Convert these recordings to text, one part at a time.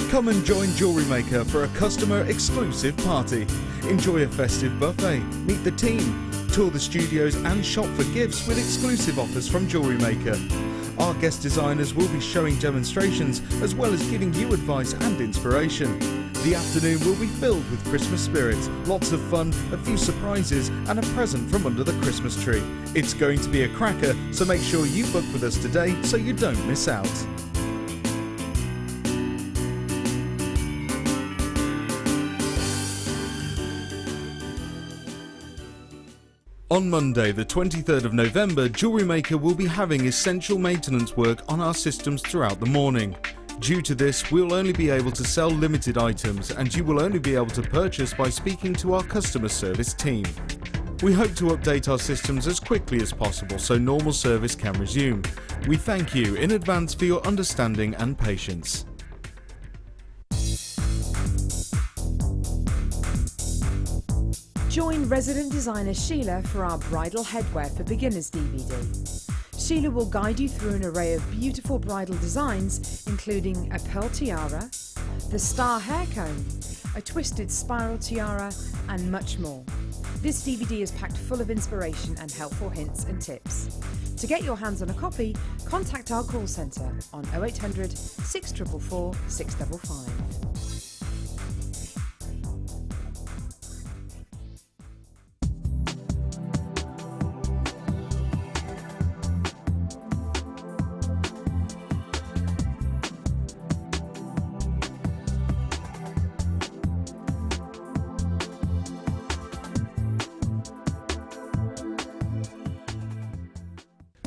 Come and join JewelleryMaker for a customer exclusive party. Enjoy a festive buffet, meet the team, tour the studios and shop for gifts with exclusive offers from JewelleryMaker. Our guest designers will be showing demonstrations as well as giving you advice and inspiration. The afternoon will be filled with Christmas spirit, lots of fun, a few surprises and a present from under the Christmas tree. It's going to be a cracker, so make sure you book with us today so you don't miss out. On Monday, the 23rd of November, JewelleryMaker will be having essential maintenance work on our systems throughout the morning. Due to this, we'll only be able to sell limited items and you will only be able to purchase by speaking to our customer service team. We hope to update our systems as quickly as possible so normal service can resume. We thank you in advance for your understanding and patience. Join resident designer Sheila for our Bridal Headwear for Beginners DVD. Sheila will guide you through an array of beautiful bridal designs, including a pearl tiara, the star hair comb, a twisted spiral tiara, and much more. This DVD is packed full of inspiration and helpful hints and tips. To get your hands on a copy, contact our call centre on 0800 644 655.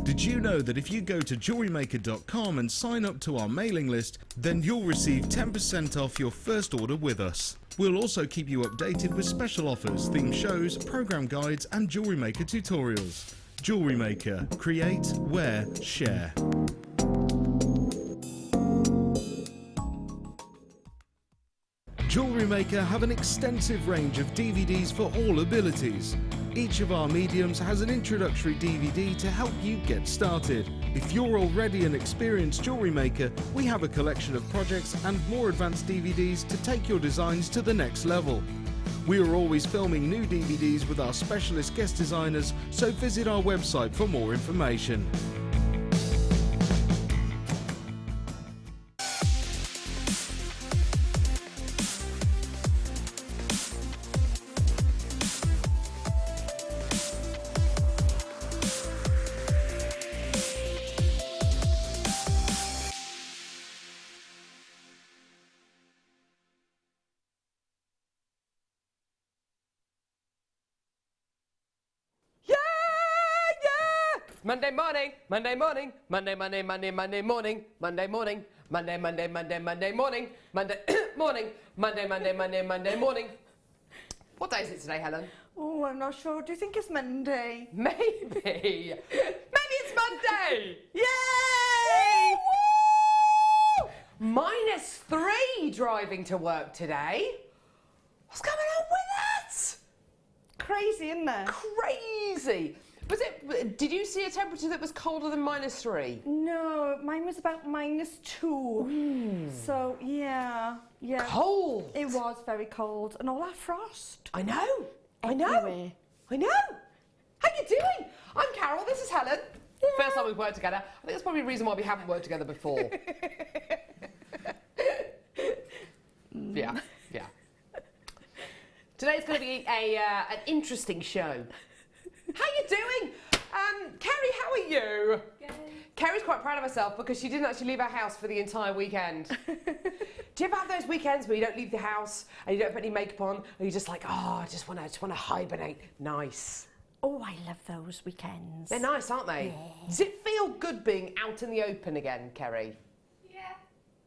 Did you know that if you go to JewelleryMaker.com and sign up to our mailing list, then you'll receive 10% off your first order with us. We'll also keep you updated with special offers, theme shows, program guides and JewelleryMaker tutorials. JewelleryMaker. Create, wear, share. JewelleryMaker have an extensive range of DVDs for all abilities. Each of our mediums has an introductory DVD to help you get started. If you're already an experienced jewellery maker, we have a collection of projects and more advanced DVDs to take your designs to the next level. We are always filming new DVDs with our specialist guest designers, so visit our website for more information. Monday morning, Monday morning, Monday morning, Monday morning, Monday morning, Monday morning, Monday morning. What day is it today, Helen? Oh, I'm not sure. Do you think it's Monday? Maybe. Maybe it's Monday. Yay! Woo! -3 driving to work today. What's going on with that? Crazy, isn't it? Crazy. Did you see a temperature that was colder than -3? No, mine was about -2. So, yeah. Cold. It was very cold. And all that frost. I know. Everywhere. I know. How you doing? I'm Carol, this is Helen. Yeah. First time we've worked together. I think that's probably the reason why we haven't worked together before. Yeah. Today's going to be an interesting show. How you doing? Kerry, how are you? Good. Kerry's quite proud of herself because she didn't actually leave her house for the entire weekend. Do you ever have those weekends where you don't leave the house and you don't put any makeup on and you're just like, oh, I just want to hibernate? Nice. Oh, I love those weekends. They're nice, aren't they? Yeah. Does it feel good being out in the open again, Kerry?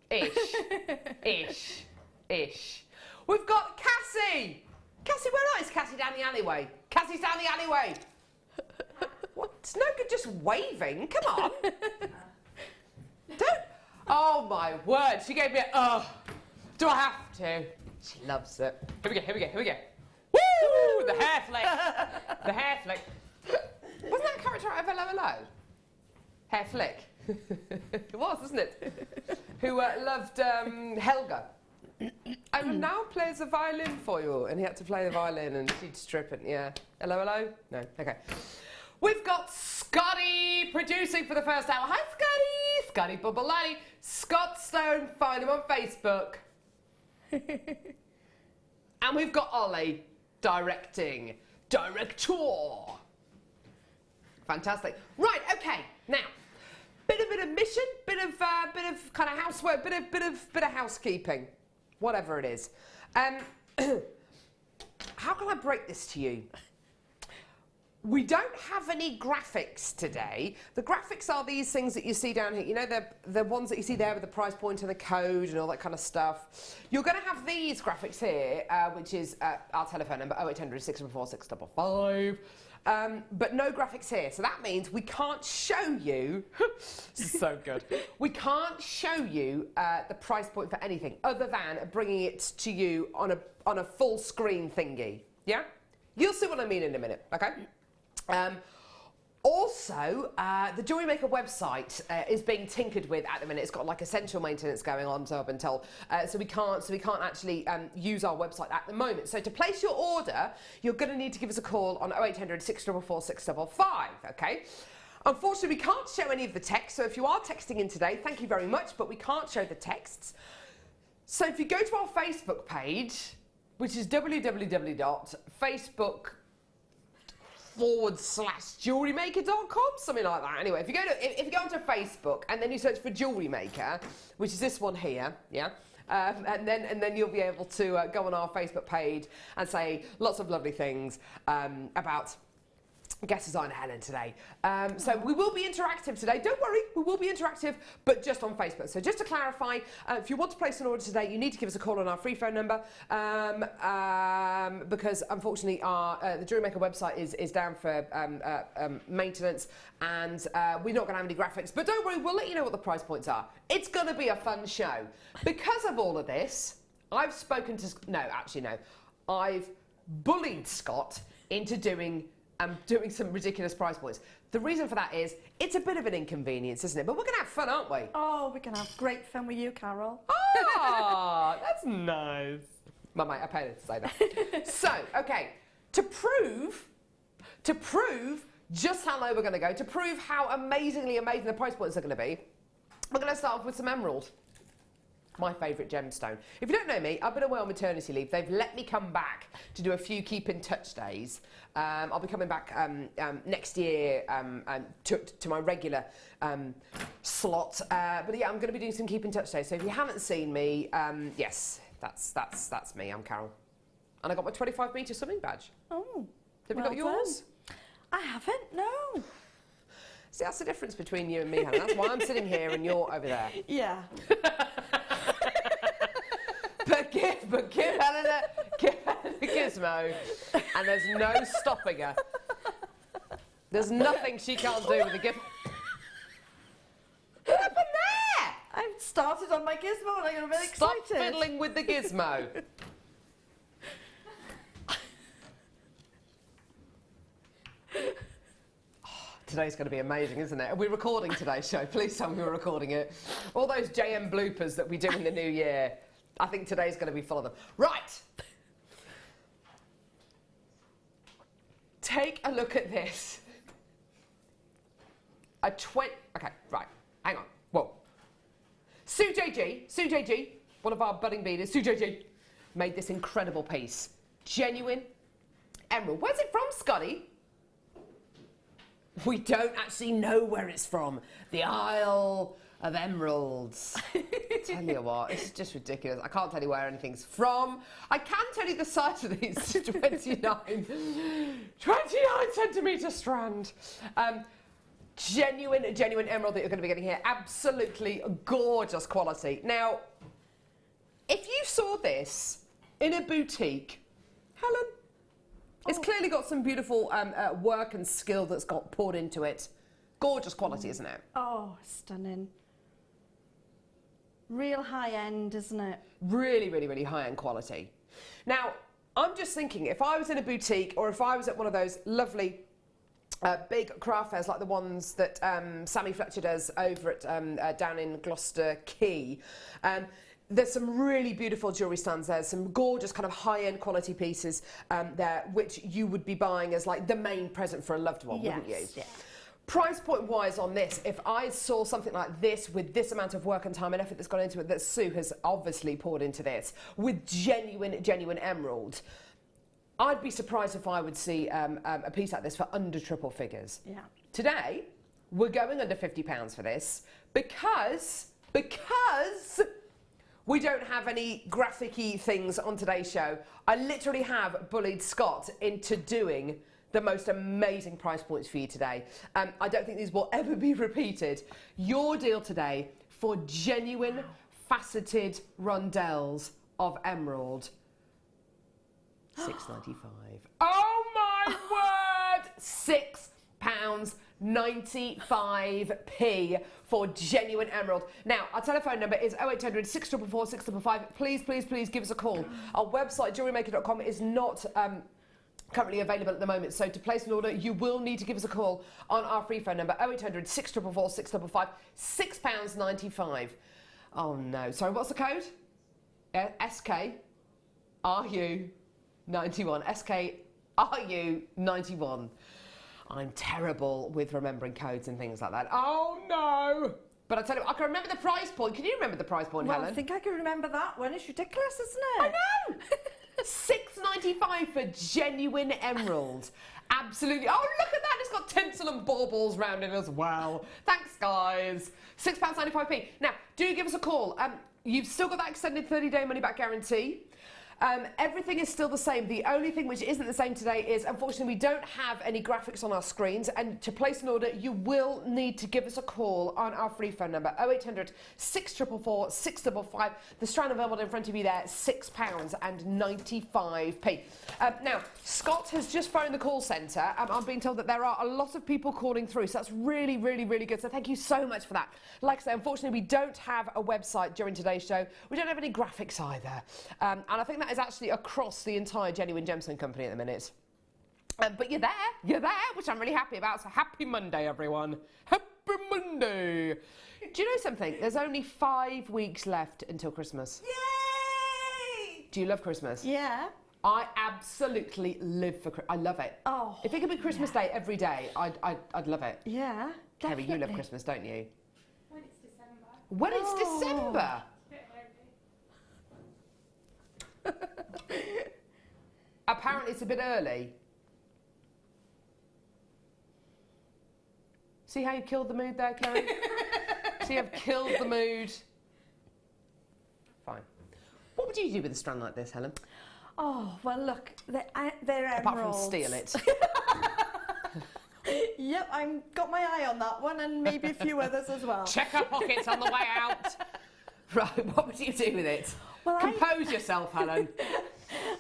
Ish. We've got Cassie. Cassie, where is Cassie down the alleyway? Cassie's down the alleyway. What? It's no good just waving. Come on. Don't. Oh my word. She gave me a, do I have to? She loves it. Here we go. Woo! The hair flick. Wasn't that a character out of Hello Hello? Hair flick. It was, wasn't it? Who loved Helga. And now plays the violin for you. And he had to play the violin and she'd strip it. Yeah. Hello? No. Okay. We've got Scotty producing for the first hour. Hi, Scotty. Scotty Bubbalati. Scott Stone. Find him on Facebook. And we've got Ollie directing. Director. Fantastic. Right, okay. Now, bit of admission, bit of kind of housework, bit of housekeeping, whatever it is. How can I break this to you? We don't have any graphics today. The graphics are these things that you see down here. You know, the ones that you see there with the price point and the code and all that kind of stuff. You're going to have these graphics here, which is our telephone number, 0800 644 655. But no graphics here. So that means we can't show you, this is so good, we can't show you the price point for anything other than bringing it to you on a full screen thingy. Yeah? You'll see what I mean in a minute, okay? Also, the JewelleryMaker website is being tinkered with at the minute. It's got like essential maintenance going on, so I've been told. So we can't actually use our website at the moment. So to place your order, you're going to need to give us a call on 0800 644 655. Okay. Unfortunately, we can't show any of the text. So if you are texting in today, thank you very much, but we can't show the texts. So if you go to our Facebook page, which is www.facebook.com/JewelleryMaker.com, something like that. Anyway, if you go onto Facebook and then you search for JewelleryMaker, which is this one here, yeah, and then you'll be able to go on our Facebook page and say lots of lovely things about guest designer Helen today. So we will be interactive today. Don't worry, we will be interactive, but just on Facebook. So just to clarify, if you want to place an order today, you need to give us a call on our free phone number because unfortunately the JewelleryMaker website is down for maintenance and we're not going to have any graphics. But don't worry, we'll let you know what the price points are. It's going to be a fun show. Because of all of this, I've spoken to... No, actually, no. I've bullied Scott into doing some ridiculous price points. The reason for that is it's a bit of an inconvenience, isn't it? But we're going to have fun, aren't we? Oh, we can have great fun with you, Carol. Ah, that's nice. Well, mate, I paid her to say that. So, okay, to prove just how low we're going to go, to prove how amazingly amazing the price points are going to be, we're going to start off with some emerald. My favourite gemstone. If you don't know me, I've been away on maternity leave. They've let me come back to do a few keep in touch days. I'll be coming back next year to my regular slot. But yeah, I'm going to be doing some keep in touch days. So if you haven't seen me, yes, that's me. I'm Carol, and I got my 25 metre swimming badge. Oh, have you got yours? I haven't. No. See, that's the difference between you and me, Helen. That's why I'm sitting here and you're over there. Yeah. But give Helen a gizmo, and there's no stopping her. There's nothing she can't do with a gizmo. What happened there? I've started on my gizmo and I got really excited. Stop fiddling with the gizmo. Today's going to be amazing, isn't it? Are we recording today's show? Please tell me we're recording it. All those JM bloopers that we do in the new year. I think today's going to be full of them. Right. Take a look at this. Okay, right. Hang on. Whoa. Sue JG, one of our budding beaders, Sue JG, made this incredible piece. Genuine emerald. Where's it from, Scotty? We don't actually know where it's from. The Isle of Emeralds. Tell you what, it's just ridiculous. I can't tell you where anything's from. I can tell you the size of these 29 centimetre strand. genuine emerald that you're going to be getting here. Absolutely gorgeous quality. Now, if you saw this in a boutique, Helen, it's clearly got some beautiful work and skill that's got poured into it. Gorgeous quality, isn't it? Oh, stunning. Real high end, isn't it? Really, really, really high-end quality. Now, I'm just thinking, if I was in a boutique or if I was at one of those lovely big craft fairs like the ones that Sammy Fletcher does over at down in Gloucester Quay, there's some really beautiful jewellery stands there, some gorgeous kind of high-end quality pieces there, which you would be buying as like the main present for a loved one, wouldn't you? Yeah. Price point wise on this, if I saw something like this with this amount of work and time and effort that's gone into it, that Sue has obviously poured into this, with genuine emerald, I'd be surprised if I would see a piece like this for under triple figures. Yeah. Today, we're going under £50 for this because we don't have any graphic-y things on today's show. I literally have bullied Scott into doing the most amazing price points for you today. I don't think these will ever be repeated. Your deal today for genuine faceted rondelles of emerald, £6.95. Oh my word! £6.95 for genuine emerald. Now, our telephone number is 0800 644 655. Please give us a call. Our website, JewelleryMaker.com, is not currently available at the moment, so to place an order you will need to give us a call on our free phone number 0800 644 655. £6.95. Oh no, sorry, what's the code? SKRU91. SKRU91. I'm terrible with remembering codes and things like that. Oh no! But I tell you, I can remember the price point. Can you remember the price point, Well, Helen? I think I can remember that one. It's ridiculous, isn't it? I know! £6.95 for genuine emerald. Absolutely. Oh, look at that. It's got tinsel and baubles round it as well. Thanks, guys. £6.95p. Now, do give us a call. You've still got that extended 30-day money-back guarantee. Everything is still the same. The only thing which isn't the same today is, unfortunately, we don't have any graphics on our screens, and to place an order you will need to give us a call on our free phone number 0800 644 655. The strand of emerald in front of you there, £6.95. Now, Scott has just phoned the call centre. I'm being told that there are a lot of people calling through, so that's really good, so thank you so much for that. Like I say, unfortunately, we don't have a website during today's show. We don't have any graphics either, and I think that is actually across the entire Genuine Gemstone Company at the minute. But you're there, which I'm really happy about. So happy Monday, everyone. Happy Monday. Do you know something? There's only 5 weeks left until Christmas. Yay! Do you love Christmas? Yeah. I absolutely live for Christmas. I love it. Oh. If it could be Christmas Day every day, I'd love it. Yeah. Kerry, Definitely. you love Christmas, don't you? When it's December. When it's Oh. December. Apparently it's a bit early. See how you killed the mood there, Kerry? See, I've killed the mood. Fine. What would you do with a strand like this, Helen? Oh, well, look, they're emeralds. Apart from steal it. Yep, I've got my eye on that one and maybe a few others as well. Check our pockets on the way out. Right, what would you do with it? Well, Compose yourself, Helen.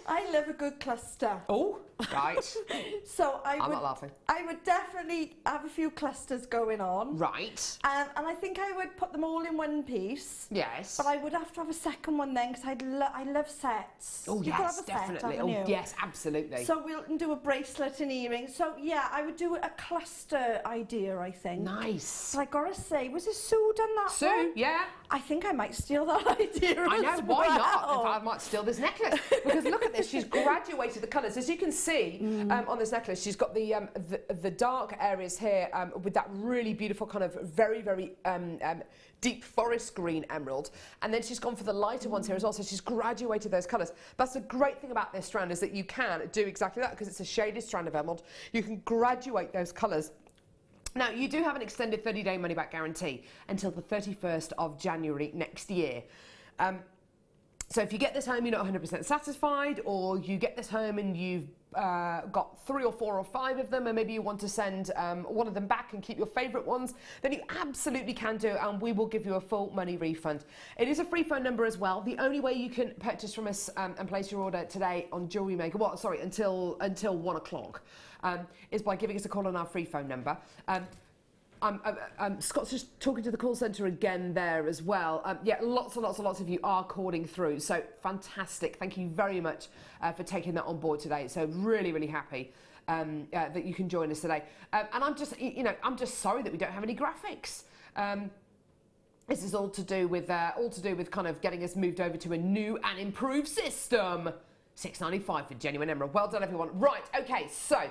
I love a good cluster. Oh, right. So I'm not laughing. I would definitely have a few clusters going on. Right. And I think I would put them all in one piece. Yes. But I would have to have a second one then because I love sets. Oh, You've got to yes, have a definitely. Set, haven't you? Yes, absolutely. So we'll do a bracelet and earrings. So yeah, I would do a cluster idea, I think. Nice. But I gotta say, was it Sue done that Sue, one? yeah. I think I might steal that idea I know, as why well. not? In fact, I might steal this necklace. Because look at this, she's graduated the colours. As you can see on this necklace, she's got the dark areas here with that really beautiful kind of very deep forest green emerald. And then she's gone for the lighter ones here as well, so she's graduated those colours. That's the great thing about this strand, is that you can do exactly that, because it's a shaded strand of emerald. You can graduate those colours. Now, you do have an extended 30-day money-back guarantee until the 31st of January next year. So if you get this home, you're not 100% satisfied, or you get this home and you've got 3 or 4 or 5 of them, and maybe you want to send one of them back and keep your favourite ones, then you absolutely can do, and we will give you a full money refund. It is a free phone number as well. The only way you can purchase from us and place your order today on JewelleryMaker, well, sorry, until 1 o'clock, is by giving us a call on our free phone number. Scott's just talking to the call centre again there as well. Yeah, lots and lots of you are calling through, so fantastic. Thank you very much for taking that on board today. So really happy that you can join us today. And I'm just, I'm just sorry that we don't have any graphics. This is all to do with kind of getting us moved over to a new and improved system. £6.95 for genuine emerald. Well done, everyone. Right, okay, so.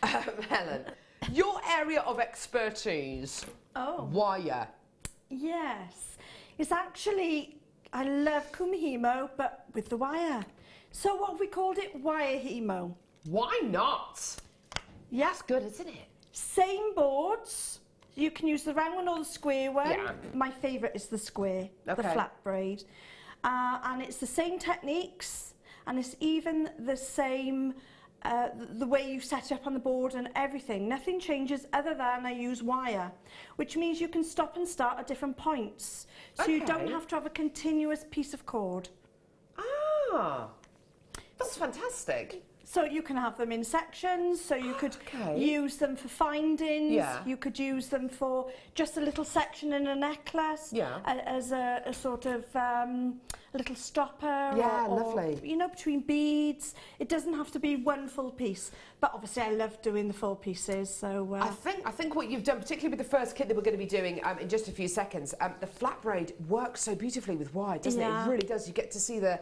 Helen, your area of expertise, wire. Yes, it's actually, I love kumihimo, but with the wire. So what have we called it? Wire hemo. Why not? Yeah. That's good, isn't it? Same boards. You can use the round one or the square one. Yeah. My favourite is the square, the flat braid. And it's the same techniques, and it's even the same the way you set it up on the board and everything. Nothing changes other than I use wire, which means you can stop and start at different points. So you don't have to have a continuous piece of cord. Ah, that's fantastic. So you can have them in sections, so you could use them for findings, you could use them for just a little section in a necklace, as a sort of little stopper, or, lovely. You know, between beads. It doesn't have to be one full piece, but obviously I love doing the full pieces, so... I think what you've done, particularly with the first kit that we're going to be doing in just a few seconds, the flat braid works so beautifully with wire, doesn't it? It really does. You get to see the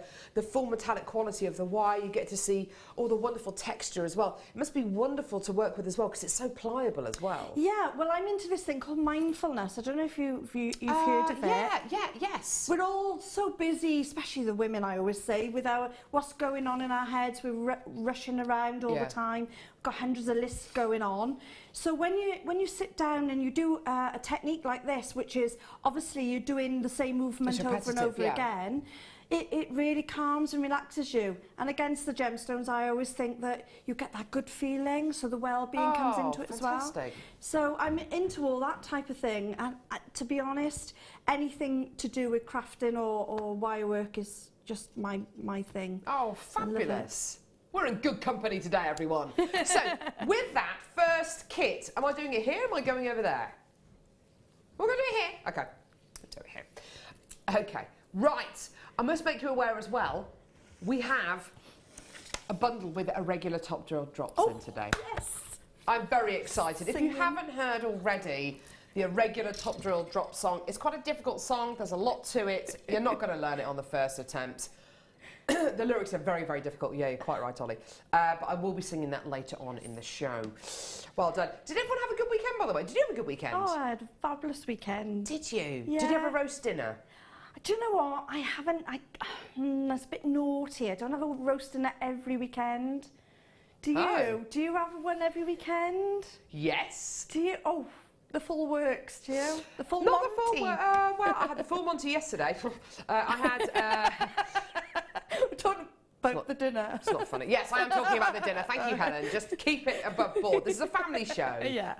full metallic quality of the wire, you get to see all the wonderful texture as well. It must be wonderful to work with as well, because it's so pliable as well. Yeah, well, I'm into this thing called mindfulness. I don't know if you've heard of it. Yes. We're all so busy, especially the women, I always say, with what's going on in our heads. We're rushing around all the time. We've got hundreds of lists going on. So when you sit down and you do a technique like this, which is obviously you're doing the same movement over and over again, it really calms and relaxes you. And against the gemstones, I always think that you get that good feeling, so the well-being comes into it as well. So I'm into all that type of thing. And to be honest, anything to do with crafting or wire work is just my thing. Oh, fabulous. We're in good company today, everyone. So, with that first kit, am I doing it here or am I going over there? We're going to do it here. Okay, let's do it here. Okay, right. I must make you aware as well, we have a bundle with irregular top drill drops in today. Yes! I'm very excited. If you haven't heard already, the irregular top drill drop song, it's quite a difficult song. There's a lot to it. You're not going to learn it on the first attempt. The lyrics are very difficult. Yeah, you're quite right, Ollie. But I will be singing that later on in the show. Well done. Did everyone have a good weekend, by the way? Did you have a good weekend? Oh, I had a fabulous weekend. Did you? Yeah. Did you have a roast dinner? Do you know what? I haven't. That's a bit naughty. I don't have a roast dinner every weekend. Do you? Oh. Do you have one every weekend? Yes. Do you? Oh, the full works, do you? The full Not Monty? the full well, I had the full Monty yesterday. I had... We're talking about the dinner. It's not funny. Yes, I am talking about the dinner. Thank you, Helen. Just keep it above board. This is a family show. Yes.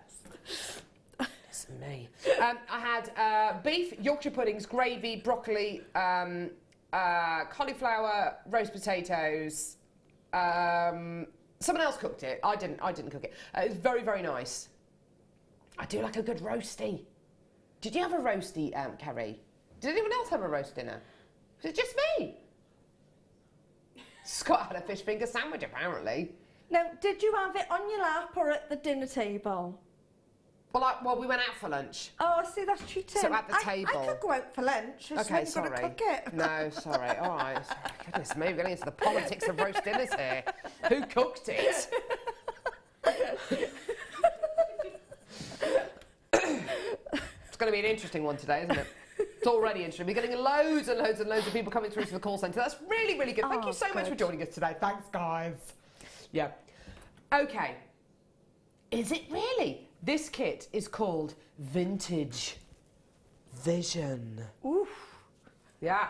It's me. I had beef, Yorkshire puddings, gravy, broccoli, cauliflower, roast potatoes. Someone else cooked it. I didn't cook it. It was very nice. I do like a good roasty. Did you have a roasty, Kerry? Did anyone else have a roast dinner? Was it just me? Scott had a fish finger sandwich, apparently. Now, did you have it on your lap or at the dinner table? Well, we went out for lunch. Oh, see, that's cheating. So at the table. I could go out for lunch. Okay, sorry. You've got to cook it. No, sorry. All right. Sorry. Goodness me, we're getting into the politics of roast dinners here. Who cooked it? It's going to be an interesting one today, isn't it? It's already interesting. We're getting loads and loads of people coming through to the call centre. That's really good. Thank you so much for joining us today. Thanks, guys. Yeah. Okay. Is it really? This kit is called Vintage Vision. Oof. Yeah.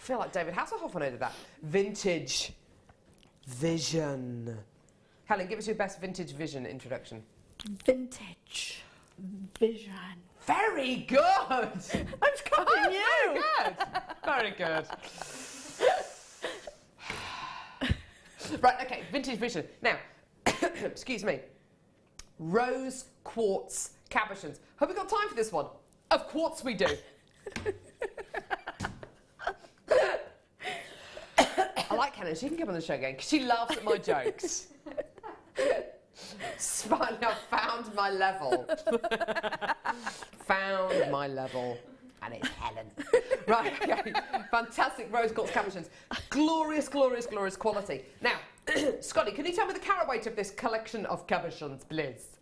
feel like David Hasselhoff when I did that. Vintage Vision. Helen, give us your best Vintage Vision introduction. Vintage Vision. Very good! I was copying you. Very good. Right, okay, Vintage Vision. Now, excuse me. Rose quartz cabochons. Have we got time for this one? Of course we do. I like Helen. She can come on the show again because she laughs at my jokes. Finally, I've found my level. Found my level. And it's Helen. Right, okay. Fantastic rose quartz cabochons. Glorious, glorious, glorious quality. Now, Scotty, can you tell me the carat weight of this collection of cabochons, please?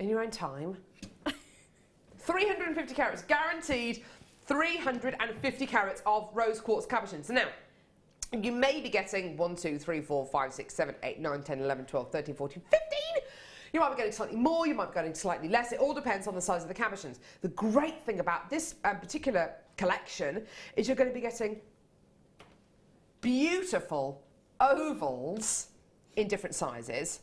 In your own time. 350 carats, guaranteed 350 carats of rose quartz cabochons. Now, you may be getting 1, 2, 3, 4, 5, 6, 7, 8, 9, 10, 11, 12, 13, 14, 15. You might be getting slightly more, you might be getting slightly less. It all depends on the size of the cabochons. The great thing about this particular collection is you're going to be getting beautiful ovals in different sizes.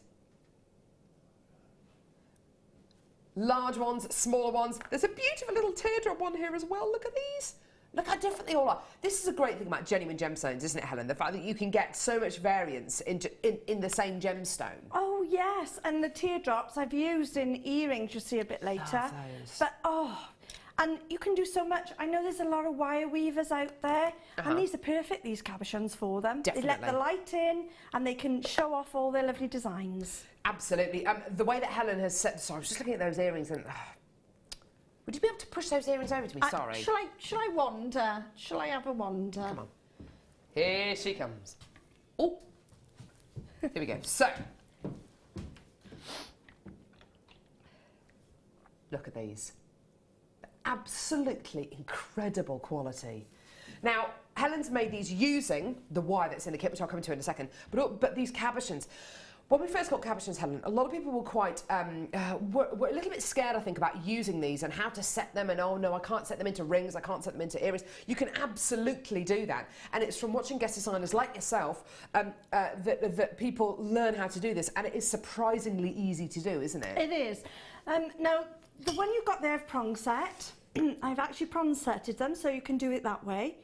Large ones, smaller ones. There's a beautiful little teardrop one here as well. Look at these. Look how different they all are. This is a great thing about genuine gemstones, isn't it, Helen? The fact that you can get so much variance in the same gemstone. Oh, yes. And the teardrops I've used in earrings, you'll see a bit later. Love those. But, and you can do so much. I know there's a lot of wire weavers out there, and these are perfect, these cabochons, for them. Definitely. They let the light in, and they can show off all their lovely designs. Absolutely. The way that Helen has set... Sorry, I was just looking at those earrings and... would you be able to push those earrings over to me? Sorry. Shall I wander? Shall I have a wander? Come on. Here she comes. Oh. Here we go. So. Look at these. Absolutely incredible quality. Now, Helen's made these using the wire that's in the kit, which I'll come to in a second. But these cabochons... When we first got cabochons, Helen, a lot of people were quite, were a little bit scared, I think, about using these and how to set them and, oh no, I can't set them into rings, I can't set them into earrings. You can absolutely do that. And it's from watching guest designers like yourself that people learn how to do this. And it is surprisingly easy to do, isn't it? It is. Now, the one you've got there of prong set, I've actually prong setted them, so you can do it that way.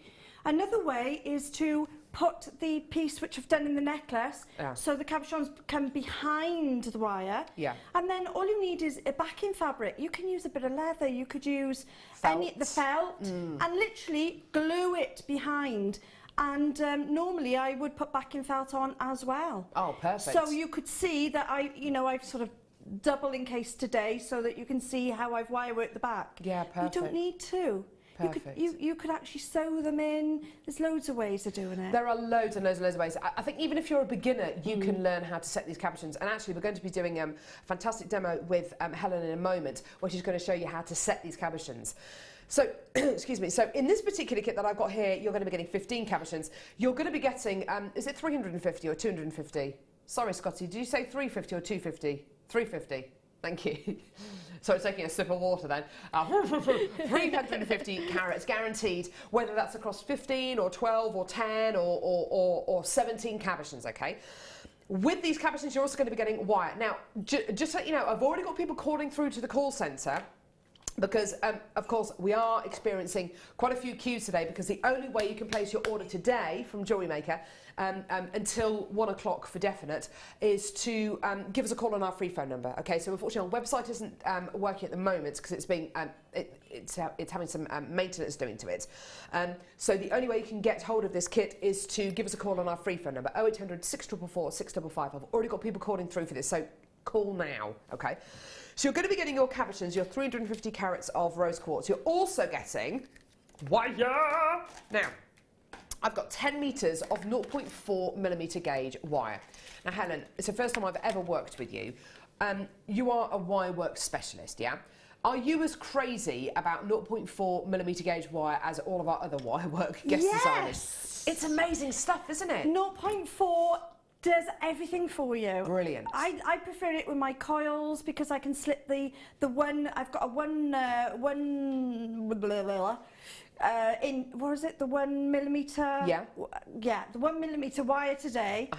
Another way is to put the piece which I've done in the necklace, so the cabochons come behind the wire. Yeah. And then all you need is a backing fabric. You can use a bit of leather, you could use the felt, and literally glue it behind. And normally I would put backing felt on as well. Oh, perfect. So you could see that I've sort of double encased today so that you can see how I've wire worked the back. Yeah, perfect. You don't need to. Perfect. You could actually sew them in. There's loads of ways of doing it. There are loads and loads and loads of ways. I think even if you're a beginner, you can learn how to set these cabochons. And actually, we're going to be doing a fantastic demo with Helen in a moment, where she's going to show you how to set these cabochons. So, excuse me, so in this particular kit that I've got here, you're going to be getting 15 cabochons. You're going to be getting, is it 350 or 250? Sorry, Scotty, did you say 350 or 250? 350. Thank you. So it's taking a sip of water then. 350 carats guaranteed, whether that's across 15 or 12 or 10 or 17 cabochons, okay? With these cabochons, you're also going to be getting wire. Now, just so you know, I've already got people calling through to the call centre, because, of course, we are experiencing quite a few queues today, because the only way you can place your order today from JewelleryMaker until 1 o'clock for definite is to give us a call on our free phone number. Okay, so unfortunately our website isn't working at the moment because it's being it's having some maintenance doing to it. So the only way you can get hold of this kit is to give us a call on our free phone number 0800 644 655. I've already got people calling through for this, so call now. Okay. So you're going to be getting your cabochons, your 350 carats of rose quartz. You're also getting wire. Now, I've got 10 metres of 0.4 millimetre gauge wire. Now, Helen, it's the first time I've ever worked with you. You are a wire work specialist, yeah? Are you as crazy about 0.4 millimetre gauge wire as all of our other wire work guest designers? It's amazing stuff, isn't it? 0.4 does everything for you. Brilliant. I prefer it with my coils because I can slip the one. I've got a one what is it, the 1 millimetre? Yeah. Yeah, the 1 millimetre wire today.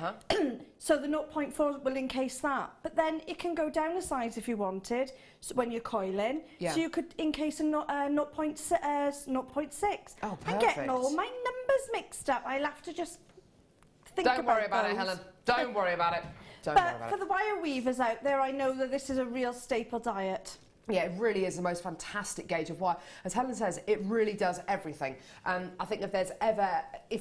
So the 0.4 will encase that. But then it can go down a size if you wanted, so when you're coiling. Yeah. So you could encase a 0.6. Oh, I'm getting all my numbers mixed up. I'll have to just think Don't worry about those. it, Helen. Don't worry about it. Don't worry But about for it. the wire weavers out there, I know that this is a real staple diet. Yeah, it really is the most fantastic gauge of wire. As Helen says, it really does everything. I think if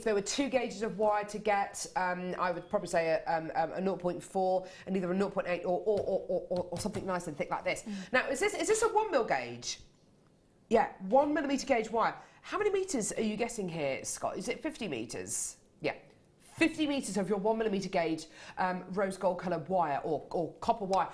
there were 2 gauges of wire to get, I would probably say a 0.4 and either a 0.8 or something nice and thick like this. Now, is this a 1 mil gauge? Yeah, 1 millimetre gauge wire. How many metres are you getting here, Scott? Is it 50 metres? Yeah. 50 metres of your 1 millimetre gauge rose gold coloured wire or copper wire.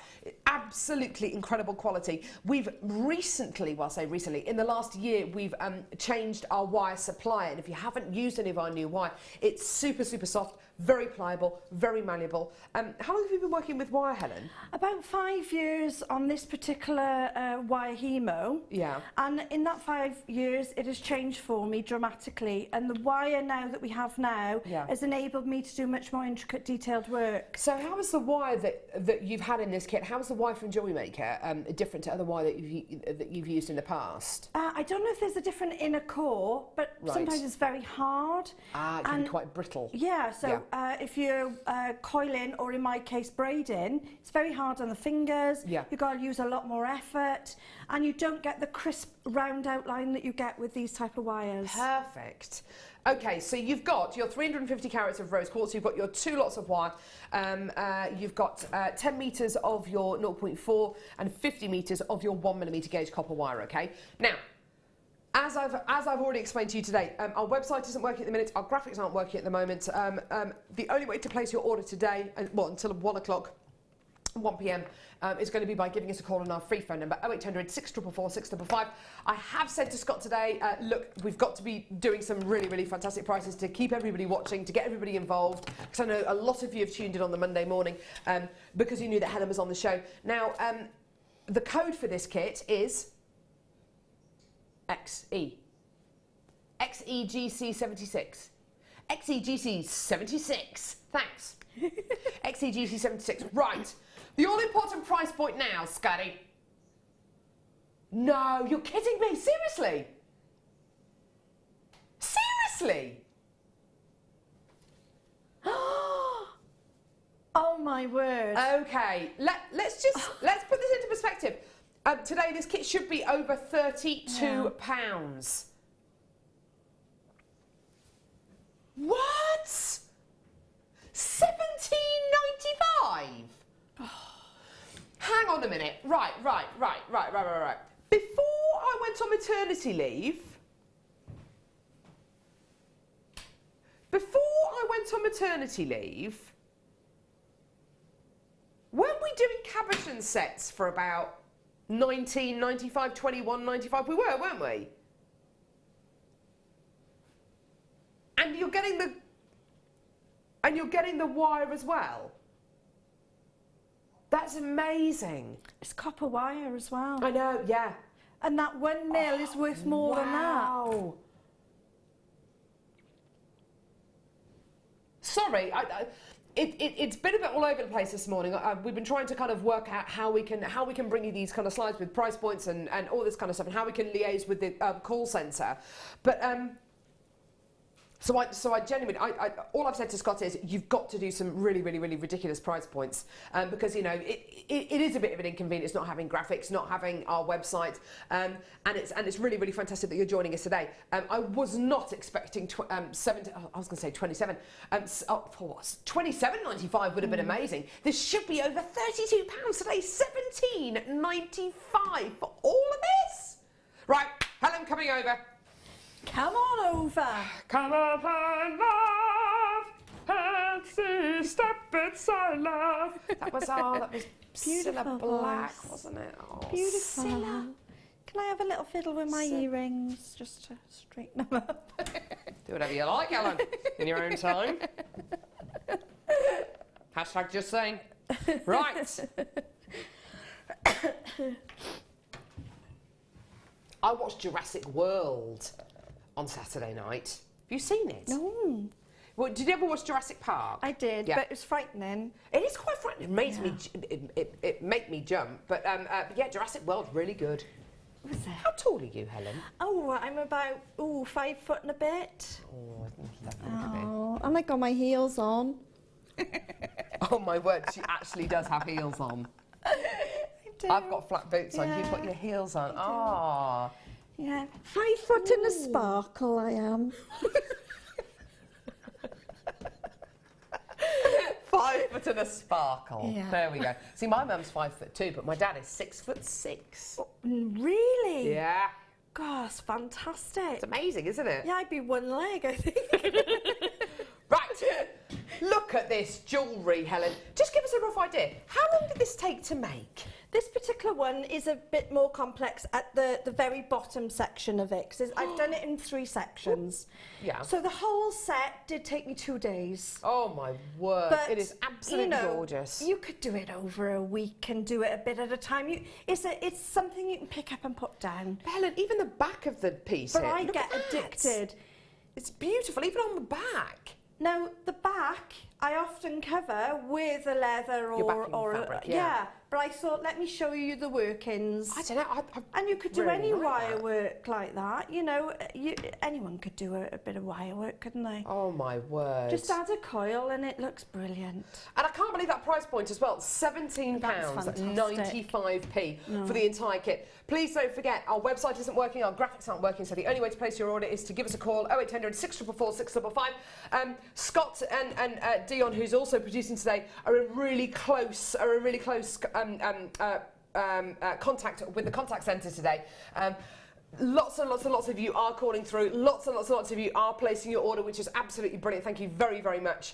Absolutely incredible quality. We've recently, well I say recently, in the last year we've changed our wire supplier, and if you haven't used any of our new wire, it's super, super soft, very pliable, very malleable. How long have you been working with wire, Helen? About 5 years on this particular wire hemo. Yeah. And in that 5 years, it has changed for me dramatically. And the wire now that we have now has enabled me to do much more intricate, detailed work. So how is the wire that you've had in this kit, how is the wire from JewelleryMaker different to other wire that you've used in the past? I don't know if there's a different inner core, but sometimes it's very hard. It can be quite brittle. Yeah, so if you're coiling, or in my case braiding, it's very hard on the fingers. Yeah. You've got to use a lot more effort, and you don't get the crisp round outline that you get with these type of wires. Perfect. Okay, so you've got your 350 carats of rose quartz, you've got your 2 lots of wire, you've got 10 metres of your 0.4 and 50 metres of your 1 millimetre gauge copper wire, okay? Now, as I've already explained to you today, our website isn't working at the minute, our graphics aren't working at the moment. The only way to place your order today, until 1 o'clock, 1 p.m, is going to be by giving us a call on our free phone number 0800 644 655. I have said to Scott today, look, we've got to be doing some really, really fantastic prices to keep everybody watching, to get everybody involved, because I know a lot of you have tuned in on the Monday morning because you knew that Helen was on the show. Now, the code for this kit is XE. XEGC76. XEGC76. Thanks. XEGC76. Right. The all-important price point now, Scotty. No, you're kidding me. Seriously? Seriously? Oh my word. Okay, let's put this into perspective. Today, this kit should be over £32. What? £17.95? Hang on a minute. Right. Before I went on maternity leave, weren't we doing cabochon sets for about 19.95, 21.95? We were, weren't we? And you're getting the wire as well. That's amazing. It's copper wire as well. I know, yeah. And that 1 mil is worth more than that. Sorry, it's been a bit all over the place this morning. We've been trying to kind of work out how we can bring you these kind of slides with price points and all this kind of stuff, and how we can liaise with the call centre. But So I genuinely, all I've said to Scott is you've got to do some really, really, really ridiculous price points because, you know, it is a bit of an inconvenience not having graphics, not having our website, and it's really, really fantastic that you're joining us today. I was not expecting 27. £27.95 would have been amazing. This should be over £32 today. £17.95 for all of this. Right, Helen, coming over. Come on over. Come up and love and see, step inside love. That was Beautiful Cilla Black, voice. wasn't it? Oh, Beautiful. Cilla. Can I have a little fiddle with my earrings just to straighten them up? Do whatever you like, Helen, in your own time. Hashtag just saying. Right. I watched Jurassic World on Saturday night. Have you seen it? No. Well, did you ever watch Jurassic Park? I did, Yeah. but it was frightening. It is quite frightening. It made me jump. But yeah, Jurassic World's really good. Was it? How tall are you, Helen? Oh, I'm about 5 foot and a bit. Oh, look at me. Oh, and I got my heels on. Oh my word, she actually does have heels on. I do. I've got flat boots on. You've Yeah. got your heels on. Ah. Yeah, 5 foot and a sparkle I am. 5 foot and a sparkle. Yeah. There we go. See, my mum's 5'2", but my dad is 6'6". Really? Yeah. God, it's fantastic. It's amazing, isn't it? Yeah, I'd be one leg, I think. Right. Look at this jewellery, Helen. Just give us a rough idea. How long did this take to make? This particular one is a bit more complex at the very bottom section of it, because I've done it in 3 sections. Yeah. So the whole set did take me 2 days. Oh my word. But, it is absolutely gorgeous. You could do it over a week and do it a bit at a time. It's something you can pick up and put down. Helen, even the back of the piece But here, I look get at that. addicted. It's beautiful, even on the back. Now, the back, I often cover with a leather Your or... backing or fabric, yeah. yeah. But I thought, let me show you the workings. I don't know. And you could do really any like wire that. work like that. You know, anyone could do a bit of wire work, couldn't they? Oh my word. Just add a coil and it looks brilliant. And I can't believe that price point as well. £17, That's fantastic. 95p for the entire kit. Please don't forget, our website isn't working, our graphics aren't working, so the only way to place your order is to give us a call, 0800 644 655. Scott and Dion, who's also producing today, are in really close contact with the contact centre today. Lots and lots of you are calling through. Lots and lots of you are placing your order, which is absolutely brilliant. Thank you very, very much.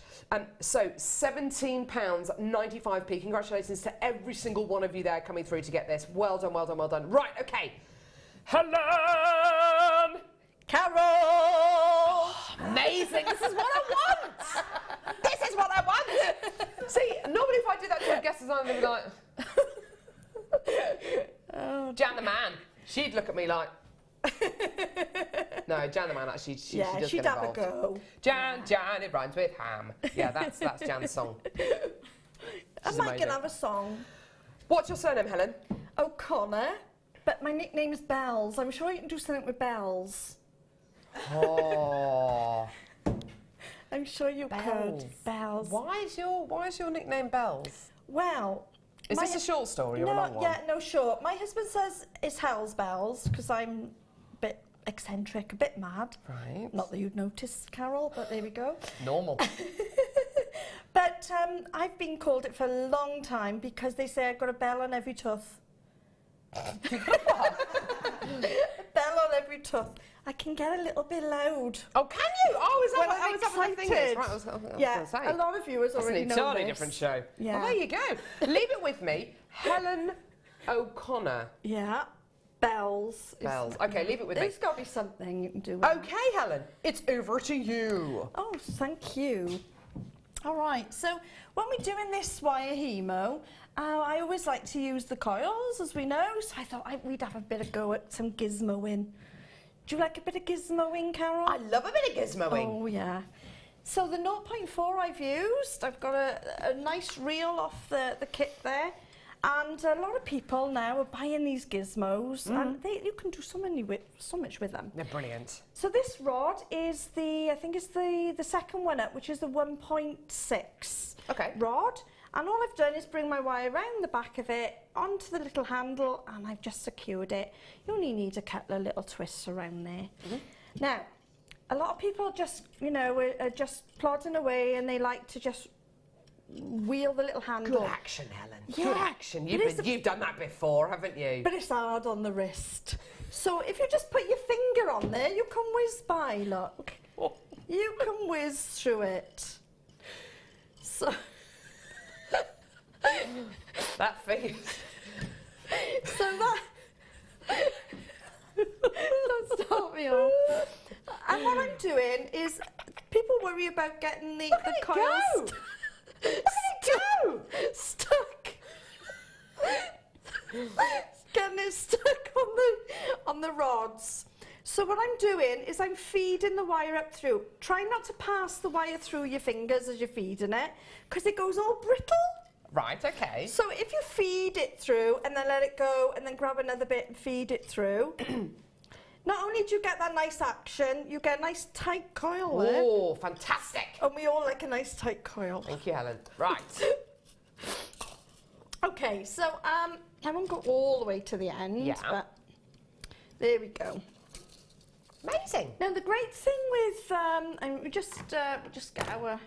So £17, 95p. Congratulations to every single one of you there coming through to get this. Well done, well done, well done. Right, okay. Helen! Carol! Oh, amazing. This is what I want. This is what I want. See, normally if I did that to a guest designer, they'd be like, Oh, Jan the man. She'd look at me like, no, Jan the man actually, she does she'd get have involved. a go. Jan, it rhymes with ham. Yeah, that's Jan's song. I might can have a song. What's your surname, Helen? O'Connor, but my nickname's Bells. I'm sure you can do something with bells. Oh, I'm sure you Bells. could. Bells. why is your nickname Bells? Well, Is this a short story or a long one? Yeah, no, short. My husband says it's Hell's Bells because I'm a bit eccentric, a bit mad. Right. Not that you'd notice, Carol, but there we go. Normal. But I've been called it for a long time because they say I've got a bell on every tooth. A bell on every tooth. I can get a little bit loud. Oh, can you? Oh, is that When what I'm is that what the thing is? excited. Right, I was Yeah, going to say. a lot of viewers That's already an know entirely this. different show. Yeah. Well, there you go. Leave it with me. Helen O'Connor. Yeah. Bells. Bells. Okay, leave it with me. There's got to be something you can do with that. Okay, Helen, it's over to you. Oh, thank you. All right, so when we're doing this wire hemo, I always like to use the coils, as we know, so I thought we'd have a bit of go at some gizmoing. Do you like a bit of gizmoing, Carol? I love a bit of gizmoing. Oh, yeah. So the 0.4 I've used, I've got a nice reel off the kit there, and a lot of people now are buying these gizmos, and you can do so much with them. They're brilliant. So this rod is I think it's the second one up, which is the 1.6 Okay. rod. And all I've done is bring my wire around the back of it onto the little handle, and I've just secured it. You only need a couple of little twists around there. Now, a lot of people just, are just plodding away, and they like to just wheel the little handle. Good action, Helen. Yeah, Good action. but You've done that before, haven't you? But it's hard on the wrist. So if you just put your finger on there, you can whiz by, look. You can whiz through it. So That face. so that don't start me off. And what I'm doing is, people worry about getting the coils stuck. Getting it stuck on the rods. So what I'm doing is I'm feeding the wire up through. Try not to pass the wire through your fingers as you're feeding it, because it goes all brittle. Right, okay. So if you feed it through and then let it go and then grab another bit and feed it through, not only do you get that nice action, you get a nice tight coil there. Oh, fantastic. And we all like a nice tight coil. Thank you, Helen. Right. Okay, so I won't go all the way to the end, Yeah. but there we go. Amazing. Now the great thing with and we just get our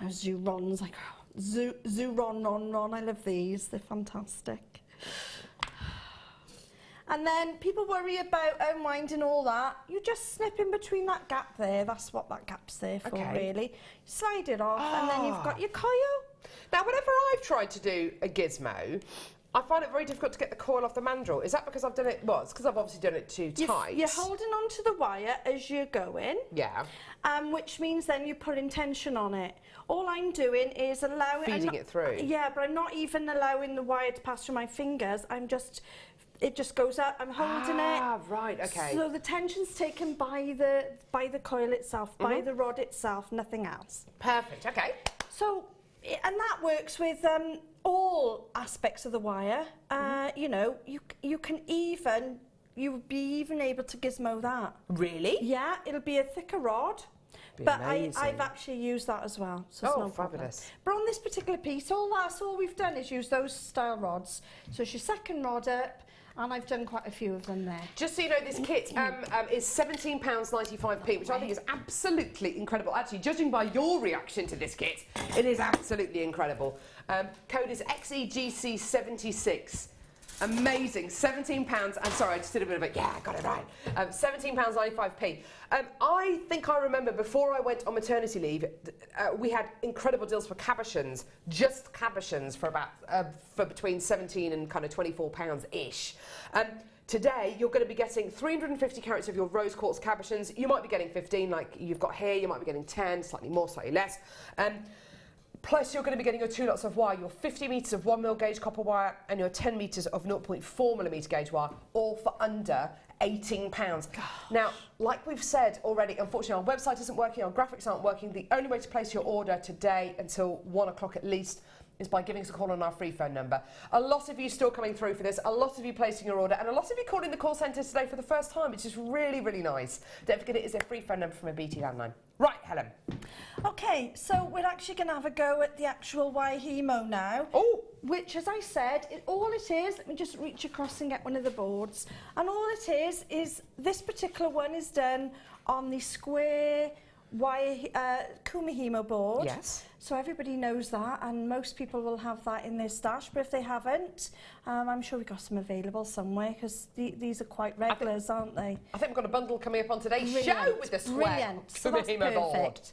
Zurons, like Zuron. I love these. They're fantastic. And then people worry about unwinding all that. You just snip in between that gap there. That's what that gap's there for, really. Slide it off, and then you've got your coil. Now, whenever I've tried to do a gizmo, I find it very difficult to get the coil off the mandrel. Is that because I've done it, well, it's because I've obviously done it too tight. You're holding onto the wire as you're going. Yeah. Which means then you're putting tension on it. All I'm doing is allowing... Feeding it through. Yeah, but I'm not even allowing the wire to pass through my fingers. It just goes up. I'm holding it. Ah, right, okay. So the tension's taken by the coil itself, by the rod itself, nothing else. Perfect, okay. So, and that works with all aspects of the wire. You know, you'd be even able to gizmo that. Really? Yeah, it'll be a thicker rod. But I've actually used that as well, so it's no problem. Fabulous. But on this particular piece, all we've done is use those style rods. So it's your second rod up, and I've done quite a few of them there. Just so you know, this kit is £17.95p, which I think is absolutely incredible. Actually, judging by your reaction to this kit, it is absolutely incredible. Code is XEGC76. Amazing, £17. I'm sorry, I just did a bit of a, yeah, I got it right. £17.95p. I think I remember before I went on maternity leave, we had incredible deals for cabochons, just cabochons for about, for between 17 and kind of £24-ish. Today, you're going to be getting 350 carats of your rose quartz cabochons. You might be getting 15 like you've got here, you might be getting 10, slightly more, slightly less. Plus, you're going to be getting your 2 lots of wire, your 50 metres of 1mm gauge copper wire and your 10 metres of 0.4mm gauge wire, all for under £18. Gosh. Now, like we've said already, unfortunately, our website isn't working, our graphics aren't working. The only way to place your order today until 1 o'clock at least is by giving us a call on our free phone number. A lot of you still coming through for this, a lot of you placing your order, and a lot of you calling the call centre today for the first time, which is really, really nice. Don't forget it is a free phone number from a BT landline. Right, Helen. Okay, so we're actually going to have a go at the actual wire hemo now. Oh! Which, as I said, all it is, let me just reach across and get one of the boards. And all it is this particular one is done on the square wire Kuma hemo board. Yes. So everybody knows that, and most people will have that in their stash, but if they haven't, I'm sure we've got some available somewhere, because these are quite regulars, aren't they? I think we've got a bundle coming up on today's show with the square so that's hemo board. perfect.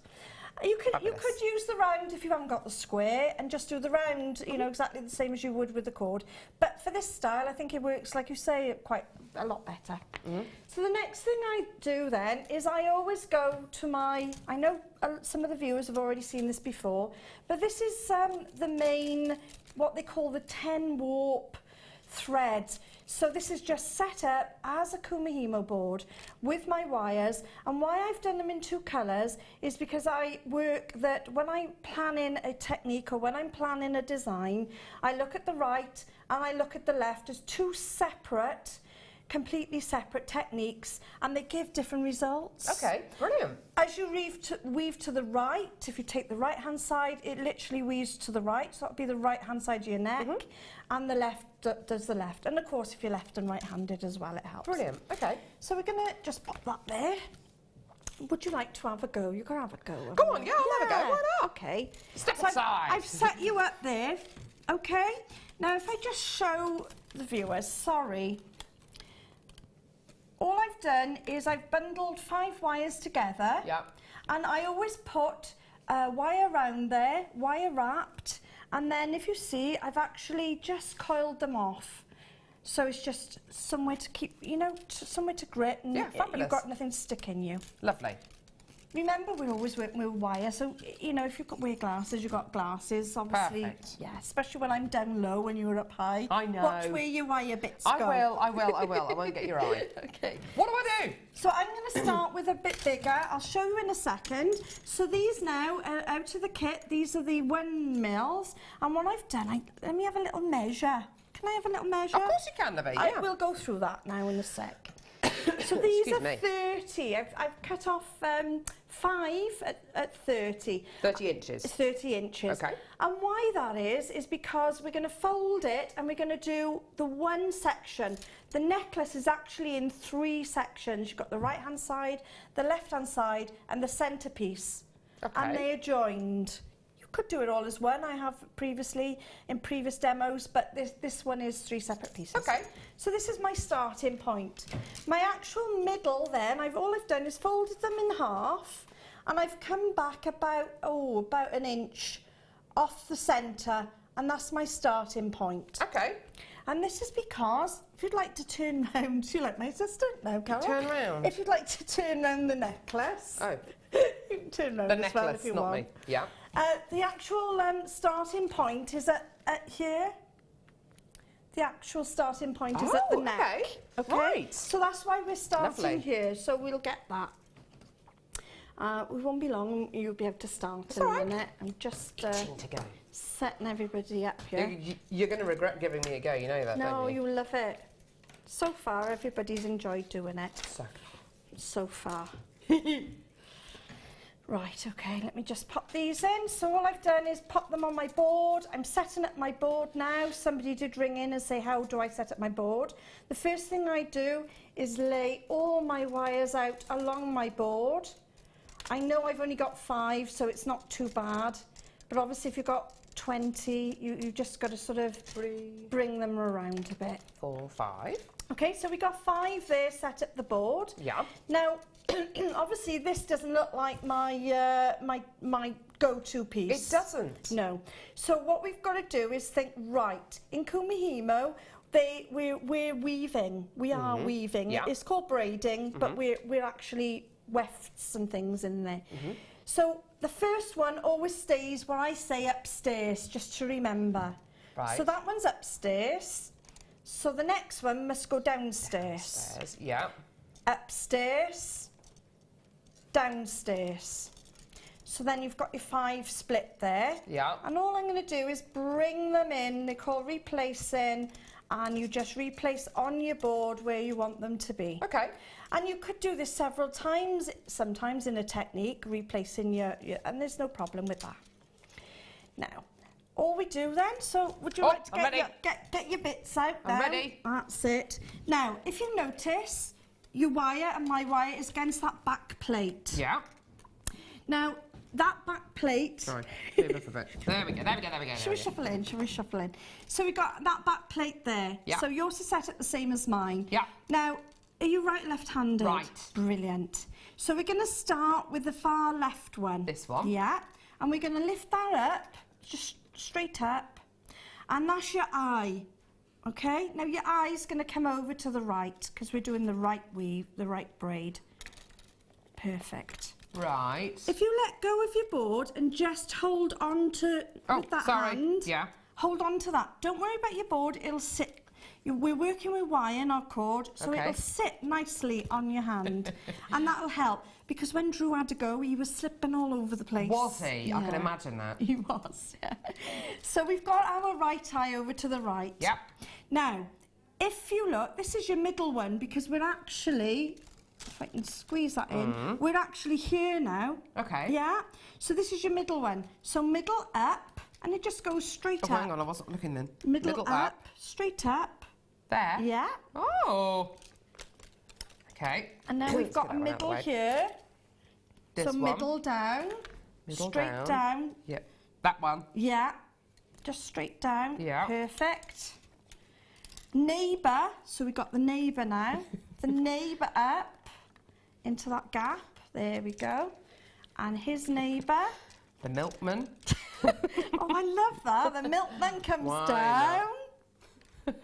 You could use the round if you haven't got the square and just do the round, you know, exactly the same as you would with the cord. But for this style, I think it works, like you say, quite a lot better. So the next thing I do then is I always go to my, I know some of the viewers have already seen this before, but this is the main, what they call the 10 warp thread. So this is just set up as a Kuma hemo board with my wires, and why I've done them in 2 colours is because I work that when I'm planning a technique or when I'm planning a design, I look at the right and I look at the left as 2 separate, completely separate techniques, and they give different results. Okay, brilliant. As you weave to the right, if you take the right hand side, it literally weaves to the right, so that'll be the right hand side of your neck, and the left does the left. And of course, if you're left and right handed as well, it helps. Brilliant, okay. So we're going to just pop that there. Would you like to have a go? You can have a go. Go on, yeah, I'll have a go. Why not? Okay. Step so aside. I've set you up there. Okay. Now, if I just show the viewers, sorry. All I've done is I've bundled 5 wires together. Yeah. And I always put wire around there, wire wrapped, and then if you see, I've actually just coiled them off. So it's just somewhere to keep, you know, somewhere to grip, and yeah, fabulous. you've got nothing sticking you. Lovely. remember we're always working with wire, so you know, if you've got wear glasses, you've got glasses, obviously. Perfect. Yeah, especially when I'm down low when you're up high. I know. Watch where your wire bits go. I will. I won't get your eye. Okay. What do I do? So I'm going to start with a bit bigger. I'll show you in a second. So these now, out of the kit, these are the 1 mils. And what I've done, let me have a little measure. Can I have a little measure? Of course you can, Navy, yeah. I will go through that now in a sec. So these Excuse are me. 30. I've cut off 5 at 30. 30 inches. 30 inches. Okay. And why that is because we're going to fold it and we're going to do the one section. The necklace is actually in 3 sections. You've got the right-hand side, the left-hand side, and the centrepiece. Okay. And they are joined. You could do it all as one. I have previously in previous demos, but this one is 3 separate pieces. Okay. So this is my starting point. My actual middle then, all I've done is folded them in half, and I've come back about an inch off the centre, and that's my starting point. Okay. And this is because, if you'd like to turn round, you like my assistant now, Carol? Turn round? If you'd like to turn round the necklace. Oh. You can turn round The as well necklace, if you not want. me. Yeah. The actual starting point is at here. The actual starting point is at the neck. Okay. Right. So that's why we're starting Lovely. here. So we'll get that. We won't be long. You'll be able to start in a minute. I'm just Itching to go. setting everybody up here. You're going to regret giving me a go, you know that, No, don't you? you love it. So far, everybody's enjoyed doing it. So far. Right, okay, let me just pop these in. So all I've done is pop them on my board. I'm setting up my board now. Somebody did ring in and say, how do I set up my board? The first thing I do is lay all my wires out along my board. I know I've only got 5, so it's not too bad. But obviously if you've got 20, you just got to sort of bring them around a bit. 4, 5. Okay, so we got 5 there set up the board. Yeah. Now, obviously this doesn't look like my my go-to piece. It doesn't. No. So what we've got to do is think, right, in Kumihimo, we're weaving. We are weaving. Yeah. It's called braiding, but we're actually wefts and things in there. So the first one always stays where I say upstairs, just to remember. Right. So that one's upstairs. So the next one must go downstairs. There's, yeah. Upstairs, downstairs. So then you've got your 5 split there. Yeah. And all I'm going to do is bring them in. They call replacing, and you just replace on your board where you want them to be. Okay. And you could do this several times, sometimes in a technique, replacing your and there's no problem with that. Now, all we do then, so would you like to get your bits out now? I'm ready. That's it. Now, if you notice, your wire and my wire is against that back plate. Yeah. Now, that back plate... Sorry, move up a bit. There we go. Shall we shuffle in? Shall we shuffle in? So we got that back plate there. Yeah. So yours is set up the same as mine. Yeah. Now, are you right left-handed? Right. Brilliant. So we're going to start with the far left one. This one? Yeah. And we're going to lift that up, just straight up. And that's your eye. Okay? Now your eye is going to come over to the right because we're doing the right weave, the right braid. Perfect. Right. If you let go of your board and just hold on to with that hand, Yeah. hold on to that. Don't worry about your board, it'll sit. We're working with wire, not cord, so Okay. it'll sit nicely on your hand. And that'll help, because when Drew had to go, he was slipping all over the place. Was he? I can Yeah. imagine that. He was, yeah. So we've got our right eye over to the right. Yep. Now, if you look, this is your middle one, because we're actually, if I can squeeze that in, we're actually here now. Okay. Yeah? So this is your middle one. So middle up, and it just goes straight Oh, up. hang on, I wasn't looking then. Middle up, straight up. There? Yeah. Oh. Okay. And then we've Let's got get a that one out of the middle way. here. This So one. middle down, Middle straight down. Yep. That one. Yeah. Just straight down. Yeah. Perfect. Neighbour. So we got the neighbour now. The neighbour up into that gap. There we go. And his neighbour. The milkman. Oh, I love that. The milkman comes Why down.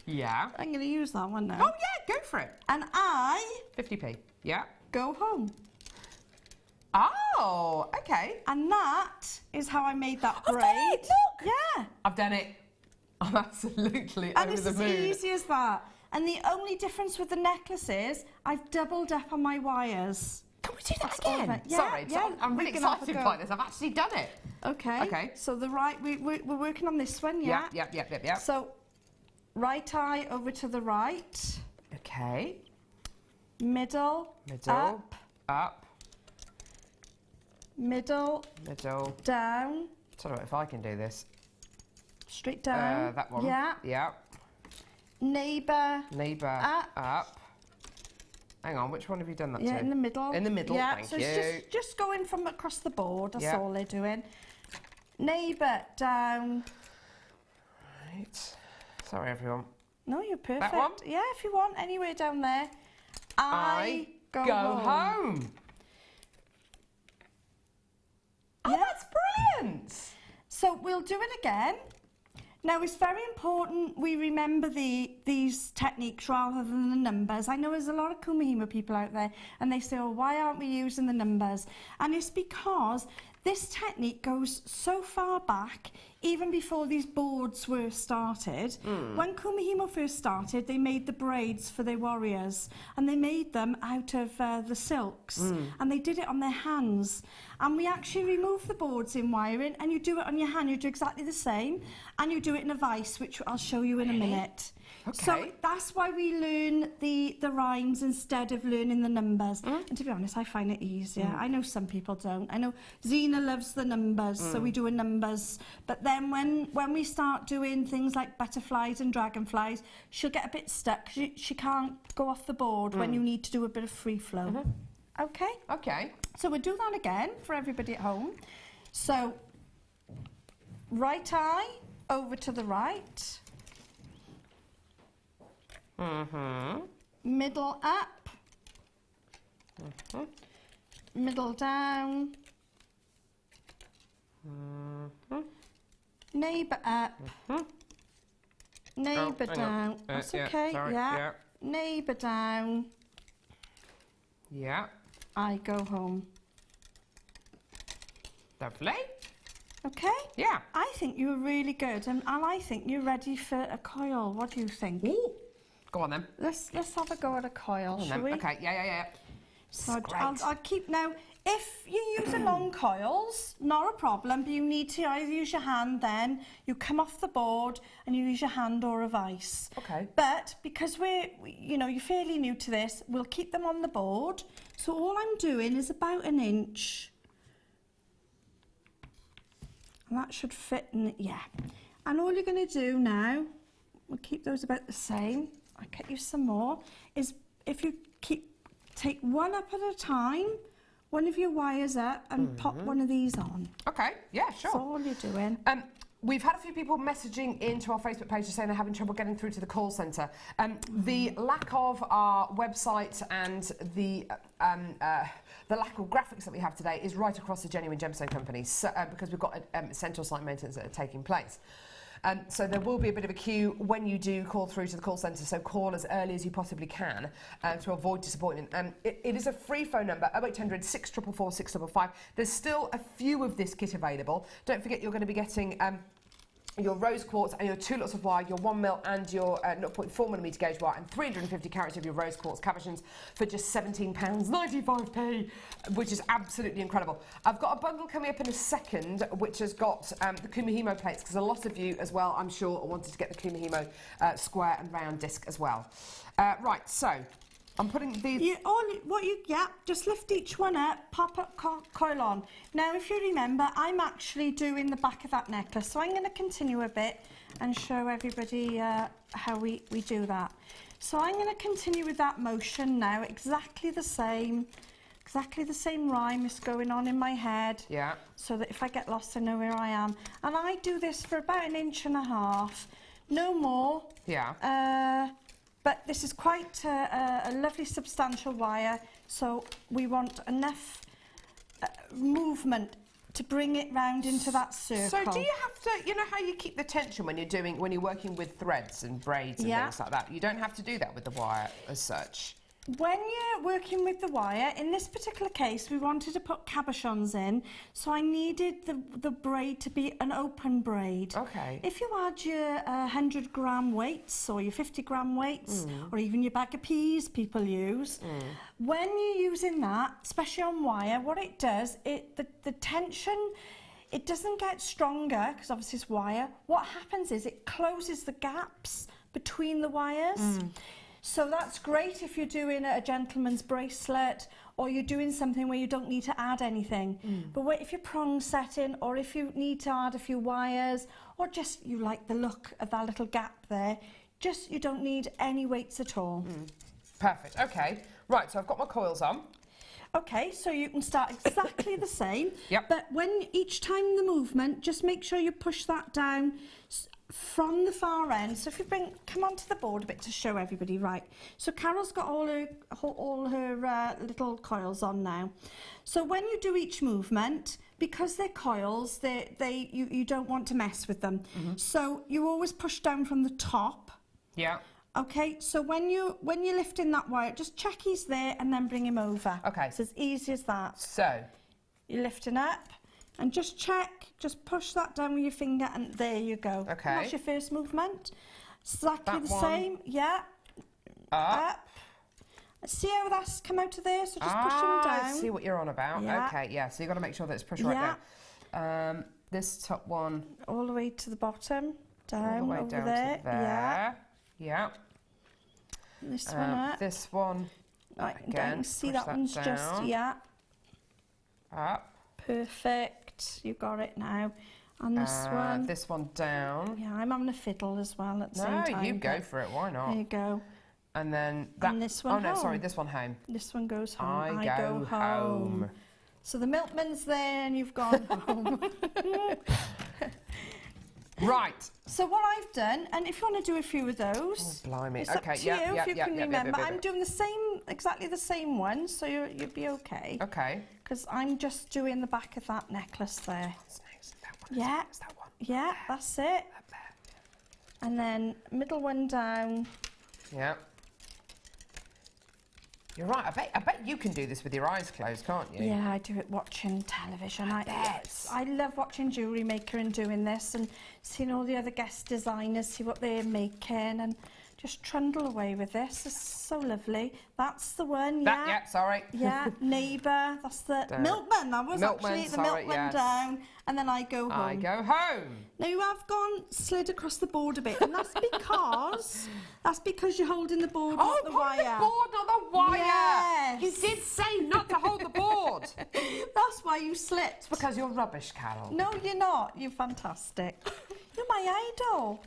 Yeah. I'm going to use that one now. Oh, yeah, go for it. And I 50p. Yeah. go home. Oh, okay. And that is how I made that braid. I've done it, look! Yeah. I've done it. I'm absolutely And over it's the as moon. easy as that. And the only difference with the necklace is I've doubled up on my wires. Can we do that That's all of again? it. Yeah, Sorry, yeah, I'm really we can have a excited go. by this. I've actually done it. Okay. Okay. So the right, we're working on this one, yeah? Yep. So right eye over to the right, Okay. middle, Middle. Up. middle, Middle. down, I don't know if I can do this. straight down. That one. Yeah. Yep. Neighbour. Neighbour. Up. Hang on, which one have you done that Yeah, to? in the middle. In the middle, yeah, thank so you. it's just going from across the board, that's Yeah. all they're doing. Neighbour, down. Right. Sorry, everyone. No, you're perfect. one? Yeah, if you want, anywhere down there. I go home. Oh, Yeah. that's brilliant. So we'll do it again. Now, it's very important we remember these techniques rather than the numbers. I know there's a lot of Kumihimo people out there and they say, oh, why aren't we using the numbers? And it's because this technique goes so far back, even before these boards were started. When Kumihimo first started, they made the braids for their warriors and they made them out of the silks and they did it on their hands. And we actually remove the boards in wiring and you do it on your hand, you do exactly the same and you do it in a vise, which I'll show you in a minute. Okay. So that's why we learn the rhymes instead of learning the numbers. And to be honest, I find it easier. I know some people don't. I know Zena loves the numbers, so we do a numbers. But then when we start doing things like butterflies and dragonflies, she'll get a bit stuck. She can't go off the board when you need to do a bit of free flow. Okay? Okay. So we'll do that again for everybody at home. So, right eye over to the right. Middle up. Middle down. Neighbour up. Neighbour down. That's okay. Sorry, yeah. Neighbour down. Yeah. I go home. Lovely. Okay? Yeah. I think you were really good, and I think you're ready for a coil. What do you think? Ooh. Go on then. Let's have a go at a coil, shall we? Okay. Yeah. So Great. I'll keep now. If you use long coils, not a problem. But you need to either use your hand. Then you come off the board and you use your hand or a vise. Okay. But because you're fairly new to this, we'll keep them on the board. So all I'm doing is about an inch. And that should fit in, yeah. And all you're going to do now, we'll keep those about the same. I'll get you some more, is if you take one up at a time, one of your wires up and pop one of these on. Okay. Yeah, sure. That's all you're doing. We've had a few people messaging into our Facebook page saying they're having trouble getting through to the call centre. The lack of our website and the lack of graphics that we have today is right across the Genuine Gemstone Company, so, because we've got central site maintenance that are taking place. So there will be a bit of a queue when you do call through to the call centre, so call as early as you possibly can to avoid disappointment. It is a free phone number, 0800 644 655. There's still a few of this kit available. Don't forget you're going to be getting your rose quartz and your 2 lots of wire, your 1mm and your 0.4mm gauge wire, and 350 carats of your rose quartz cabochons for just £17.95p, which is absolutely incredible. I've got a bundle coming up in a second, which has got the Kumihimo plates, because a lot of you as well, I'm sure, wanted to get the Kumihimo square and round disc as well. Right, so I'm putting these... Just lift each one up, pop up coil on. Now, if you remember, I'm actually doing the back of that necklace, so I'm going to continue a bit and show everybody how we do that. So I'm going to continue with that motion now, exactly the same rhyme is going on in my head. Yeah. So that if I get lost, I know where I am. And I do this for about 1.5 inches, no more. Yeah. But this is quite a lovely substantial wire, so we want enough movement to bring it round into that circle. So do you have to, you know how you keep the tension when you're working with threads and braids and things like that? You don't have to do that with the wire as such. when you're working with the wire, in this particular case, we wanted to put cabochons in, so I needed the braid to be an open braid. Okay. If you add your 100-gram weights or your 50-gram weights, or even your bag of peas people use, when you're using that, especially on wire, what it does, the tension, it doesn't get stronger, because obviously it's wire. What happens is it closes the gaps between the wires. So that's great if you're doing a gentleman's bracelet or you're doing something where you don't need to add anything. But if you're prong setting or if you need to add a few wires or just you like the look of that little gap there, just you don't need any weights at all. Perfect, okay. Right, so I've got my coils on. Okay, so you can start exactly the same. Yep. But when each time the movement, just make sure you push that down from the far end. So if you come onto the board a bit to show everybody, right. So Carol's got all her little coils on now. So when you do each movement, because they're coils, you don't want to mess with them. So you always push down from the top. Yeah. Okay, so when you're lifting that wire, just check he's there and then bring him over. Okay. It's as easy as that. So you're lifting up and just check, just push that down with your finger and there you go. Okay. And that's your first movement. Exactly the one. same. Yeah. Up. See how that's come out of there? So just push them down. I see what you're on about. Yeah. Okay, yeah, so you've got to make sure that it's pushed right down. This top one. All the way to the bottom. Down all the way over down there. to there. Yeah. And this one up. This one. Right, Again, down. See push that one's down. just, Up. Perfect. You got it now. And this one. This one down. Yeah, I'm having a fiddle as well at the same time. No, you go for it. Why not? There you go. And then that. And this one no, home. sorry, this one home. This one goes home. I go home. So the milkman's there and you've gone home. Right. So what I've done, and if you want to do a few of those, Blimey. it's Okay, up to you if you can remember. yeah. I'm doing exactly the same one, so you'll be okay. Okay. Because I'm just doing the back of that necklace there. What's next? That one. Yeah. Is that one? Yeah, that's it. Up there. And then middle one down. Yeah. You're right. I bet you can do this with your eyes closed, can't you? Yeah, I do it watching television. I love watching JewelleryMaker and doing this and seeing all the other guest designers, see what they're making and just trundle away with this. It's so lovely. That's the one, yeah. Yeah, sorry. Yeah, neighbour. That's the milkman. That was actually the milkman down. And then I go home. I go home. Now you have slid across the board a bit, and that's because you're holding the board, not the wire. The board, not the wire. Yes. You did say not to hold the board. That's why you slipped. It's because you're rubbish, Carol. No, you're not. You're fantastic. You're my idol.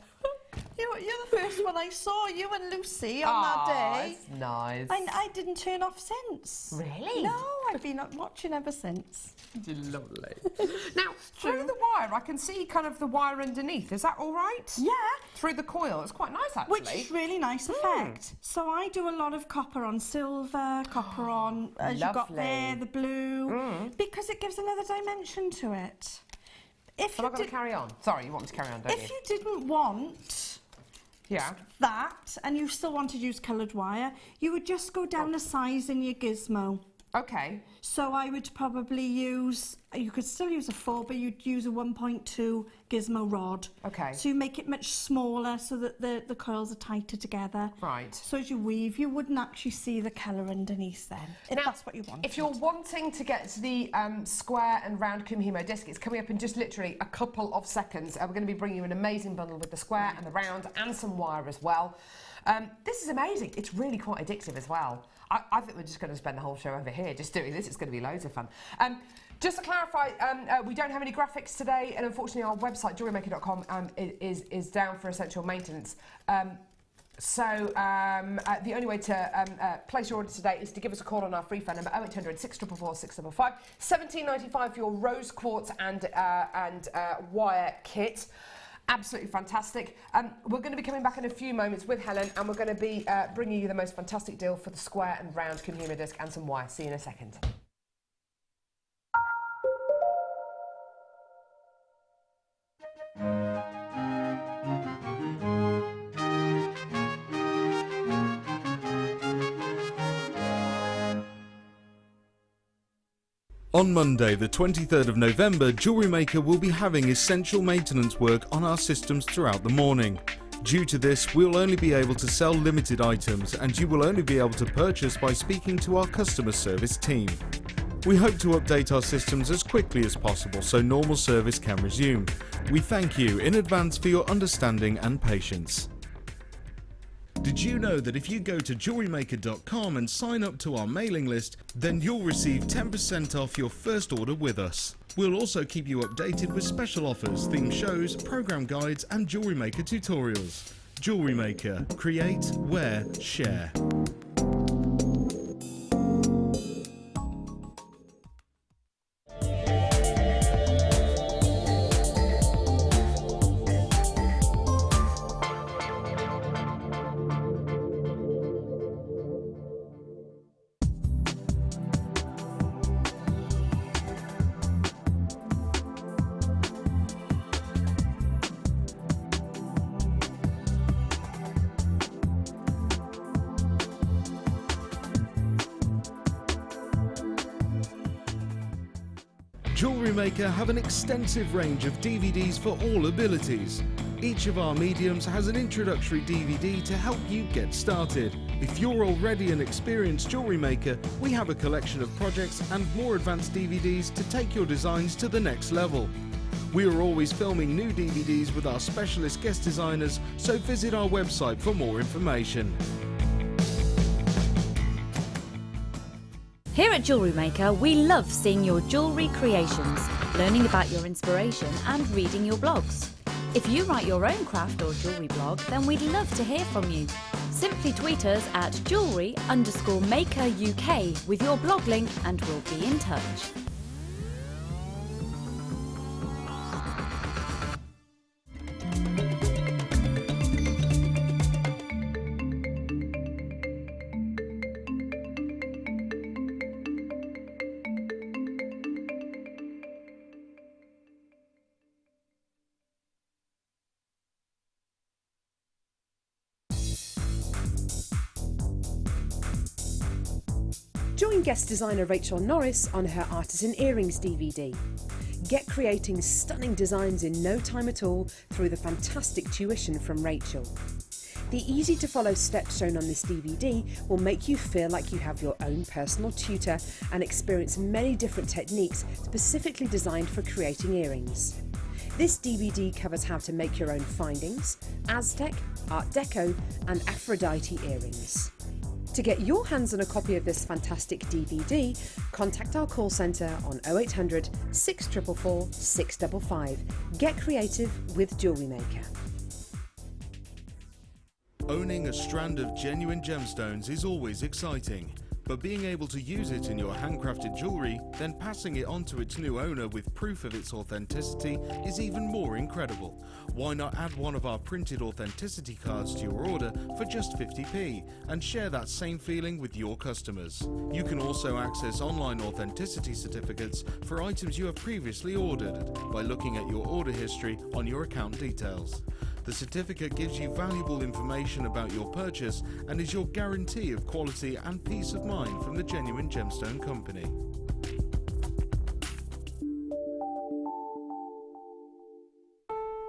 You're the first one I saw, you and Lucy, on that day. That's nice. I didn't turn off since. Really? No, I've been watching ever since. Lovely. Now, through the wire, I can see kind of the wire underneath. Is that all right? Yeah. Through the coil. It's quite nice, actually. Which is really nice effect. So I do a lot of copper on silver, copper on, as you got there, the blue, because it gives another dimension to it. But I'm going to carry on. Sorry, you want me to carry on, don't you? If you didn't want that, and you still want to use coloured wire, you would just go down a size in your gizmo. Okay. So I would probably use, you could still use a 4, but you'd use a 1.2 gizmo rod. Okay. So you make it much smaller so that the coils are tighter together. Right. So as you weave, you wouldn't actually see the colour underneath then, if that's what you want. If you're wanting to get to the square and round Kumhimo disc, it's coming up in just literally a couple of seconds. We're going to be bringing you an amazing bundle with the square and the round and some wire as well. This is amazing. It's really quite addictive as well. I think we're just going to spend the whole show over here just doing this. It's going to be loads of fun. Just to clarify, we don't have any graphics today, and unfortunately our website, JewelleryMaker.com, is down for essential maintenance. So the only way to place your order today is to give us a call on our free phone number 0800 644 655, £17.95 for your rose quartz and wire kit. Absolutely fantastic. We're going to be coming back in a few moments with Helen, and we're going to be bringing you the most fantastic deal for the square and round Kumhimo disc and some wire. See you in a second. On Monday, the 23rd of November, JewelleryMaker will be having essential maintenance work on our systems throughout the morning. Due to this, we'll only be able to sell limited items, and you will only be able to purchase by speaking to our customer service team. We hope to update our systems as quickly as possible so normal service can resume. We thank you in advance for your understanding and patience. Did you know that if you go to JewelleryMaker.com and sign up to our mailing list, then you'll receive 10% off your first order with us. We'll also keep you updated with special offers, theme shows, program guides and Jewellery Maker tutorials. Jewellery Maker. Create, wear, share. JewelleryMaker have an extensive range of DVDs for all abilities. Each of our mediums has an introductory DVD to help you get started. If you're already an experienced jewellery maker, we have a collection of projects and more advanced DVDs to take your designs to the next level. We are always filming new DVDs with our specialist guest designers, so visit our website for more information. Here at JewelleryMaker, we love seeing your jewellery creations, learning about your inspiration and reading your blogs. If you write your own craft or jewellery blog, then we'd love to hear from you. Simply tweet us at jewellery_maker UK with your blog link and we'll be in touch. Join guest designer Rachel Norris on her Artisan Earrings DVD. Get creating stunning designs in no time at all through the fantastic tuition from Rachel. The easy to follow steps shown on this DVD will make you feel like you have your own personal tutor and experience many different techniques specifically designed for creating earrings. This DVD covers how to make your own findings, Aztec, Art Deco and Aphrodite earrings. To get your hands on a copy of this fantastic DVD, contact our call centre on 0800 644 655. Get creative with JewelleryMaker. Owning a strand of genuine gemstones is always exciting, but being able to use it in your handcrafted jewellery, then passing it on to its new owner with proof of its authenticity is even more incredible. Why not add one of our printed authenticity cards to your order for just 50p and share that same feeling with your customers? You can also access online authenticity certificates for items you have previously ordered by looking at your order history on your account details. The certificate gives you valuable information about your purchase and is your guarantee of quality and peace of mind from the Genuine Gemstone Company.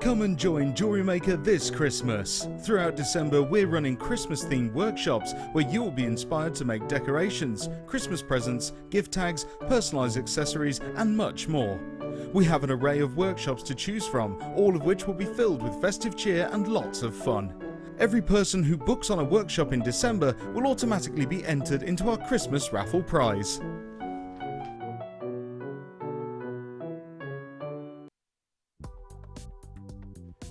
Come and join JewelleryMaker this Christmas. Throughout December, we're running Christmas-themed workshops where you'll be inspired to make decorations, Christmas presents, gift tags, personalised accessories and much more. We have an array of workshops to choose from, all of which will be filled with festive cheer and lots of fun. Every person who books on a workshop in December will automatically be entered into our Christmas raffle prize.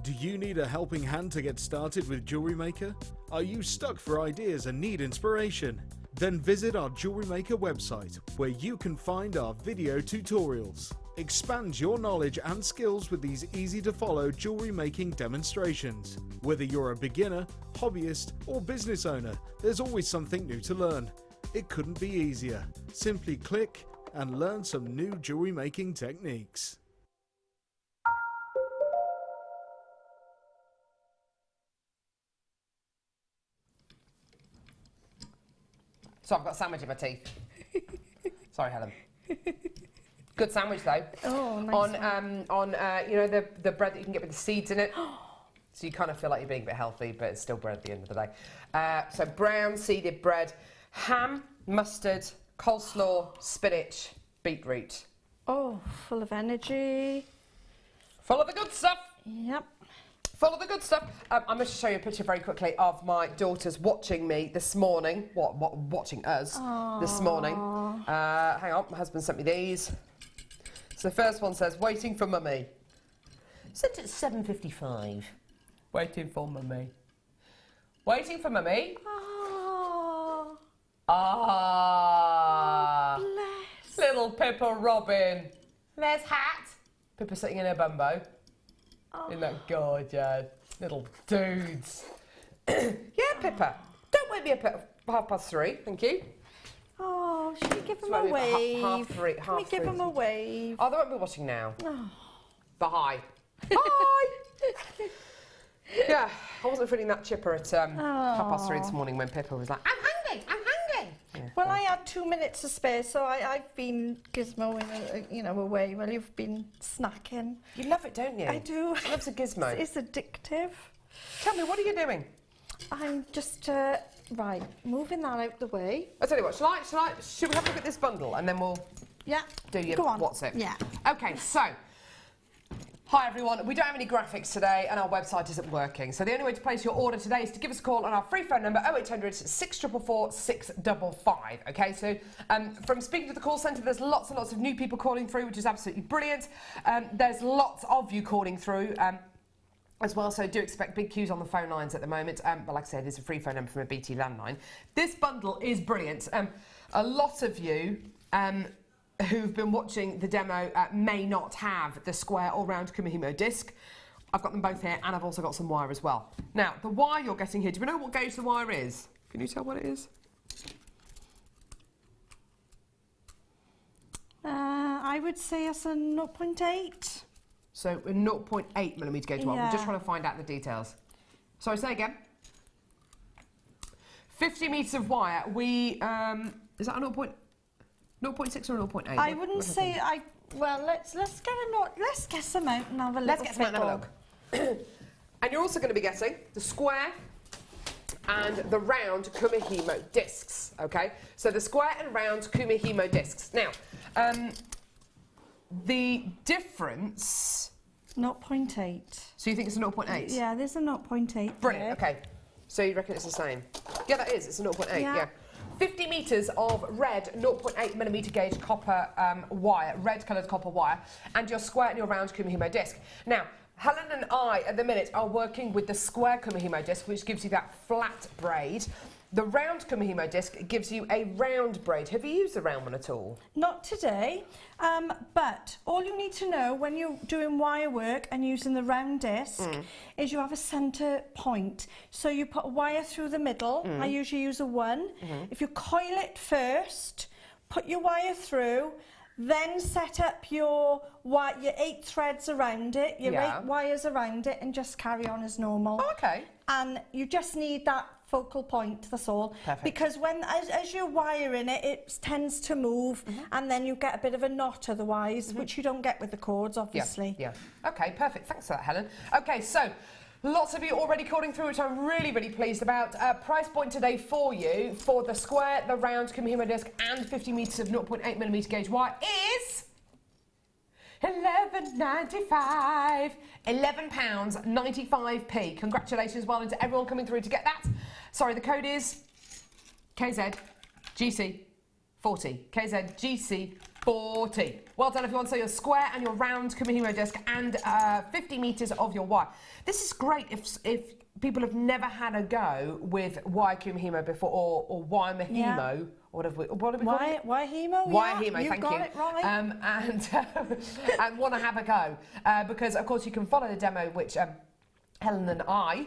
Do you need a helping hand to get started with JewelleryMaker? Are you stuck for ideas and need inspiration? Then visit our JewelleryMaker website, where you can find our video tutorials. Expand your knowledge and skills with these easy-to-follow jewellery making demonstrations. Whether you're a beginner, hobbyist, or business owner, there's always something new to learn. It couldn't be easier. Simply click and learn some new jewellery making techniques. So I've got a sandwich in my teeth. Sorry, Helen. Good sandwich though. Oh, nice on you know the bread that you can get with the seeds in it. So you kind of feel like you're being a bit healthy, but it's still bread at the end of the day. So brown seeded bread, ham, mustard, coleslaw, spinach, beetroot. Oh, full of energy. Full of the good stuff. Yep. Full of the good stuff. I'm going to show you a picture very quickly of my daughters watching me this morning. Watching us this morning. Hang on, my husband sent me these. So the first one says, waiting for mummy. Sent at 7:55. Waiting for mummy. Waiting for mummy. Oh, bless. Little Pippa Robin. There's Hat. Pippa sitting in her bumbo. Isn't that gorgeous? Little dudes. Yeah, Pippa. Don't wake me up at 3:30, thank you. Oh, should we give them So a wave? half three. Can we give them a wave? Oh, they won't be watching now. Oh. But hi. Hi! Yeah, I wasn't feeling that chipper at 3:30 this morning when Pippa was like, I'm hungry, I'm hungry. Yeah, Well, I had 2 minutes to spare, so I've been gizmoing, away while you've been snacking. You love it, don't you? I do. Loves a gizmo. It's addictive. Tell me, what are you doing? I'm just, right, moving that out the way. I'll tell you what, should we have a look at this bundle and then we'll Yeah. do your Go on. what's it? Yeah. Okay, so, hi everyone. We don't have any graphics today and our website isn't working. So the only way to place your order today is to give us a call on our free phone number 0800 644 655. Okay, so from speaking to the call centre, there's lots and lots of new people calling through, which is absolutely brilliant. There's lots of you calling through. As well, so do expect big queues on the phone lines at the moment, but like I said, it's a free phone number from a BT landline. This bundle is brilliant. A lot of you who've been watching the demo may not have the square or round Kumihimo disc. I've got them both here, and I've also got some wire as well. Now, the wire you're getting here, do you know what gauge the wire is? Can you tell what it is? I would say it's a 0.8. So a 0.8mm gauge wire. We're just Yeah. trying to find out the details. Sorry, say again. 50 metres of wire. We is that a 0.6 or a 0.8? I wouldn't say well, let's get some out and have a look. Let's get some out and have a look. And you're also going to be getting the square and the round Kumihimo discs. Okay, so the square and round Kumihimo discs. Now, the difference. 0.8. So you think it's a 0.8? Yeah, there's a 0.8. Brilliant. Okay. So you reckon it's the same? Yeah, that is. It's a 0.8. Yeah. 50 metres of red 0.8mm gauge copper wire, red coloured copper wire, and your square and your round Kumihimo disc. Now, Helen and I, at the minute, are working with the square Kumihimo disc, which gives you that flat braid. The round Kumihimo disc gives you a round braid. Have you used the round one at all? Not today, but all you need to know when you're doing wire work and using the round disc is you have a centre point. So you put a wire through the middle. I usually use a 1. If you coil it first, put your wire through, then set up your 8 threads around it, your 8 wires around it, and just carry on as normal. Oh, okay. And you just need that focal point, that's all. Perfect. Because as you're wiring it, it tends to move, and then you get a bit of a knot otherwise, which you don't get with the cords, obviously. Yeah. Okay, perfect. Thanks for that, Helen. Okay, so lots of you already calling through, which I'm really, really pleased about. Price point today for you for the square, the round Kumihimo disc, and 50 metres of 0.8mm gauge wire is £11.95. £11.95p. Congratulations, well done to everyone coming through to get that. Sorry, the code is KZGC40. KZGC40. Well done, everyone. So your square and your round Kumihimo disc and 50 metres of your wire. This is great if people have never had a go with wire Kumihimo before or wire Mahimo. Yeah. What have we called it? Wire Hemo? Wire Yeah, Hemo, you've thank got you. it right. And want to have a go. Because, of course, you can follow the demo, which Helen and I,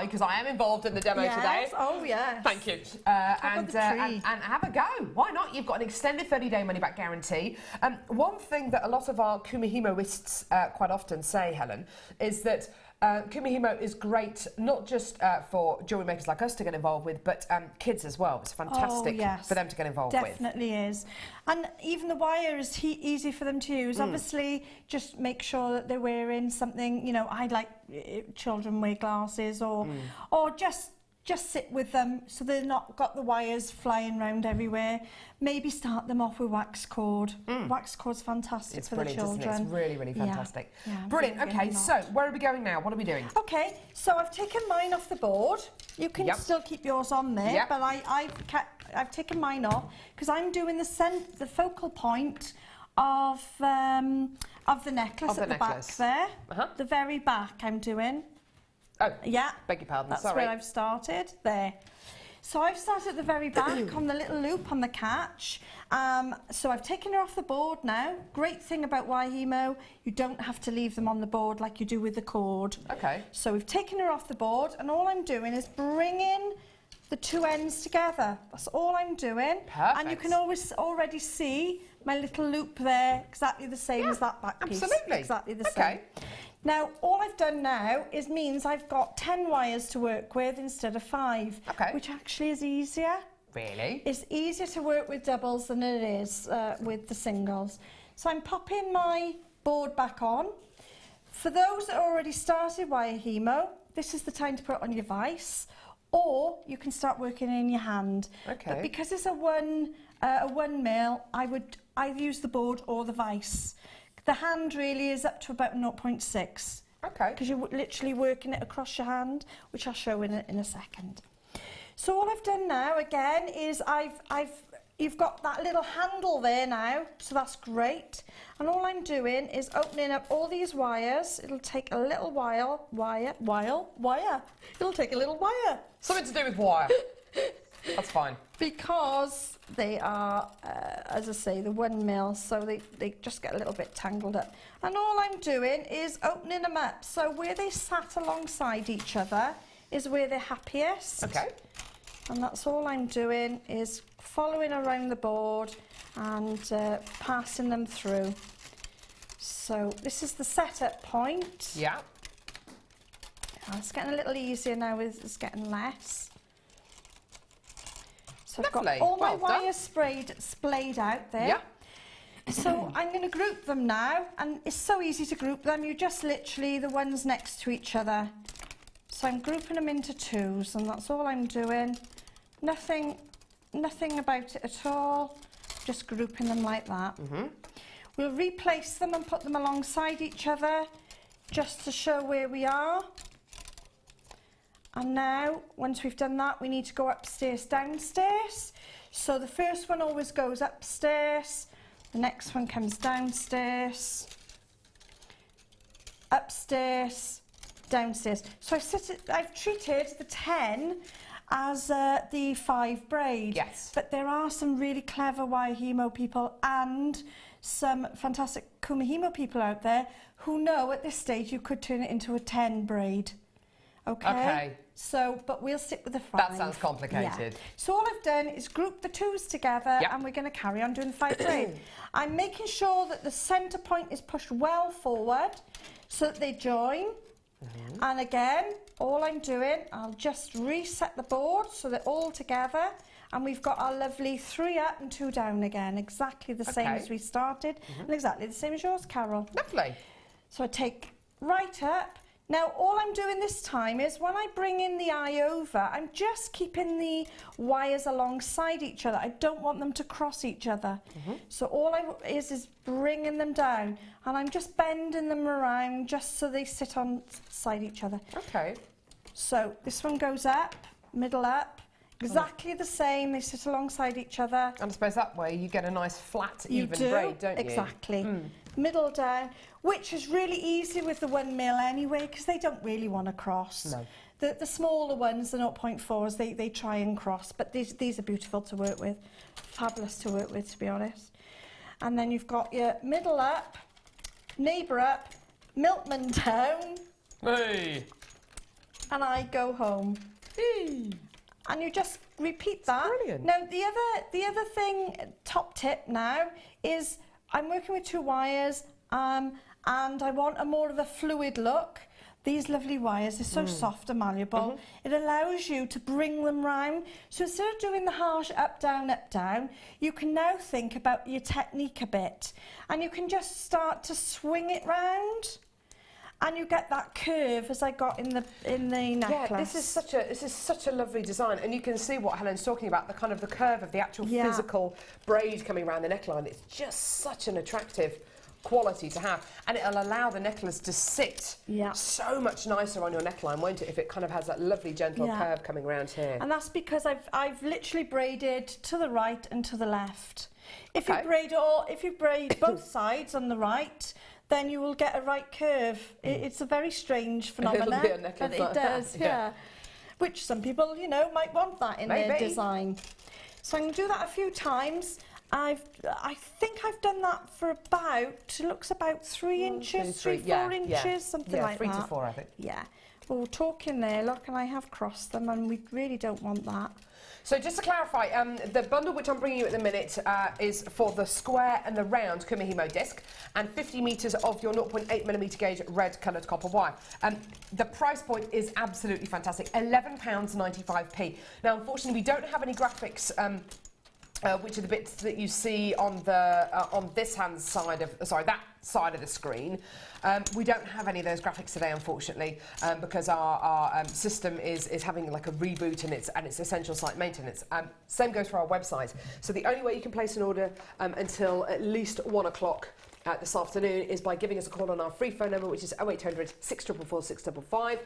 because I am involved in the demo today. Oh, yes. Thank you. of the tree. And have a go. Why not? You've got an extended 30-day money-back guarantee. One thing that a lot of our Kumihimoists quite often say, Helen, is that Kumihimo is great, not just for jewellery makers like us to get involved with, but kids as well. It's fantastic for them to get involved with. Definitely is. And even the wire is easy for them to use. Obviously, just make sure that they're wearing something, you know, I like children wear glasses or just sit with them so they're not got the wires flying around everywhere. Maybe start them off with wax cord. Wax cord's fantastic for the children. Isn't it? It's really, really fantastic. Yeah, brilliant. Okay, so where are we going now? What are we doing? Okay, so I've taken mine off the board. You can still keep yours on there, but I've taken mine off because I'm doing the focal point of the necklace at the back there. The very back I'm doing. Oh, yeah. Beg your pardon, That's where I've started, there. So I've started at the very back on the little loop on the catch. So I've taken her off the board now. Great thing about Wahimo, you don't have to leave them on the board like you do with the cord. Okay. So we've taken her off the board and all I'm doing is bringing the two ends together. That's all I'm doing. Perfect. And you can already see my little loop there, exactly the same as that back piece. Absolutely. Exactly the same. Now, all I've done now means I've got 10 wires to work with instead of 5, which actually is easier. Really? It's easier to work with doubles than it is with the singles. So I'm popping my board back on. For those that already started Wahimo, this is the time to put it on your vise, or you can start working in your hand. But because it's a one mil, I'd use the board or the vise. The hand really is up to about 0.6. Okay. Because you're literally working it across your hand, which I'll show in a second. So all I've done now again is you've got that little handle there now, so that's great. And all I'm doing is opening up all these wires. It'll take a little wire. It'll take a little wire. Something to do with wire. That's fine. Because they are, as I say, the 1 mil, so they just get a little bit tangled up. And all I'm doing is opening them up. So where they sat alongside each other is where they're happiest. Okay. And that's all I'm doing is following around the board and passing them through. So this is the setup point. Yeah. It's getting a little easier now, it's getting less. So I've got Lovely. all my Well done. wires splayed out there. Yeah. So I'm going to group them now, and it's so easy to group them. You just literally the ones next to each other. So I'm grouping them into twos, and that's all I'm doing. Nothing about it at all. Just grouping them like that. We'll replace them and put them alongside each other, just to show where we are. And now, once we've done that, we need to go upstairs, downstairs. So the first one always goes upstairs, the next one comes downstairs, upstairs, downstairs. So I've treated the 10 as the 5 braid. Yes. But there are some really clever Wahimo people and some fantastic Kumihimo people out there who know at this stage you could turn it into a 10 braid. Okay. So, but we'll stick with the 5. That sounds complicated. Yeah. So all I've done is group the 2s together, and we're going to carry on doing 5 braid. I'm making sure that the centre point is pushed well forward so that they join. And again, all I'm doing, I'll just reset the board so they're all together, and we've got our lovely 3 up and 2 down again, exactly the same as we started, and exactly the same as yours, Carol. Lovely. So I take right up. Now, all I'm doing this time is when I bring in the eye over, I'm just keeping the wires alongside each other. I don't want them to cross each other. So all is bringing them down, and I'm just bending them around just so they sit on side each other. Okay. So this one goes up, middle up, exactly the same. They sit alongside each other. And I suppose that way you get a nice flat, even braid, don't you? Exactly. Middle down, which is really easy with the 1 mil anyway, because they don't really want to cross. No. The smaller ones, the 0.4s, they try and cross, but these are beautiful to work with. Fabulous to work with, to be honest. And then you've got your middle up, neighbour up, milkman down, Hey. and I go home. Hey. And you just repeat that. Brilliant. Now, the other thing, top tip now, is I'm working with 2 wires, and I want a more of a fluid look. these lovely wires. They're so soft and malleable. It allows you to bring them round. So instead of doing the harsh up, down, you can now think about your technique a bit. And you can just start to swing it round. And you get that curve as I got in the necklace. Yeah, this is such a lovely design, and you can see what Helen's talking about, the kind of the curve of the actual physical braid coming around the neckline. It's just such an attractive quality to have, and it'll allow the necklace to sit so much nicer on your neckline, won't it, if it kind of has that lovely gentle curve coming around here. And that's because I've literally braided to the right and to the left. If you braid both sides on the right, then you will get a right curve. It's a very strange phenomenon, but it does, which some people, you know, might want that in their design. So I'm going to do that a few times. I think I've done that for about, it looks about 3 inches, 4 inches, something like that. 3 to 4, I think. Yeah. Well, we're talking there, look, and I have crossed them, and we really don't want that. So just to clarify, the bundle which I'm bringing you at the minute is for the square and the round Kumihimo disc, and 50 metres of your 0.8mm gauge red coloured copper wire. The price point is absolutely fantastic, £11.95p. Now, unfortunately, we don't have any graphics. Which are the bits that you see on the on this hand side of that side of the screen. We don't have any of those graphics today, unfortunately, because our system is having like a reboot and it's essential site maintenance. Same goes for our website. So the only way you can place an order until at least 1 o'clock this afternoon is by giving us a call on our free phone number, which is 0800 644 655.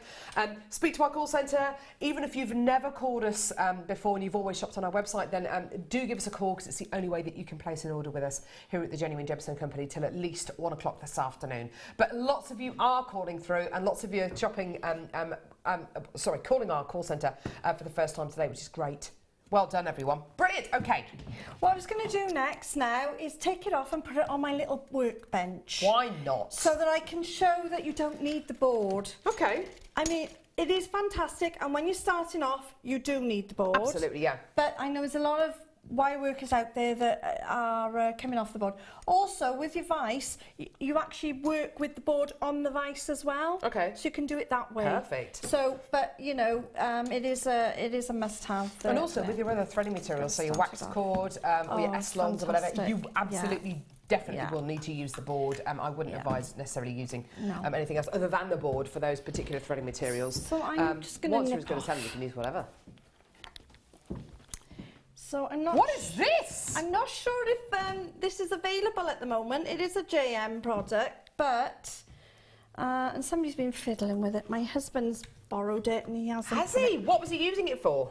Speak to our call centre. Even if you've never called us before and you've always shopped on our website, then do give us a call, because it's the only way that you can place an order with us here at the Genuine Gemstone Company till at least 1 o'clock this afternoon. But lots of you are calling through, and lots of you are shopping, calling our call centre for the first time today, which is great. Well done, everyone. Brilliant. Okay. What I was going to do next now is take it off and put it on my little workbench. Why not? So that I can show that you don't need the board. Okay. I mean, it is fantastic, and when you're starting off, you do need the board. Absolutely, yeah. But I know there's a lot of wire workers out there that are coming off the board. Also, with your vise, you actually work with the board on the vise as well. Okay. So you can do it that way. Perfect. So, but you know, it is a must-have. And also with your other threading materials, so your wax cord or your S-longs or whatever, you absolutely definitely will need to use the board. I wouldn't advise necessarily using anything else other than the board for those particular threading materials. So I'm just going to once you was going to tell them you can use whatever. So I'm not. What is this? I'm not sure if this is available at the moment. It is a JM product, but and somebody's been fiddling with it. My husband's borrowed it, and he hasn't. Has he? What was he using it for?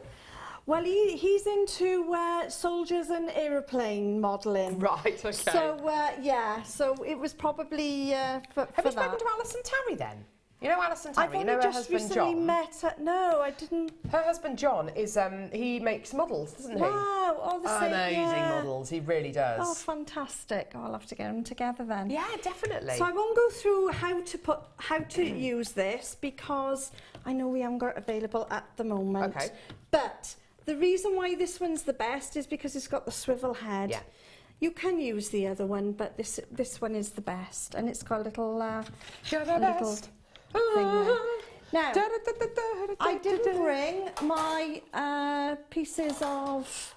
Well, he's into soldiers and aeroplane modelling. Right. Okay. So so it was probably for Have you spoken to Alison Tarry then? You know Alison Tarry, I've only you know her just husband recently John? met her. No, I didn't. Her husband John is, he makes models, doesn't he? Wow, all the same. Amazing models, he really does. Oh, fantastic. I'll have to get them together then. Yeah, definitely. So I won't go through how to use this, because I know we haven't got it available at the moment. Okay. But the reason why this one's the best is because it's got the swivel head. Yeah. You can use the other one, but this one is the best, and it's got a little You're the best. thing there. Now, I didn't bring my pieces of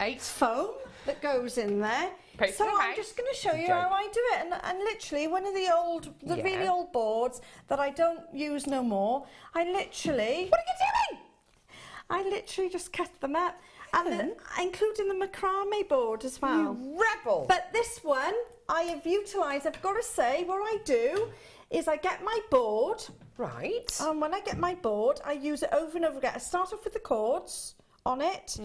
8 foam that goes in there. So I'm just going to show you how I do it. And literally, one of the really old boards that I don't use no more, I literally... What are you doing? I literally just cut them up. And then, including the macrame board as well. You rebel! But this one, I have utilised, I've got to say, what I do is I get my board. Right. And when I get my board, I use it over and over again. I start off with the cords on it.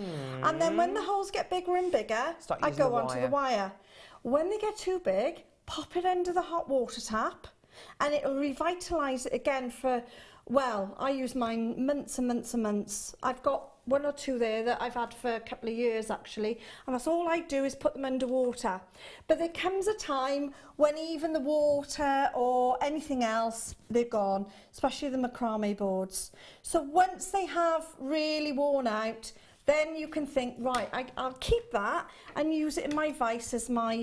And then when the holes get bigger and bigger, I go onto the wire. When they get too big, pop it under the hot water tap, and it'll revitalise it again for, well, I use mine months and months and months. I've got 1 or 2 there that I've had for a couple of years actually, and that's all I do is put them underwater. But there comes a time when even the water or anything else, they're gone, especially the macrame boards. So once they have really worn out, then you can think, right, I'll keep that and use it in my vise as my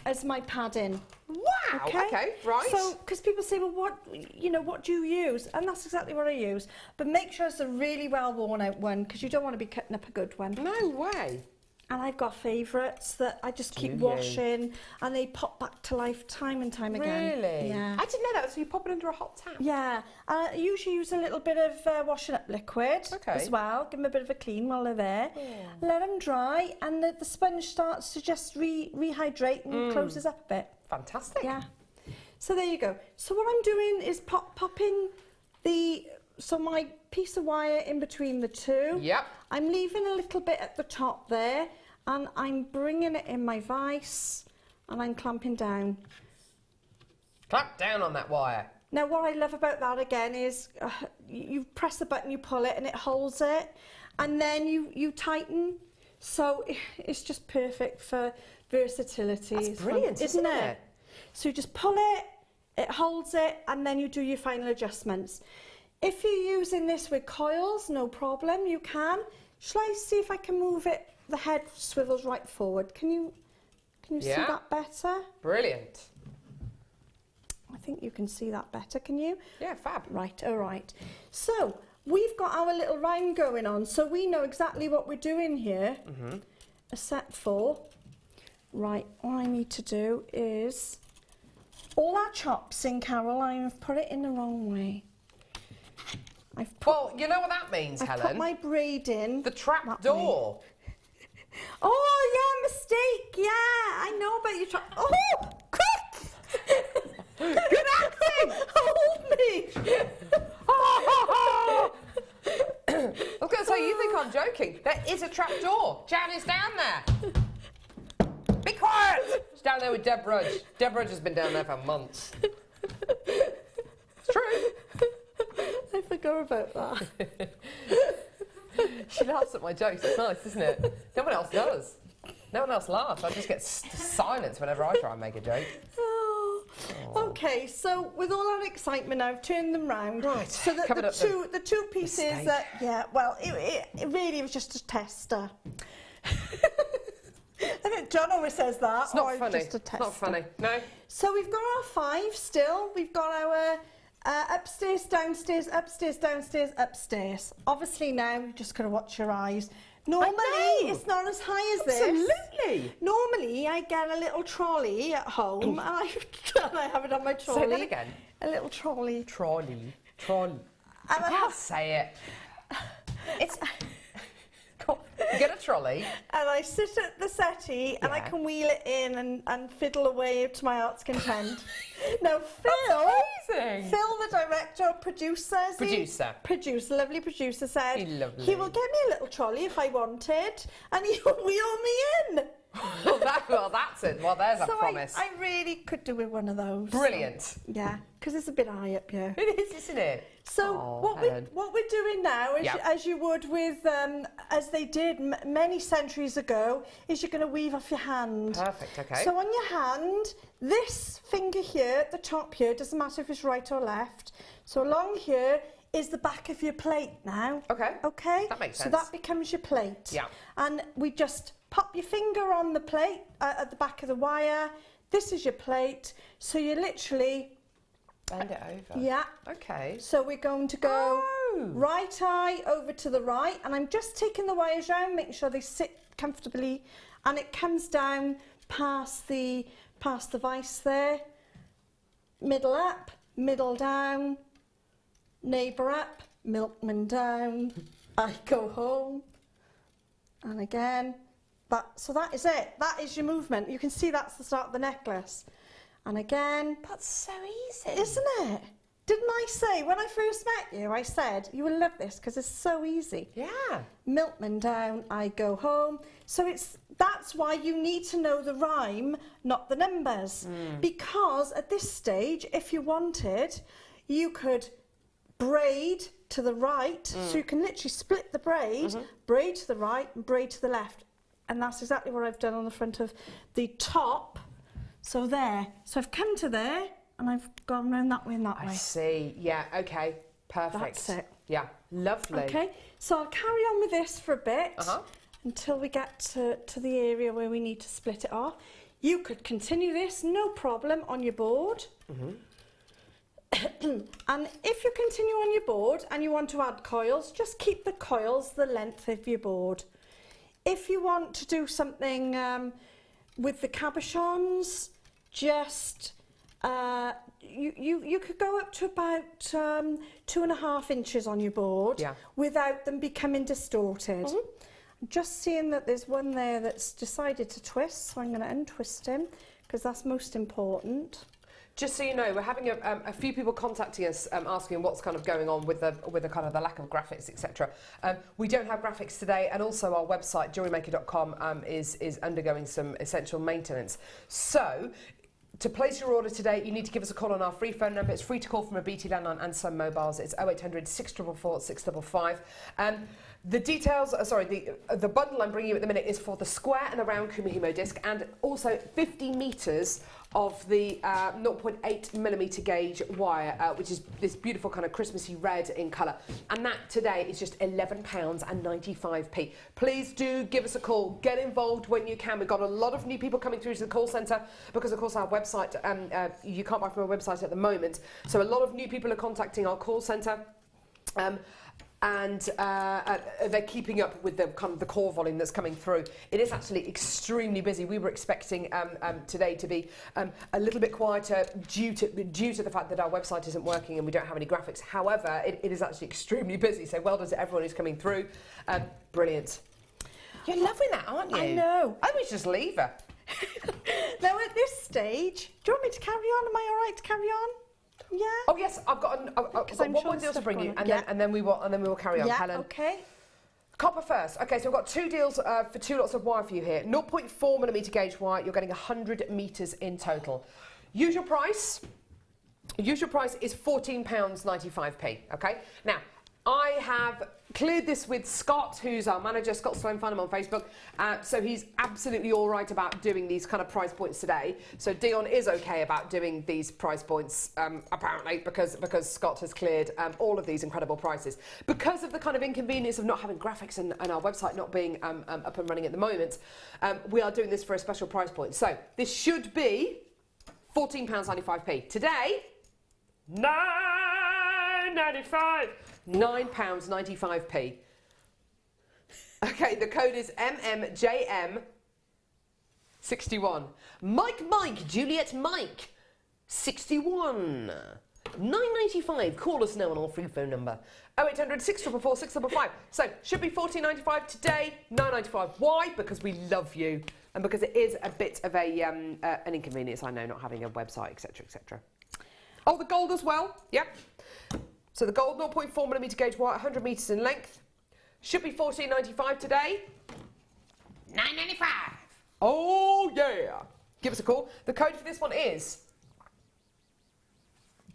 as my padding. Wow, okay, right. So, because people say, well, what do you use? And that's exactly what I use. But make sure it's a really well worn out one, because you don't want to be cutting up a good one. No way. And I've got favourites that I just keep washing, and they pop back to life time and time again. Really? Yeah. I didn't know that, so you pop it under a hot tap? Yeah. I usually use a little bit of washing up liquid as well. Give them a bit of a clean while they're there. Yeah. Let them dry, and the sponge starts to just rehydrate and closes up a bit. Fantastic. Yeah. So there you go. So what I'm doing is popping my piece of wire in between the two. Yep. I'm leaving a little bit at the top there, and I'm bringing it in my vise, and I'm clamping down. Clamp down on that wire. Now what I love about that again is you press the button, you pull it, and it holds it, and then you tighten. So it's just perfect for versatility. That's brilliant, isn't it? So you just pull it, it holds it, and then you do your final adjustments. If you're using this with coils, no problem, you can. Shall I see if I can move it? The head swivels right forward. Can you see that better? Brilliant. I think you can see that better, can you? Yeah, fab. Right, all right. So we've got our little rhyme going on, so we know exactly what we're doing here. A set 4. Right, what I need to do is, all our chops in, Carol, I've put it in the wrong way. Well, you know what that means, Helen? I've put my braid in. The trap door. Oh, yeah, mistake. Yeah, I know about your trap. Oh, quick! Good acting! Hold me! I was going to say, you think I'm joking. There is a trap door. Jan is down there. Be quiet! She's down there with Deb Rudge. Deb Rudge has been down there for months. It's true. I forgot about that. She laughs at my jokes. It's nice, isn't it? No one else does. No one else laughs. I just get silence whenever I try and make a joke. Oh. Okay, so with all our excitement, I've turned them round. Right. So that the two pieces mistake. that, yeah, well, it really was just a tester. I think John always says that. It's not It's funny. just a tester. It's not funny. No. So we've got our 5 still. We've got our upstairs, downstairs, upstairs, downstairs, upstairs. Obviously now, you've just got to watch your eyes. Normally, it's not as high as this. Absolutely. Normally, I get a little trolley at home, and I have it on my trolley. Say that again. A little trolley. Trolley. And I can't say it. It's... You get a trolley. And I sit at the settee, and I can wheel it in and fiddle away to my heart's content. Now, Phil, the director, producer, lovely producer, said he will get me a little trolley if I wanted, and he will wheel me in. Well, that's it. Well, there's a promise. I really could do with one of those. Brilliant. So, yeah, because it's a bit high up here. It is, isn't it? So what we're doing now, is as you would with, as they did many centuries ago, is you're going to weave off your hand. Perfect, okay. So on your hand, this finger here, at the top here, doesn't matter if it's right or left. So along here is the back of your plate now. Okay. Okay? That makes sense. So that becomes your plate. Yeah. And we just pop your finger on the plate, at the back of the wire. This is your plate. So you literally... Bend it over. Yeah. Okay. So we're going to go right eye over to the right, and I'm just taking the wires round, making sure they sit comfortably, and it comes down past the vise there. Middle up, middle down, neighbour up, milkman down. I go home, and again. So that is it. That is your movement. You can see that's the start of the necklace. And again. That's so easy. Isn't it? Didn't I say, when I first met you, I said, you will love this because it's so easy. Yeah. Milkman down, I go home. So that's why you need to know the rhyme, not the numbers. Because at this stage, if you wanted, you could braid to the right. So you can literally split the braid, braid to the right and braid to the left. And that's exactly what I've done on the front of the top. So there. So I've come to there, and I've gone round that way and that way. I see. Yeah, okay. Perfect. That's it. Yeah, lovely. Okay, so I'll carry on with this for a bit until we get to the area where we need to split it off. You could continue this, no problem, on your board. And if you continue on your board and you want to add coils, just keep the coils the length of your board. If you want to do something with the cabochons, just you could go up to about 2.5 inches on your board without them becoming distorted. I'm just seeing that there's one there that's decided to twist, so I'm going to untwist him because that's most important. Just so you know, we're having a few people contacting us asking what's kind of going on with the kind of the lack of graphics, etc. We don't have graphics today, and also our website JewelleryMaker.com is undergoing some essential maintenance. So, to place your order today, you need to give us a call on our free phone number. It's free to call from a BT landline and some mobiles. It's 0800 644 655. The details, the bundle I'm bringing you at the minute is for the square and the round Kumihimo disc, and also 50 metres of the 0.8mm gauge wire, which is this beautiful kind of Christmassy red in colour. And that today is just £11.95. Please do give us a call. Get involved when you can. We've got a lot of new people coming through to the call centre because, of course, our website, you can't buy from our website at the moment. So a lot of new people are contacting our call centre. And they're keeping up with the kind of the core volume that's coming through. It is actually extremely busy. We were expecting today to be a little bit quieter due to the fact that our website isn't working and we don't have any graphics. However, it is actually extremely busy. So well done to everyone who's coming through. Brilliant. You're loving that, aren't you? I know. I would just leave her. Now at this stage, do you want me to carry on? Am I all right to carry on? Yeah. Oh yes, I've got one more deal to bring you, and then we will carry on, Helen. Okay. Copper first. Okay, so we've got 2 deals for 2 lots of wire for you here. 0.4mm gauge wire. You're getting 100 metres in total. Usual price is £14.95p. Okay. Now, I have cleared this with Scott, who's our manager. Scott Sloan, find him on Facebook. So he's absolutely all right about doing these kind of price points today. So Dion is okay about doing these price points, apparently, because Scott has cleared all of these incredible prices. Because of the kind of inconvenience of not having graphics and our website not being up and running at the moment, we are doing this for a special price point. So this should be £14.95p. Today, £9.95. £9.95p. Okay, the code is MMJM61. Mike, Juliet Mike, 61. £9.95. Call us now on our free phone number. 0800 644 655. So, should be £14.95 today, £9.95. Why? Because we love you. And because it is a bit of an inconvenience, I know, not having a website, etc., etc. Oh, the gold as well. Yep. So the gold 0.4mm gauge wire, 100 metres in length. Should be £14.95 today. £9.95. Oh, yeah. Give us a call. The code for this one is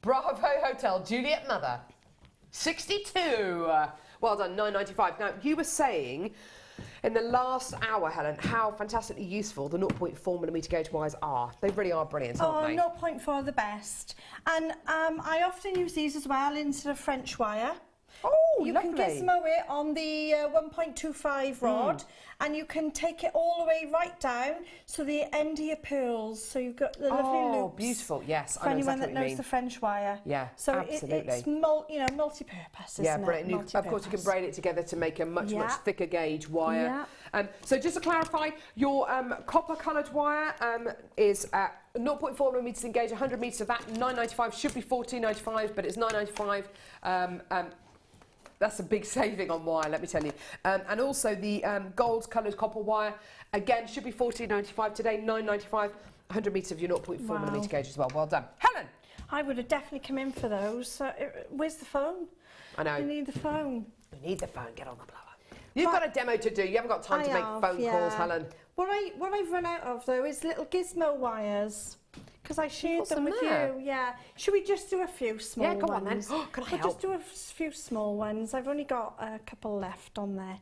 Bravo Hotel Juliet Mother 62. Well done, £9.95. Now, you were saying in the last hour, Helen, how fantastically useful the 0.4mm gauge wires are. They really are brilliant, aren't they? 0.4 are the best. And I often use these as well instead of French wire. Oh, you lovely. can gizmo it on the 1.25 rod, and you can take it all the way right down to the end of your pearls. So you've got the lovely loops. Oh, beautiful! Yes, for I know anyone exactly that what you knows mean. the French wire. Yeah, so absolutely. It's multi-purpose, isn't it? Brilliant. Of course, you can braid it together to make a much thicker gauge wire. Yeah. So just to clarify, your copper-coloured wire is 0.4mm in gauge, 100 metres of that, £9.95. Should be £14.95, but it's £9.95. That's a big saving on wire, let me tell you. And also the gold-coloured copper wire, again, should be £14.95 today, £9.95, 100 metres of your 0.4mm gauge as well. Well done. Helen! I would have definitely come in for those. Where's the phone? I know. We need the phone. We need the phone, get on the blower. You've got a demo to do, you haven't got time to make phone calls, Helen. What I've run out of, though, is little gizmo wires. Because I shared them with you, yeah. Should we just do a few small ones? Yeah, go on then. Can I help? We'll just do a few small ones. I've only got a couple left on there.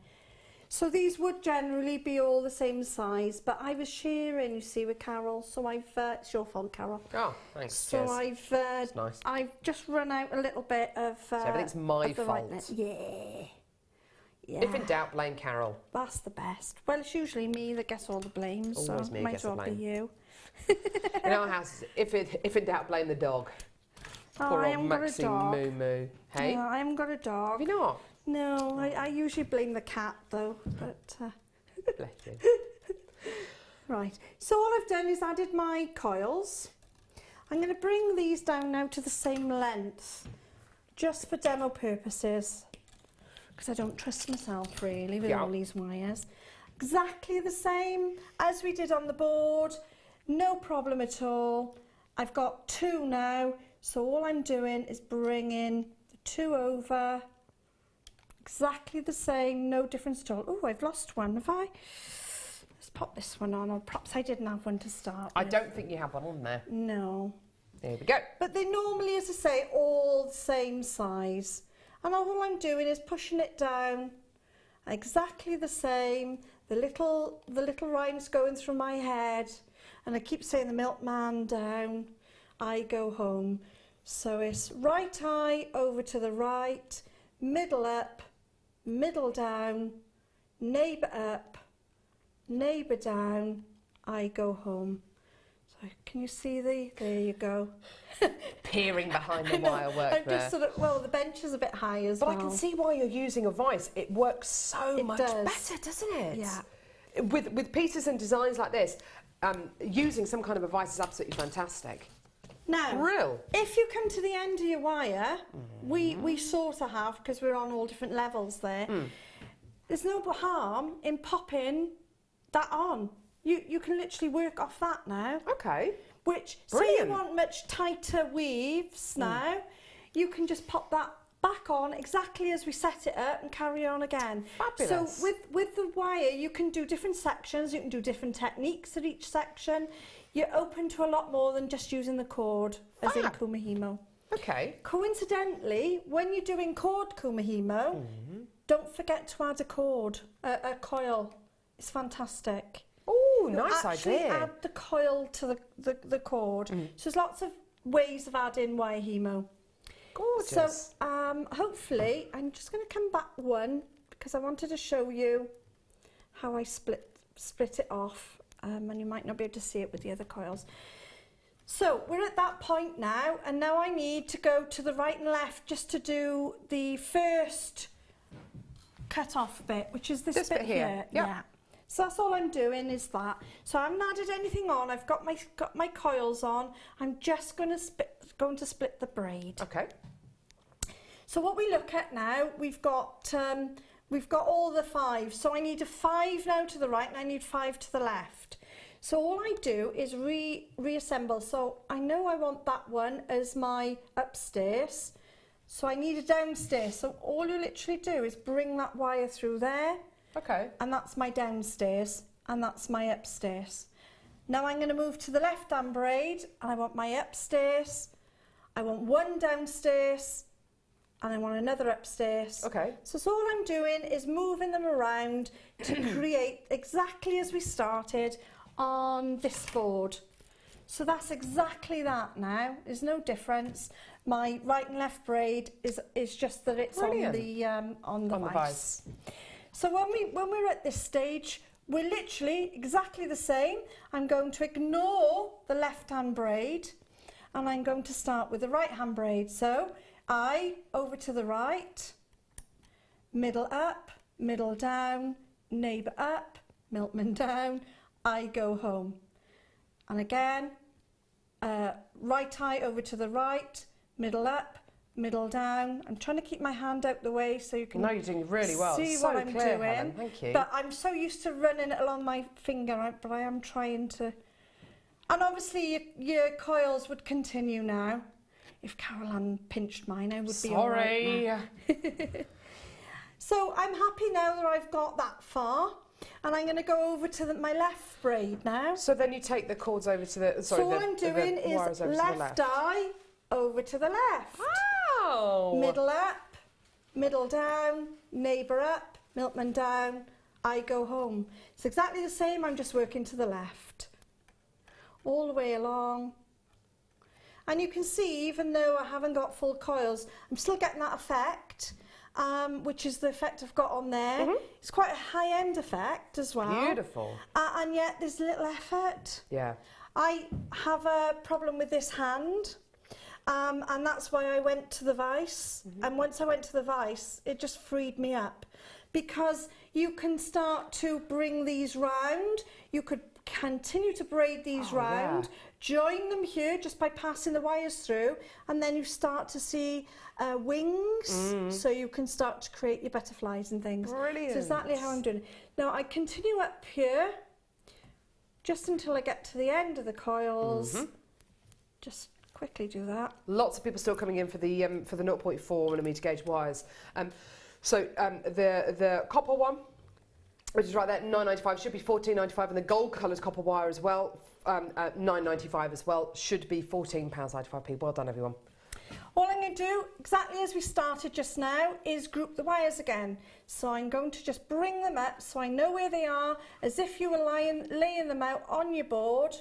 So these would generally be all the same size, but I was sharing, you see, with Carol. So it's your fault, Carol. Oh, thanks. So Cheers. That's nice. I've just run out a little bit of. So everything's my fault. Yeah. If in doubt, blame Carol. That's the best. Well, it's usually me that gets all the blame, Always so me might gets as well the blame. be you. In our house, if in doubt, blame the dog. Poor I old haven't got a Maxine dog. Moo Moo. Hey? No, I haven't got a dog. Have you not? No, I usually blame the cat though, but... Bless you. Right, so all I've done is added my coils. I'm going to bring these down now to the same length, just for demo purposes, because I don't trust myself really with all these wires. Exactly the same as we did on the board, no problem at all. I've got 2 now, so all I'm doing is bringing the 2 over, exactly the same, no difference at all. Oh, I've lost one, have I? Let's pop this one on, or perhaps I didn't have one to start I with. don't think you have one on there. No. There we go. But they normally, as I say, all the same size. And all I'm doing is pushing it down exactly the same. The little rhymes going through my head. And I keep saying the milkman down, I go home. So it's right eye over to the right, middle up, middle down, neighbour up, neighbour down, I go home. So can you see there you go. Peering behind the wire work I'm just sort of, well, the bench is a bit high as well. But I can see why you're using a vice. It works so much better, doesn't it? Yeah. With pieces and designs like this, using some kind of a vice is absolutely fantastic. Now, Real. if you come to the end of your wire, we sort of have, because we're on all different levels there, there's no harm in popping that on. You can literally work off that now. Okay. Which, Brilliant. say you want much tighter weaves now, you can just pop that back on exactly as we set it up and carry on again. Fabulous. So with the wire, you can do different sections, you can do different techniques at each section. You're open to a lot more than just using the cord, as in Kumihimo. Okay. Coincidentally, when you're doing cord Kumihimo, don't forget to add a cord, a coil. It's fantastic. Oh, nice Actually idea. add the coil to the cord. So there's lots of ways of adding wire hemo. Gorgeous. So hopefully, I'm just going to come back one because I wanted to show you how I split it off, and you might not be able to see it with the other coils. So we're at that point now, and now I need to go to the right and left just to do the first cut off bit, which is this bit here. Yep. Yeah. So that's all I'm doing is that. So I haven't added anything on. I've got my coils on. I'm just going to split the braid. Okay. So what we look at now, we've got all the 5. So I need a 5 now to the right, and I need 5 to the left. So all I do is reassemble. So I know I want that one as my upstairs. So I need a downstairs. So all you literally do is bring that wire through there. Okay. And that's my downstairs, and that's my upstairs. Now I'm going to move to the left-hand braid, and I want my upstairs, I want one downstairs, and I want another upstairs. Okay. So all I'm doing is moving them around to create exactly as we started on this board. So that's exactly that now. There's no difference. My right and left braid is just that it's Brilliant. on the vise. So when we're at this stage, we're literally exactly the same. I'm going to ignore the left-hand braid, and I'm going to start with the right-hand braid. So I over to the right, middle up, middle down, neighbour up, milkman down, I go home. And again, right eye over to the right, middle up, middle down. I'm trying to keep my hand out the way so you can No, you're doing really well. see So what I'm clear, doing. Helen. Thank you. But I'm so used to running it along my finger, but I am trying to. And obviously your coils would continue now. If Carol hadn't pinched mine, I would be all right now. So I'm happy now that I've got that far. And I'm going to go over to my left braid now. So then you take the cords over to the, sorry, So all I'm doing is left eye over to the left. Wow! Middle up, middle down, neighbour up, milkman down, I go home. It's exactly the same, I'm just working to the left. All the way along. And you can see, even though I haven't got full coils, I'm still getting that effect, which is the effect I've got on there. It's quite a high-end effect as well. Beautiful. And yet there's little effort. Yeah. I have a problem with this hand, and that's why I went to the vise. And once I went to the vise, it just freed me up, because you can start to bring these round. You could continue to braid these round, join them here just by passing the wires through, and then you start to see wings, so you can start to create your butterflies and things. Brilliant. So exactly how I'm doing it. Now I continue up here just until I get to the end of the coils. Just quickly do that. Lots of people still coming in for the 0.4mm gauge wires. The copper one, which is right there, £9.95, should be £14.95, and the gold coloured copper wire as well, £9.95 as well, should be £14.95p. Well done, everyone. All I'm going to do, exactly as we started just now, is group the wires again. So I'm going to just bring them up so I know where they are, as if you were laying them out on your board.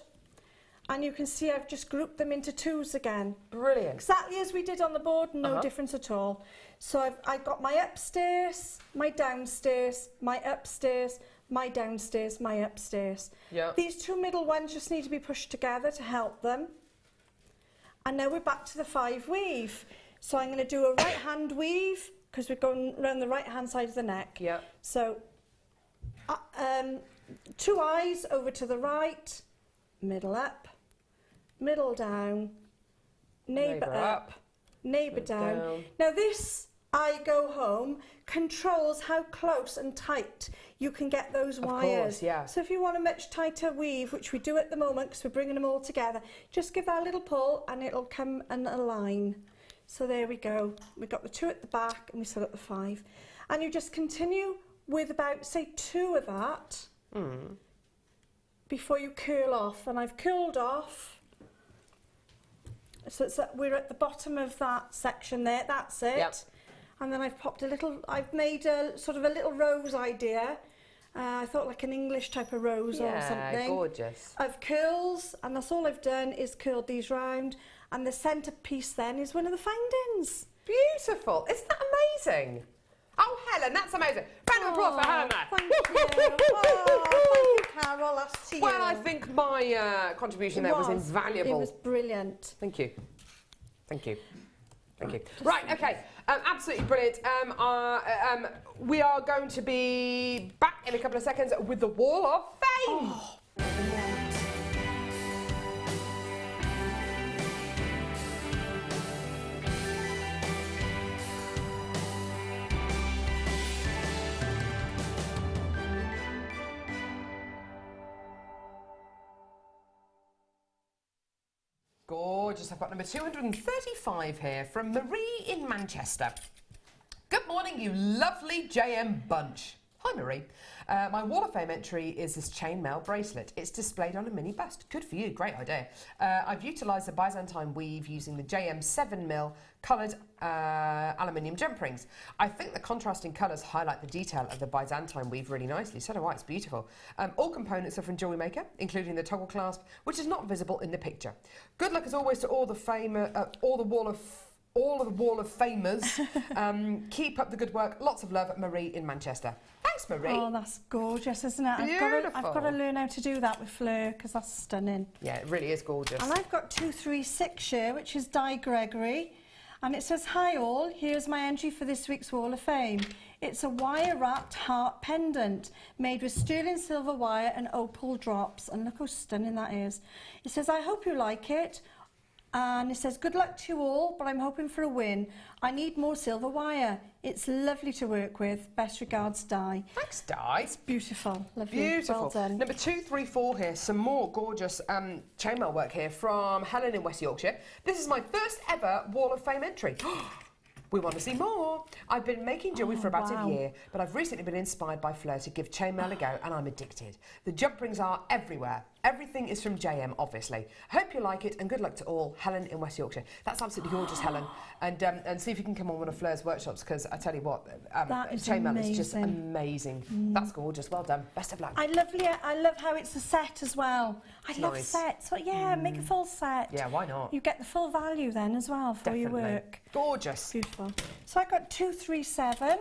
And you can see I've just grouped them into twos again. Brilliant. Exactly as we did on the board, no difference at all. So I've got my upstairs, my downstairs, my upstairs, my downstairs, my upstairs. Yeah. These two middle ones just need to be pushed together to help them. And now we're back to the 5 weave. So I'm going to do a right hand weave, because we're going around the right hand side of the neck. Yeah. So 2 eyes over to the right, middle up, middle down, neighbour up, neighbour down. Now this, I go home, controls how close and tight you can get those wires. Of course, yeah. So if you want a much tighter weave, which we do at the moment because we're bringing them all together, just give that a little pull and it'll come and align. So there we go. We've got the 2 at the back and we still got the 5. And you just continue with about, say, 2 of that before you curl off. And I've curled off. So we're at the bottom of that section there, that's it. Yep. And then I've popped a little, I've made a sort of a little rose idea. I thought like an English type of rose or something. Yeah, gorgeous. I've curls, and that's all I've done is curled these round. And the centre piece then is one of the findings. Beautiful. Isn't that amazing? Oh, Helen, that's amazing. Round of applause for Helen there. Thank you. Oh, thank you, Carol. That's to you. Well, I think my contribution there was invaluable. It was brilliant. Thank you. Thank you. Thank you. Right, okay. Absolutely brilliant. We are going to be back in a couple of seconds with the Wall of Fame. Oh, Gorgeous. I've got number 235 here from Marie in Manchester. Good morning, you lovely JM bunch. Hi, Marie. My Wall of Fame entry is this chainmail bracelet. It's displayed on a mini bust. Good for you. Great idea. I've utilised the Byzantine weave using the JM 7mm coloured aluminium jump rings. I think the contrasting colours highlight the detail of the Byzantine weave really nicely. So do I. It's beautiful. All components are from JewelleryMaker, including the toggle clasp, which is not visible in the picture. Good luck as always to all the Wall of Famers. Keep up the good work. Lots of love, Marie in Manchester. Thanks, Marie. Oh, that's gorgeous, isn't it? Beautiful. I've got to learn how to do that with Fleur, because that's stunning. Yeah, it really is gorgeous. And I've got 236 here, which is Di Gregory. And it says, hi all, here's my entry for this week's Wall of Fame. It's a wire-wrapped heart pendant made with sterling silver wire and opal drops. And look how stunning that is. It says, I hope you like it. And it says, good luck to you all, but I'm hoping for a win. I need more silver wire. It's lovely to work with. Best regards, Di. Thanks, Di. It's beautiful. Lovely. Beautiful. Well done. Number 234 here, some more gorgeous chainmail work here from Helen in West Yorkshire. This is my first ever Wall of Fame entry. We want to see more. I've been making jewellery for about a year, but I've recently been inspired by Fleur to give chainmail a go, and I'm addicted. The jump rings are everywhere. Everything is from JM, obviously. Hope you like it, and good luck to all. Helen in West Yorkshire. That's absolutely gorgeous, Helen. And see if you can come on one of Fleur's workshops, because I tell you what, chainmail is just amazing. That's gorgeous. Well done. Best of luck. I love how it's a set as well. I love sets. Well, yeah, make a full set. Yeah, why not? You get the full value then as well for your work. Gorgeous. Beautiful. So I got 237,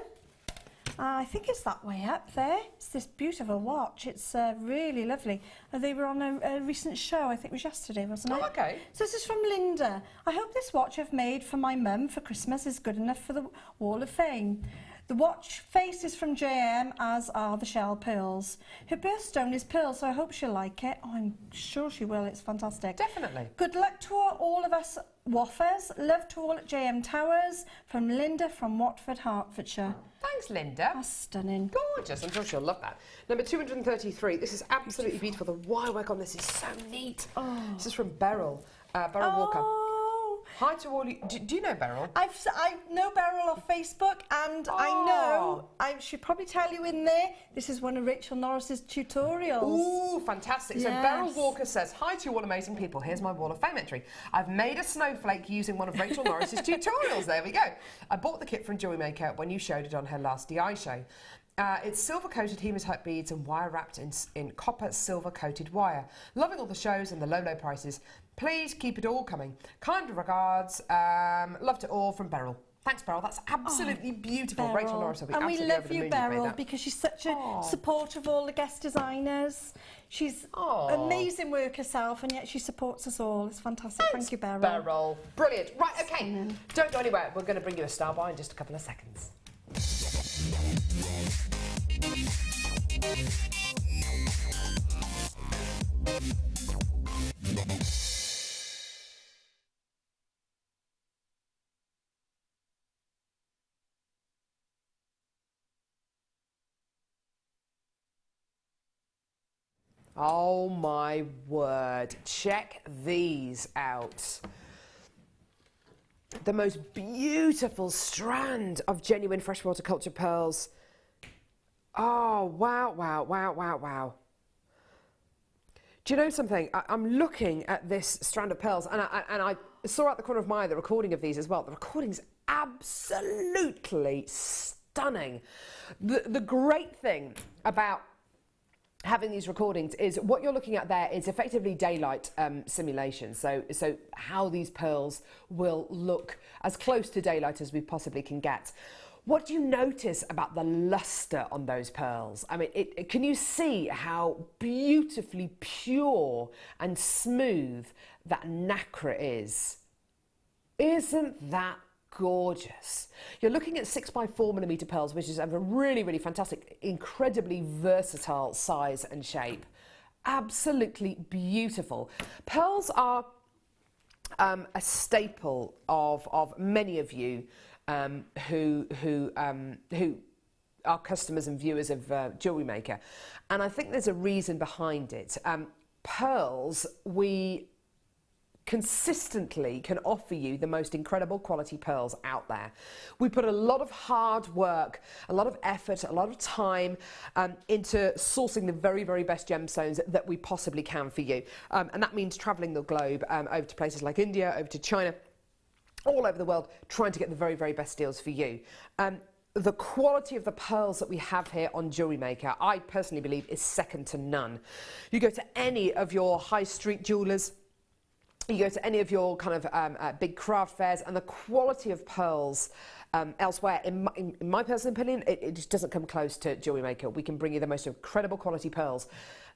I think it's that way up there. It's this beautiful watch. It's really lovely. They were on a recent show, I think it was yesterday, wasn't it? Oh, okay. So this is from Linda. I hope this watch I've made for my mum for Christmas is good enough for the Wall of Fame. The watch face is from JM, as are the shell pearls. Her birthstone is pearl, so I hope she'll like it. Oh, I'm sure she will. It's fantastic. Definitely. Good luck to all of us waffers. Love to all at JM Towers. From Linda from Watford, Hertfordshire. Thanks, Linda. That's stunning. Gorgeous. I'm sure she'll love that. Number 233. This is absolutely beautiful. The wire work on this is so neat. Oh. This is from Beryl. Beryl Walker. Hi to all you. Do you know Beryl? I know Beryl off Facebook, and I know, I should probably tell you in there, this is one of Rachel Norris's tutorials. Ooh, fantastic. Yes. So Beryl Walker says, hi to you all amazing people. Here's my Wall of Fame entry. I've made a snowflake using one of Rachel Norris's tutorials. There we go. I bought the kit from JewelleryMaker when you showed it on her last DI show. It's silver-coated hematite beads and wire wrapped in copper silver-coated wire. Loving all the shows and the low prices. Please keep it all coming. Kind regards. Love to all from Beryl. Thanks, Beryl. That's absolutely beautiful. Beryl. Rachel Norris will be and we absolutely love over the you, moon you've made Beryl, that. because she's such a supporter of all the guest designers. She's amazing work herself, and yet she supports us all. It's fantastic. Thanks, Thank you, Beryl. Beryl. Brilliant. Right, okay. Don't go anywhere. We're going to bring you a star bar in just a couple of seconds. Oh my word, check these out. The most beautiful strand of genuine freshwater culture pearls. Oh, wow, wow, wow, wow, wow. Do you know something? I'm looking at this strand of pearls, and I saw out the corner of my eye the recording of these as well. The recording's absolutely stunning. The great thing about having these recordings is what you're looking at there is effectively daylight simulation. So how these pearls will look as close to daylight as we possibly can get. What do you notice about the luster on those pearls? I mean, can you see how beautifully pure and smooth that nacre is? Isn't that gorgeous? You're looking at 6x4mm pearls, which is a really, really fantastic, incredibly versatile size and shape. Absolutely beautiful. Pearls are a staple of many of you who are customers and viewers of JewelleryMaker, and I think there's a reason behind it. Pearls, we consistently can offer you the most incredible quality pearls out there. We put a lot of hard work, a lot of effort, a lot of time into sourcing the very, very best gemstones that we possibly can for you. And that means travelling the globe over to places like India, over to China, all over the world, trying to get the very, very best deals for you. The quality of the pearls that we have here on JewelleryMaker, I personally believe, is second to none. You go to any of your high street jewellers, you go to any of your kind of big craft fairs, and the quality of pearls elsewhere, in my personal opinion, it just doesn't come close to JewelleryMaker. We can bring you the most incredible quality pearls.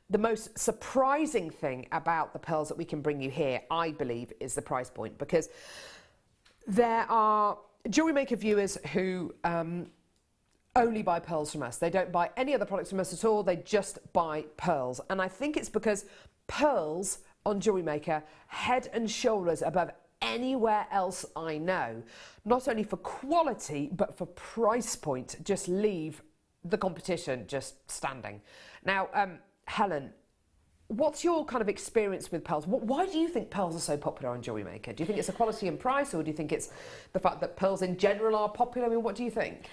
The most surprising thing about the pearls that we can bring you here, I believe, is the price point, because there are JewelleryMaker viewers who only buy pearls from us. They don't buy any other products from us at all. They just buy pearls. And I think it's because pearls on JewelleryMaker, head and shoulders above anywhere else I know, not only for quality, but for price point, just leave the competition just standing. Now, Helen, what's your kind of experience with pearls? Why do you think pearls are so popular on JewelleryMaker? Do you think it's a quality and price, or do you think it's the fact that pearls in general are popular? I mean, what do you think?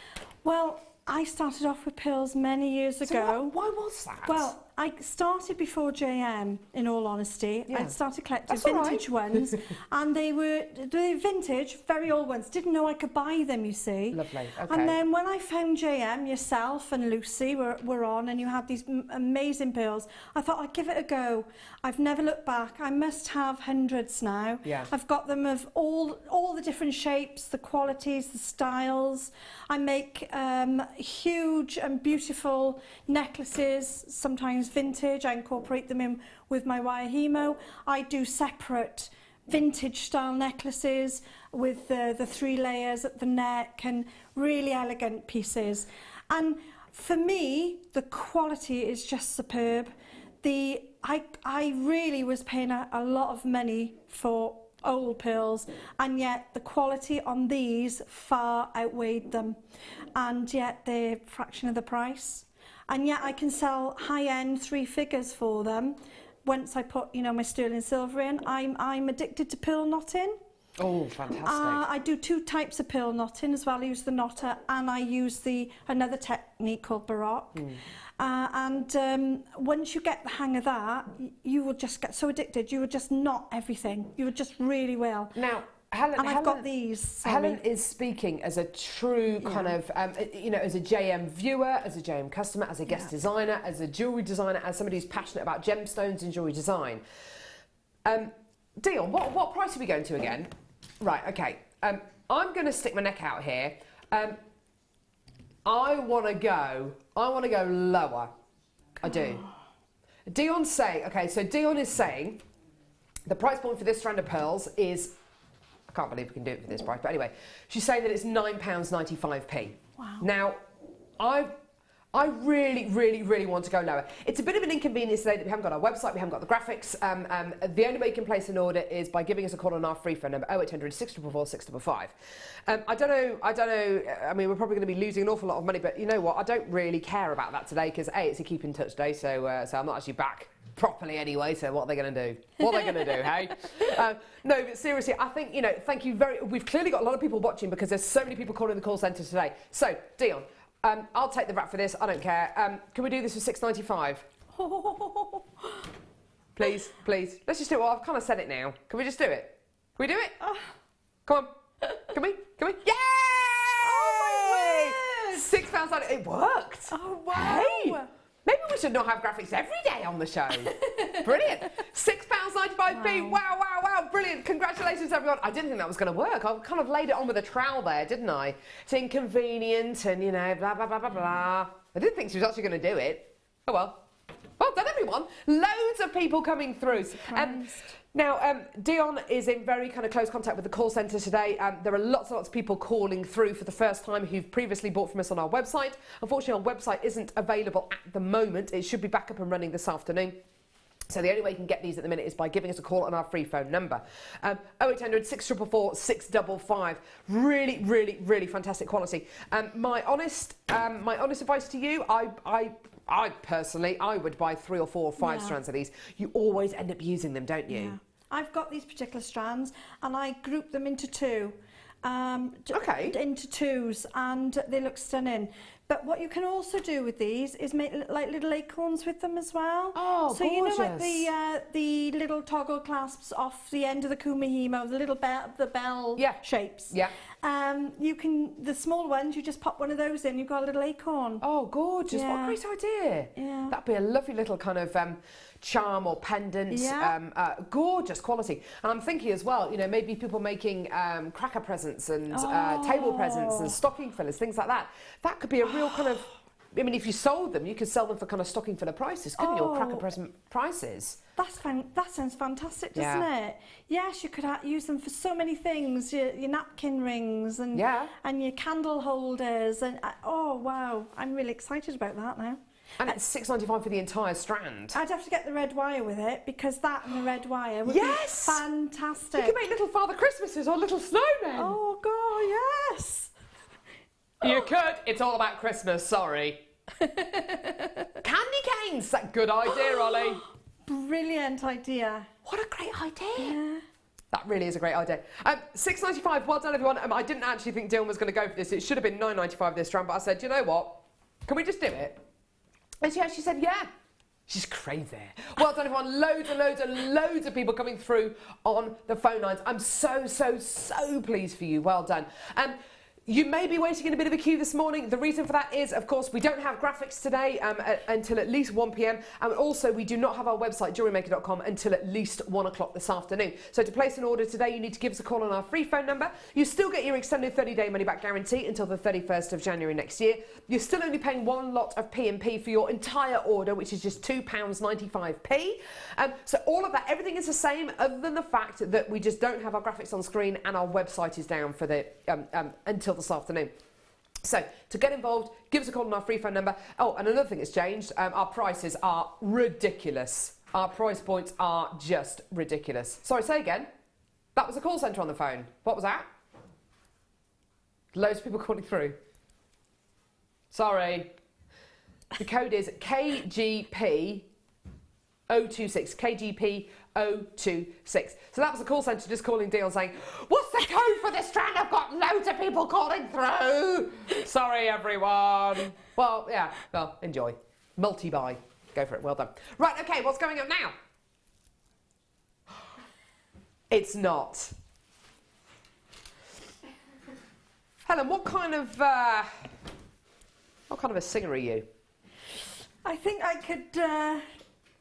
Well, I started off with pearls many years ago. Why was that? Well, I started before JM, in all honesty. Yeah. I started collecting That's all right. vintage ones, and they were vintage, very old ones. Didn't know I could buy them, you see. Lovely, okay. And then when I found JM, yourself and Lucy were on, and you had these amazing pearls, I thought I'd give it a go. I've never looked back. I must have hundreds now. Yeah. I've got them of all the different shapes, the qualities, the styles. I make huge and beautiful necklaces, sometimes vintage. I incorporate them in with my wire hemo. I do separate vintage style necklaces with the 3 layers at the neck and really elegant pieces. And for me, the quality is just superb. I really was paying a lot of money for old pearls, and yet the quality on these far outweighed them, and yet they're a fraction of the price, and yet I can sell high-end 3 figures for them once I put, you know, my sterling silver in. I'm addicted to pearl knotting. Oh, fantastic. I do 2 types of pearl knotting as well. I use the knotter, and I use another technique called Baroque. Once you get the hang of that, you will just get so addicted. You will just knot everything. You will just really will. Now, Helen, I've got these. Sorry. Helen is speaking as a true kind of, you know, as a JM viewer, as a JM customer, as a guest designer, as a jewellery designer, as somebody who's passionate about gemstones and jewellery design. Dion, what price are we going to again? Right, okay. I'm going to stick my neck out here. I want to go lower. I do. Dion's saying, okay, so Dion is saying the price point for this strand of pearls is, I can't believe we can do it for this price, but anyway, she's saying that it's £9.95p. Wow. Now, I really, really, really want to go lower. It's a bit of an inconvenience today that we haven't got our website, we haven't got the graphics. The only way you can place an order is by giving us a call on our free phone number, 0800 644 655. I don't know, I mean, we're probably going to be losing an awful lot of money, but you know what, I don't really care about that today because A, it's a keep in touch day, so I'm not actually back properly anyway, so what are they going to do? What are they going to do, hey? No, but seriously, I think, you know, thank you we've clearly got a lot of people watching because there's so many people calling the call centre today. So, Dion, I'll take the VAT for this, I don't care. Can we do this for £6.95? Please, please. Let's just do it. Well, I've kind of said it now. Can we just do it? Can we do it? Come on. Can we? Yay! Oh my word! £6. It worked. Oh wow! Hey, maybe we should not have graphics every day on the show. Brilliant. £6.95p. Wow, brilliant. Congratulations, everyone. I didn't think that was going to work. I kind of laid it on with a trowel there, didn't I? It's inconvenient and, you know, blah, blah, blah, blah, blah. I didn't think she was actually going to do it. Oh, well. Well done, everyone. Loads of people coming through. Now, Dion is in very kind of close contact with the call centre today. There are lots and lots of people calling through for the first time who've previously bought from us on our website. Unfortunately, our website isn't available at the moment. It should be back up and running this afternoon. So the only way you can get these at the minute is by giving us a call on our free phone number. 0800 644 655. Really, really, really fantastic quality. My honest advice to you, I personally, I would buy 3 or 4 or 5 strands of these. You always end up using them, don't you? Yeah. I've got these particular strands and I group them into 2. Into 2s, and they look stunning. But what you can also do with these is make like little acorns with them as well. Oh, so gorgeous. You know, like the little toggle clasps off the end of the kumihimo, the little bell shapes. Yeah. You can, the small ones, you just pop one of those in, you've got a little acorn. Oh, gorgeous. Yeah. What a great idea. Yeah. That'd be a lovely little kind of charm or pendant. Yeah. Gorgeous quality. And I'm thinking as well, you know, maybe people making cracker presents and table presents and stocking fillers, things like that. That could be a real kind of, I mean, if you sold them, you could sell them for kind of stocking filler prices, couldn't you? Or cracker present prices. That sounds fantastic, doesn't it? Yes, you could use them for so many things. Your napkin rings and your candle holders and oh wow, I'm really excited about that now. And it's £6.95 for the entire strand. I'd have to get the red wire with it because that and the red wire would be fantastic. You could make little Father Christmases or little snowmen. Oh God, yes. You could. It's all about Christmas. Sorry. Candy canes. Good idea, Ollie. Brilliant idea. What a great idea. Yeah. That really is a great idea. £6.95, well done everyone. I didn't actually think Dylan was going to go for this. It should have been £9.95 this strand, but I said, you know what? Can we just do it? And she actually said, yeah. She's crazy. Well done, everyone. Loads and loads and loads of people coming through on the phone lines. I'm so pleased for you. Well done. You may be waiting in a bit of a queue this morning. The reason for that is, of course, we don't have graphics today until at least 1 p.m. And also, we do not have our website, JewelleryMaker.com, until at least 1 o'clock this afternoon. So to place an order today, you need to give us a call on our free phone number. You still get your extended 30-day money-back guarantee until the 31st of January next year. You're still only paying one lot of P&P for your entire order, which is just £2.95p. So all of that, everything is the same, other than the fact that we just don't have our graphics on screen and our website is down for the until this afternoon. So to get involved, give us a call on our free phone number. Oh, and another thing that's changed, our prices are ridiculous. Our price points are just ridiculous. Sorry, say again. That was a call centre on the phone. What was that? Loads of people calling through. Sorry. The code is KGP 026. KGP 026. So that was the call centre just calling Dion saying, what's the code for this strand? I've got loads of people calling through. Sorry, everyone. Well, yeah, well, enjoy. Multi-buy. Go for it. Well done. Right, okay, what's going on now? It's not. Helen, what kind of a singer are you? I think I could,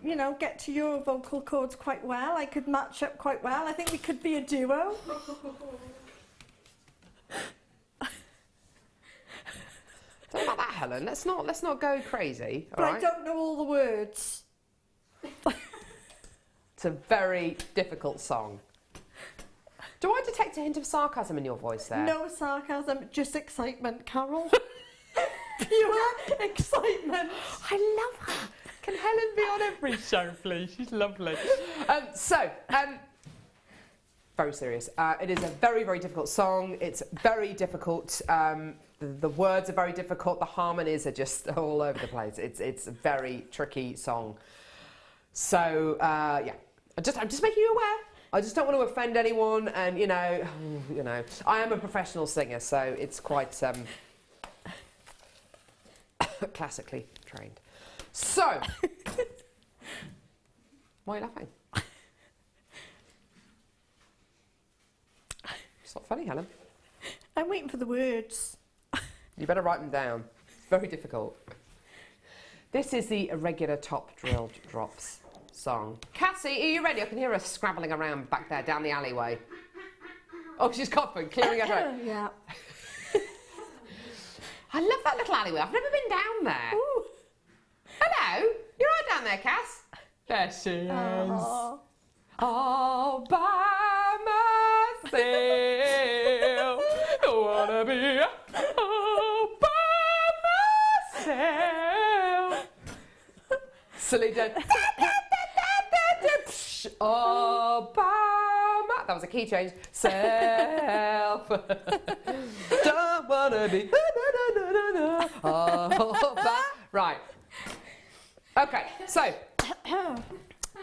you know, get to your vocal cords quite well. I could match up quite well. I think we could be a duo. Don't about that, Helen. Let's not go crazy. But I don't know all the words. It's a very difficult song. Do I detect a hint of sarcasm in your voice there? No sarcasm, just excitement, Carol. Pure excitement. I love her. Can Helen be on every show, please? She's lovely. Very serious. It is a very, very difficult song. It's very difficult. The words are very difficult. The harmonies are just all over the place. It's a very tricky song. So, yeah. I'm just making you aware. I just don't want to offend anyone, and you know, I am a professional singer, so it's quite classically trained. So, why are you laughing? It's not funny, Helen. I'm waiting for the words. You better write them down. It's very difficult. This is the irregular top drilled drops song. Cassie, are you ready? I can hear her scrabbling around back there down the alleyway. Oh, she's coughing, clearing her throat. Yeah. I love that little alleyway. I've never been down there. Ooh. Hello, you're right down there, Cass. There she is. Aww. All by myself. I wanna be all by myself. Silly dead. All by my... That was a key change. Self. Don't wanna be all by... Right. Okay, so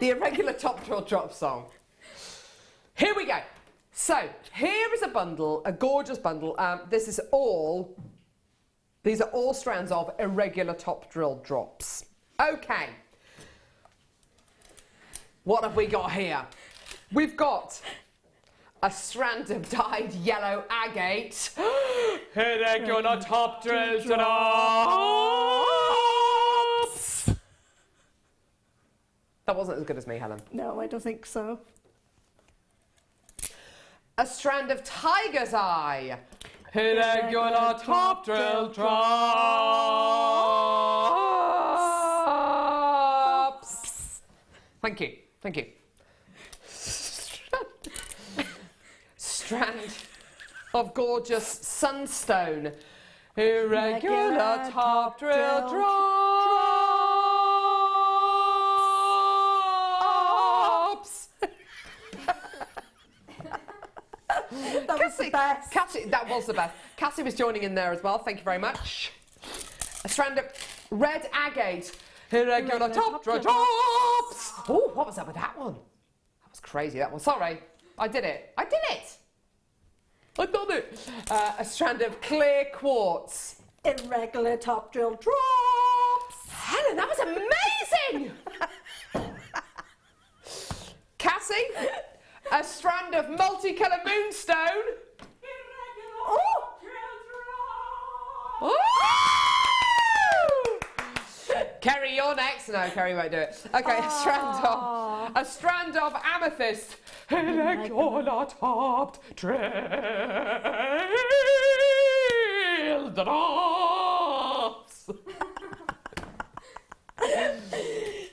the irregular top drill drop song. Here we go. So here is a bundle, a gorgeous bundle. These are all strands of irregular top drill drops. Okay. What have we got here? We've got a strand of dyed yellow agate. Irregular top drill drops. That wasn't as good as me, Helen. No, I don't think so. A strand of tiger's eye. Irregular top drill drops. Thank you. Thank you. Strand of gorgeous sunstone. Irregular top drill drops. That was the best. Cassie, that was the best. Cassie was joining in there as well. Thank you very much. A strand of red agate. Irregular top drill drops. Oh, what was up with that one? That was crazy, that one. Sorry. I did it. I did it. I done it. A strand of clear quartz. Irregular top drill drops. Helen, that was amazing. Cassie, a strand of multicolour moonstone. Oh! Ooh! Kerry, you're next. No, Kerry won't do it. Okay, a strand of amethyst. Irregular topped trail drops.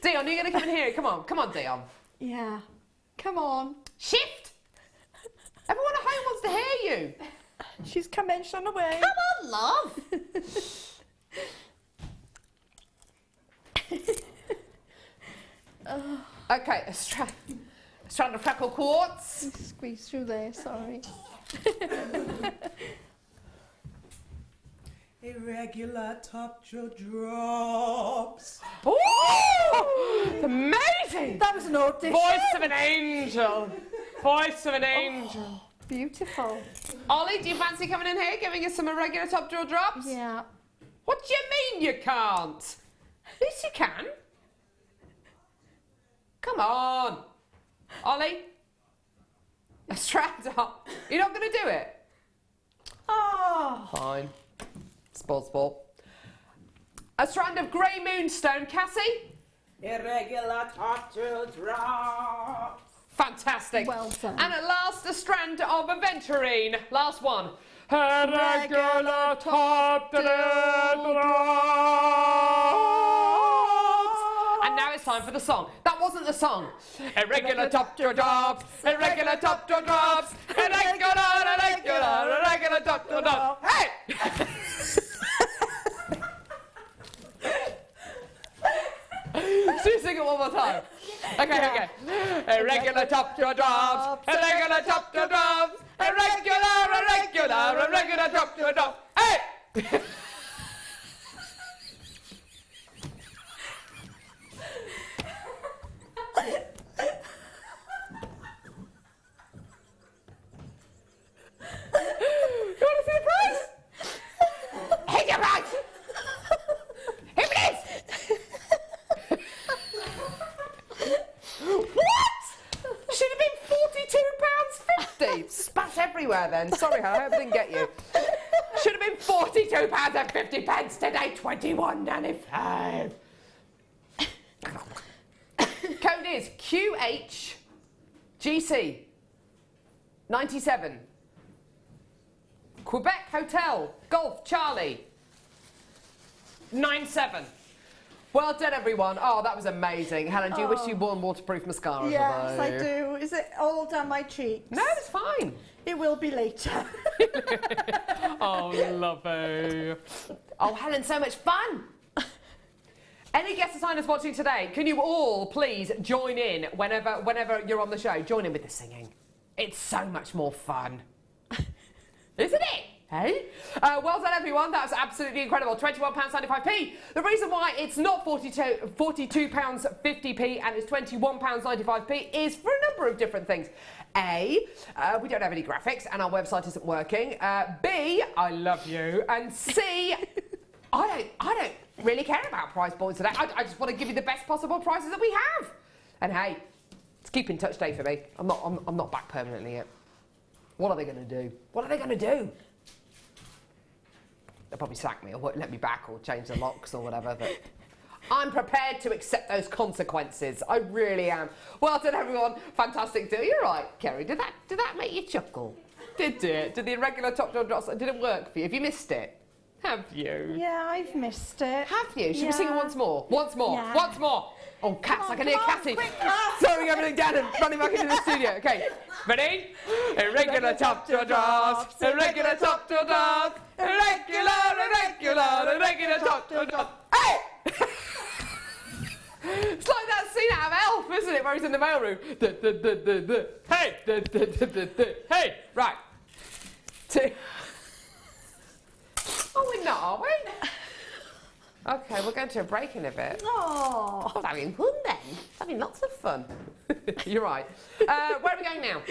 Dion, you're going to come in here. Come on, Dion. Yeah. Come on. Shift. Everyone at home wants to hear you. She's coming, she's on the way. Come on, love. Okay, a strand of freckle quartz. Squeeze through there, sorry. Irregular top drops. Ooh, it's amazing. That was an audition. Voice of an angel. Voice of an angel. Beautiful. Ollie, do you fancy coming in here, giving us some irregular top jaw drops? Yeah. What do you mean you can't? Yes, you can. Come on. Ollie. A strand up. You're not going to do it? Oh. Fine. Sport. A strand of grey moonstone, Cassie. Irregular top drops. Fantastic. Well done. And at last, a strand of aventurine. Last one. Irregular top drops. And now it's time for the song. That wasn't the song. Irregular top drops. Irregular top drops. Irregular top drops. Hey! So you sing it one more time. Okay. Irregular top drops. Irregular top drops. Irregular top drops. Hey! You want to see the prize? Here's your prize. Here it is. What? Should have been £42.50. Spat everywhere then. Sorry, I hope I didn't get you. Should have been £42.50 today, £21.95. Code is QHGC 97. Quebec Hotel Golf Charlie 97. Well done, everyone. Oh, that was amazing. Helen, do you wish you'd worn waterproof mascara Yes, today? I do. Is it all down my cheeks? No, it's fine. It will be later. Oh, lovely. Oh, Helen, so much fun. Any guest designers watching today, can you all please join in whenever you're on the show? Join in with the singing. It's so much more fun. Isn't it? Hey? Well done, everyone. That was absolutely incredible. £21.95p. The reason why it's not £42.50p and it's £21.95p is for a number of different things. A, we don't have any graphics and our website isn't working. B, I love you. And C, I don't really care about price points today. I just want to give you the best possible prices that we have. And hey, it's keep in touch day for me. I'm not back permanently yet. What are they going to do? What are they going to do? They'll probably sack me or won't let me back or change the locks or whatever. But I'm prepared to accept those consequences. I really am. Well done, everyone. Fantastic. You're right, Kerry. Did that make you chuckle? Did it? Did the irregular top jaw drops? Did it work for you? Have you missed it? Have you? Yeah, I've missed it. Have you? Should we sing it once more? Once more. Yeah. Once more. Oh, cats! I can hear Cassie quick, Cass. throwing everything down and running back into the studio. Okay, ready? Irregular top jaw drops. Irregular top jaw drops. Irregular top jaw drops. Hey! It's like that scene out of Elf, isn't it, where he's in the mailroom. Hey! Hey! Right. Two. Oh, we're not, are we? Okay, we're going to a break in a bit. Oh. I was having fun then. Having lots of fun. You're right. Where are we going now?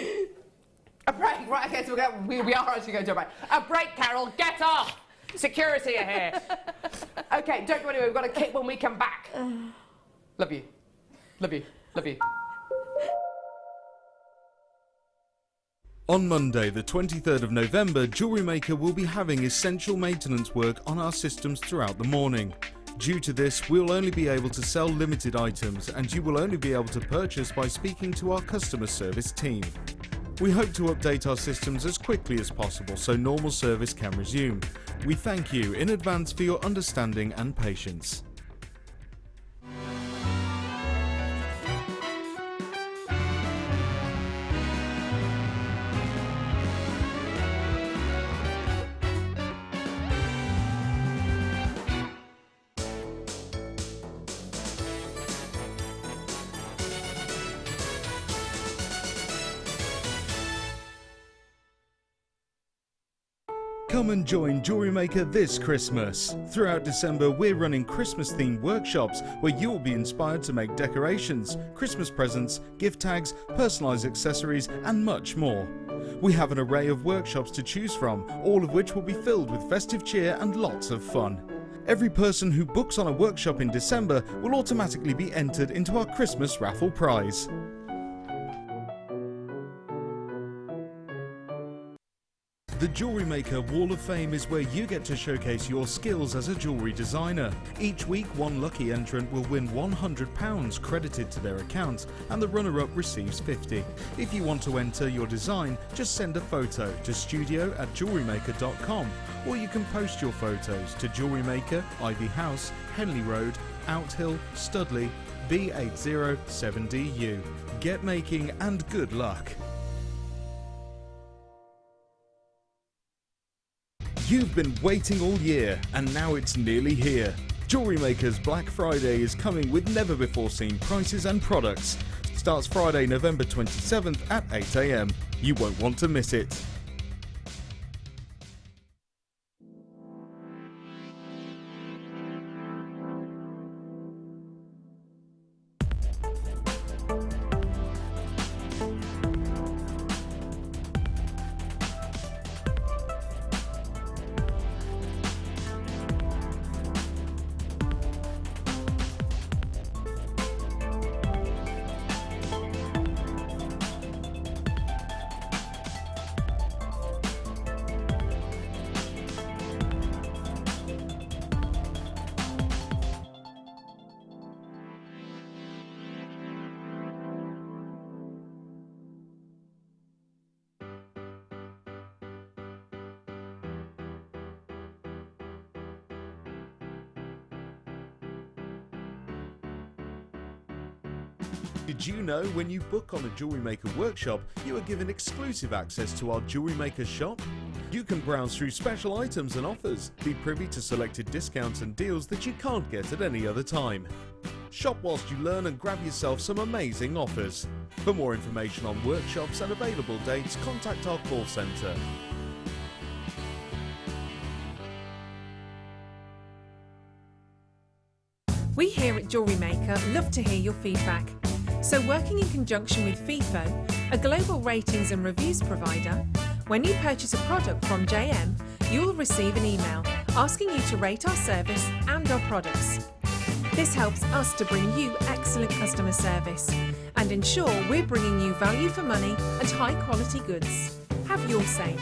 A break. Right, okay, so we are actually going to a break. A break, Carol. Get off. Security are here. Okay, don't go anywhere. We've got a kick when we come back. Love you. Love you. Love you. On Monday, the 23rd of November, JewelleryMaker will be having essential maintenance work on our systems throughout the morning. Due to this, we will only be able to sell limited items, and you will only be able to purchase by speaking to our customer service team. We hope to update our systems as quickly as possible so normal service can resume. We thank you in advance for your understanding and patience. Come and join JewelleryMaker this Christmas. Throughout December, we're running Christmas-themed workshops where you'll be inspired to make decorations, Christmas presents, gift tags, personalised accessories, and much more. We have an array of workshops to choose from, all of which will be filled with festive cheer and lots of fun. Every person who books on a workshop in December will automatically be entered into our Christmas raffle prize. The JewelleryMaker Wall of Fame is where you get to showcase your skills as a jewellery designer. Each week, one lucky entrant will win £100 credited to their account, and the runner-up receives £50. If you want to enter your design, just send a photo to studio@jewellerymaker.com, or you can post your photos to JewelleryMaker, Ivy House, Henley Road, Outhill, Studley, B807DU. Get making and good luck. You've been waiting all year, and now it's nearly here. JewelleryMaker's Black Friday is coming with never-before-seen prices and products. Starts Friday, November 27th at 8 AM. You won't want to miss it. Did you know when you book on a JewelleryMaker workshop, you are given exclusive access to our JewelleryMaker shop? You can browse through special items and offers, be privy to selected discounts and deals that you can't get at any other time. Shop whilst you learn and grab yourself some amazing offers. For more information on workshops and available dates, contact our call centre. We here at JewelleryMaker love to hear your feedback. So working in conjunction with FIFO, a global ratings and reviews provider, when you purchase a product from JM, you will receive an email asking you to rate our service and our products. This helps us to bring you excellent customer service and ensure we're bringing you value for money and high quality goods. Have your say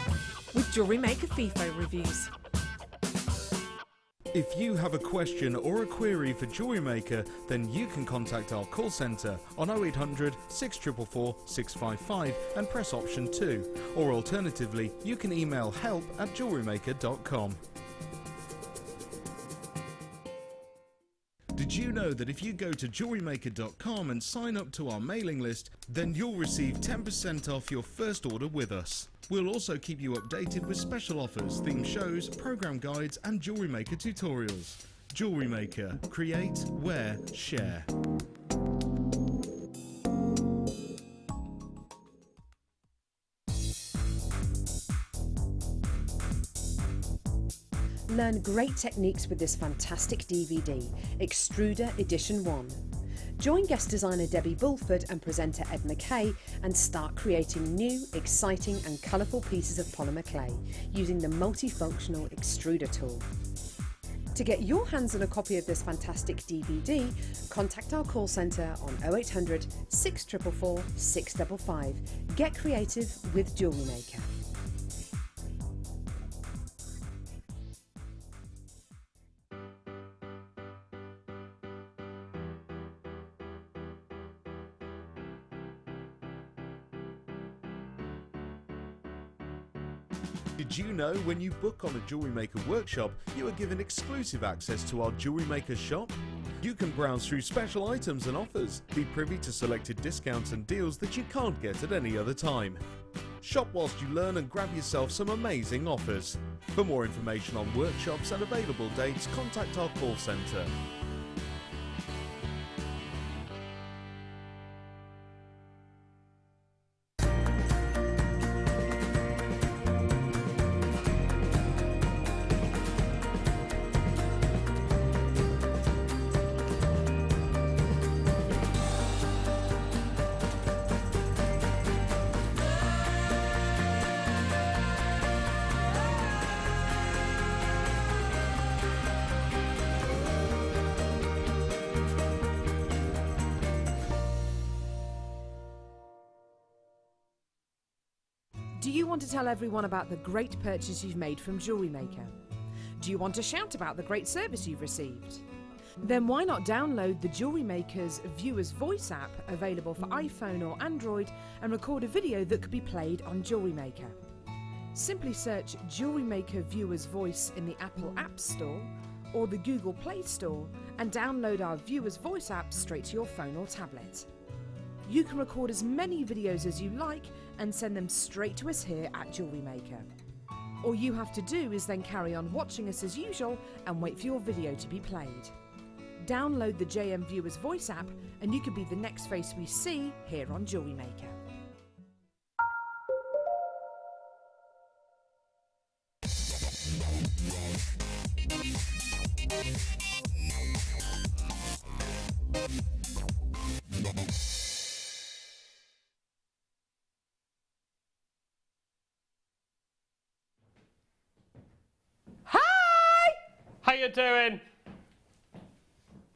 with JewelleryMaker FIFO reviews. If you have a question or a query for JewelleryMaker, then you can contact our call centre on 0800 644 655 and press option 2, or alternatively, you can email help@jewellerymaker.com. Did you know that if you go to jewellerymaker.com and sign up to our mailing list, then you'll receive 10% off your first order with us. We'll also keep you updated with special offers, theme shows, program guides and JewelleryMaker tutorials. JewelleryMaker. Create, wear, share. Learn great techniques with this fantastic DVD, Extruder Edition 1. Join guest designer Debbie Bulford and presenter Ed McKay and start creating new, exciting and colourful pieces of polymer clay using the multifunctional extruder tool. To get your hands on a copy of this fantastic DVD, contact our call centre on 0800 644 655. Get creative with JewelleryMaker. Did you know when you book on a JewelleryMaker workshop, you are given exclusive access to our JewelleryMaker shop? You can browse through special items and offers, be privy to selected discounts and deals that you can't get at any other time. Shop whilst you learn and grab yourself some amazing offers. For more information on workshops and available dates, contact our call centre. Do you want to tell everyone about the great purchase you've made from JewelleryMaker? Do you want to shout about the great service you've received? Then why not download the JewelleryMaker's Viewer's Voice app, available for iPhone or Android, and record a video that could be played on JewelleryMaker. Simply search JewelleryMaker Viewer's Voice in the Apple App Store or the Google Play Store and download our Viewer's Voice app straight to your phone or tablet. You can record as many videos as you like and send them straight to us here at JewelleryMaker. All you have to do is then carry on watching us as usual and wait for your video to be played. Download the JM Viewer's Voice app and you could be the next face we see here on JewelleryMaker. How you doing?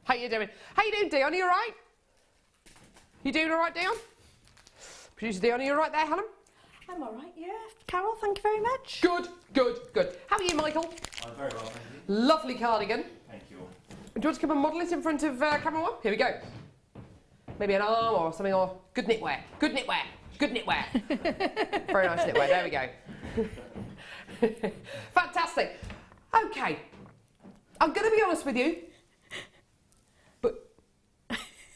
How you doing? How you doing, Dion? Are you all right? You doing all right, Dion? Producer Dion, are you all right there, Helen? I'm all right, yeah. Carol, thank you very much. Good, good, good. How are you, Michael? I'm very well, thank you. Lovely cardigan. Thank you. Do you want to come and model it in front of camera one? Here we go. Maybe an arm or something, or good knitwear. Good knitwear. Good knitwear. Very nice knitwear. There we go. Fantastic. Okay. I'm going to be honest with you, but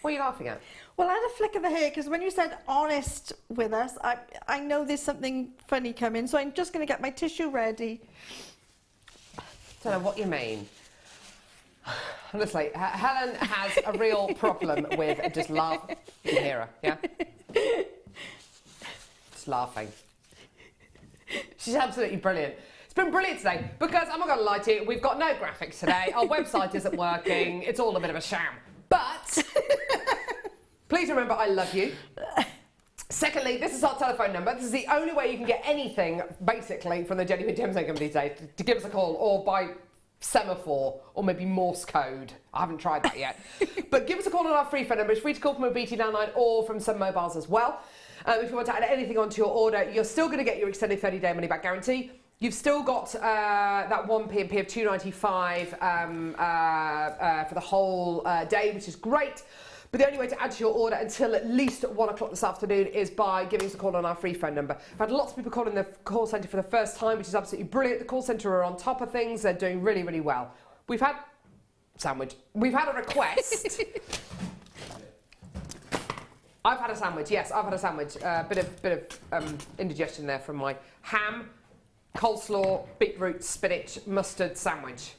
what are you laughing at? Well, I had a flick of the hair because when you said honest with us, I know there's something funny coming, so I'm just going to get my tissue ready. Don't know what you mean. Honestly, Helen has a real problem with just laughing. You can hear her, yeah? Just laughing. She's absolutely brilliant. It's been brilliant today because I'm not going to lie to you, we've got no graphics today. Our website isn't working. It's all a bit of a sham. But please remember, I love you. Secondly, this is our telephone number. This is the only way you can get anything, basically, from the Genuine Gemstone Company today, to give us a call or by semaphore or maybe Morse code. I haven't tried that yet. But give us a call on our free phone number. It's free to call from a BT landline or from some mobiles as well. If you want to add anything onto your order, you're still going to get your extended 30-day money-back guarantee. You've still got that one P&P of $2.95 for the whole day, which is great. But the only way to add to your order until at least 1 o'clock this afternoon is by giving us a call on our free phone number. I've had lots of people calling the call centre for the first time, which is absolutely brilliant. The call centre are on top of things. They're doing really, really well. We've had We've had a request. I've had a sandwich. Yes, I've had a sandwich. Bit of indigestion there from my ham, coleslaw, beetroot, spinach, mustard sandwich.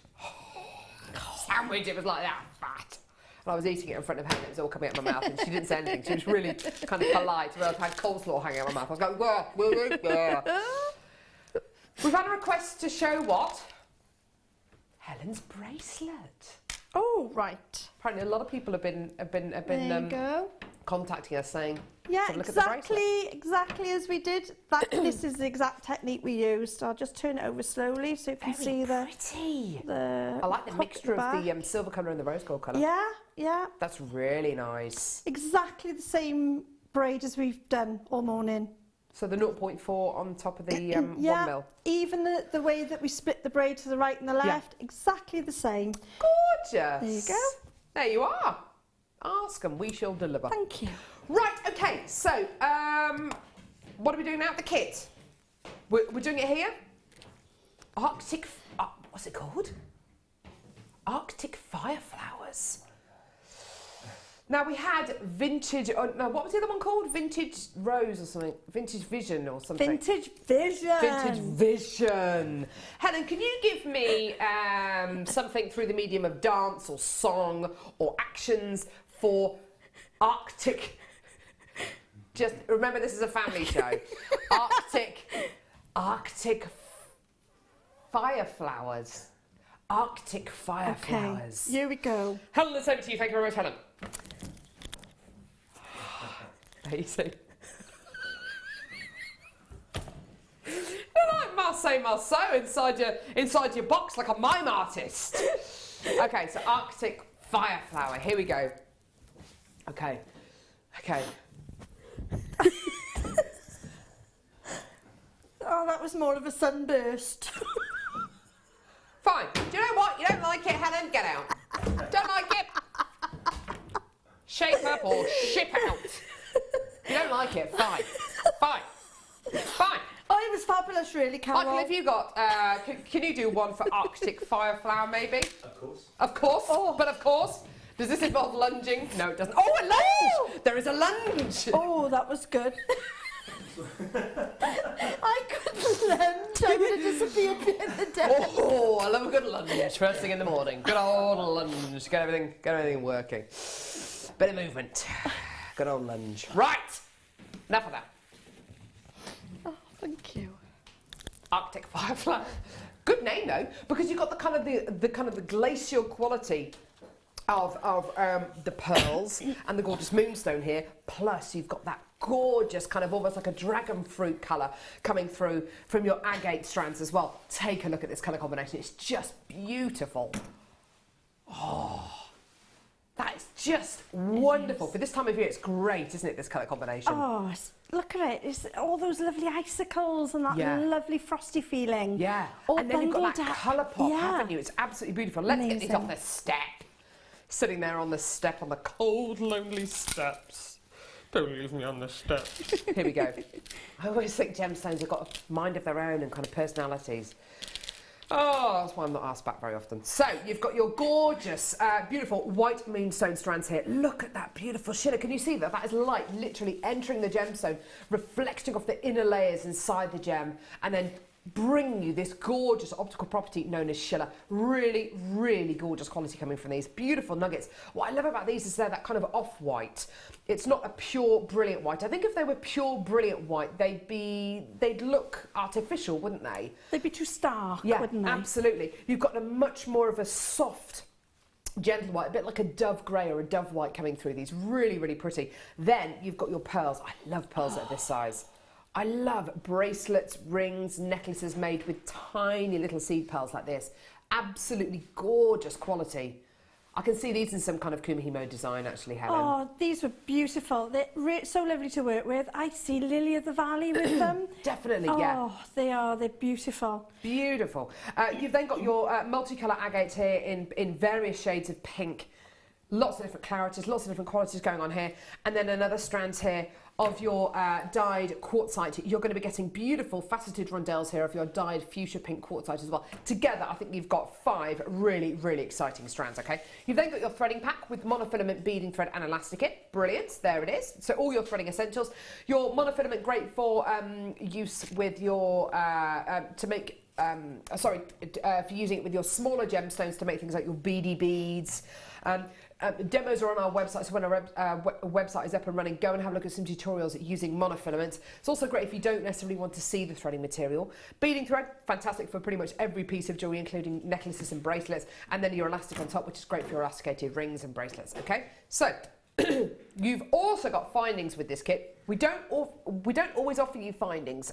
Sandwich, it was like that, fat. And I was eating it in front of Helen, it was all coming out of my mouth, and she didn't say anything. She was really kind of polite. I've had coleslaw hanging out of my mouth. I was going, wah. We've had a request to show what? Helen's bracelet. Oh, right. Apparently, a lot of people have been There you go. contacting us saying, Yeah, "Have a look at the bracelet." exactly as we did. This is the exact technique we used. I'll just turn it over slowly so you can see pretty. the. I like the mixture of the silver colour and the rose gold colour. Yeah, yeah. That's really nice. Exactly the same braid as we've done all morning. So the 0.4 on top of the 1 yeah, mil. even the way that we split the braid to the right and the left, exactly the same. Gorgeous. There you go. There you are. Ask and we shall deliver. Thank you. Right, okay, so what are we doing now at the kit? We're doing it here. Arctic, what's it called? Arctic Fireflowers. Now we had vintage, no, what was the other one called? Vintage Rose or something? Vintage Vision or something? Vintage Vision. Vintage Vision. Helen, can you give me something through the medium of dance or song or actions for Arctic? Just remember, this is a family show. Arctic Fireflowers. Arctic Fireflowers. Okay, here we go. Helen, it's over to you. Thank you very much, Helen. Amazing. You're like Marseille inside your box like a mime artist. Okay, so Arctic Fireflower. Here we go. Okay. Oh, that was more of a sunburst. Fine. Do you know what? You don't like it, Helen? Get out. Don't like it? Shape up or ship out. You don't like it? Fine. Oh, it was fabulous, really, Carol. Michael, have you got, can you do one for Arctic Fireflower, maybe? Of course. Of course, but of course. Does this involve lunging? No, it doesn't. Oh, a lunge! There is a lunge! Oh, that was good. I couldn't lunge. I would have disappeared in the day. Oh, I love a good lunge first thing in the morning. Good old lunge. Get everything working. Bit of movement. Good old lunge. Right. Enough of that. Oh, thank you. Arctic Firefly. Good name though, because you've got the kind of the glacial quality of the pearls and the gorgeous moonstone here. Plus, you've got that gorgeous kind of almost like a dragon fruit colour coming through from your agate strands as well. Take a look at this colour combination. It's just beautiful. Oh, that is just wonderful. For this time of year, it's great, isn't it, this colour combination? Oh, look at it. It's all those lovely icicles and that lovely frosty feeling. Yeah. All and then you've got that bundled up. colour pop, Yeah. haven't you? It's absolutely beautiful. Let's get these Amazing. off the step. Sitting there on the step, on the cold, lonely steps. Don't leave me on the step. Here we go. I always think gemstones have got a mind of their own and kind of personalities. Oh, that's why I'm not asked back very often. So, you've got your gorgeous, beautiful white moonstone strands here. Look at that beautiful shimmer. Can you see that? That is light literally entering the gemstone, reflecting off the inner layers inside the gem, and then bringing you this gorgeous optical property known as schiller. Really, really gorgeous quality coming from these. Beautiful nuggets. What I love about these is they're that kind of off-white. It's not a pure, brilliant white. I think if they were pure, brilliant white, they'd look artificial, wouldn't they? They'd be too stark, Yeah, wouldn't they? absolutely. You've got a much more of a soft, gentle white, a bit like a dove grey or a dove white coming through these. Really, really pretty. Then you've got your pearls. I love pearls at this size. I love bracelets, rings, necklaces made with tiny little seed pearls like this. Absolutely gorgeous quality. I can see these in some kind of Kumihimo design actually, Helen. Oh, these were beautiful. They're so lovely to work with. I see Lily of the Valley with them. Definitely, yeah. Oh, they are. They're beautiful. Beautiful. You've then got your multicolour agates here in various shades of pink. Lots of different clarities, lots of different qualities going on here. And then another strand here of your dyed quartzite. You're going to be getting beautiful faceted rondelles here of your dyed fuchsia pink quartzite as well. Together, I think you've got 5 really, really exciting strands, okay? You've then got your threading pack with monofilament beading thread and elastic it. Brilliant, there it is. So all your threading essentials. Your monofilament, great for use with your, for using it with your smaller gemstones to make things like your beady beads. demos are on our website, so when our website is up and running, go and have a look at some tutorials using monofilaments. It's also great if you don't necessarily want to see the threading material. Beading thread, fantastic for pretty much every piece of jewellery, including necklaces and bracelets, and then your elastic on top, which is great for your elasticated rings and bracelets, okay? So, you've also got findings with this kit. We don't always offer you findings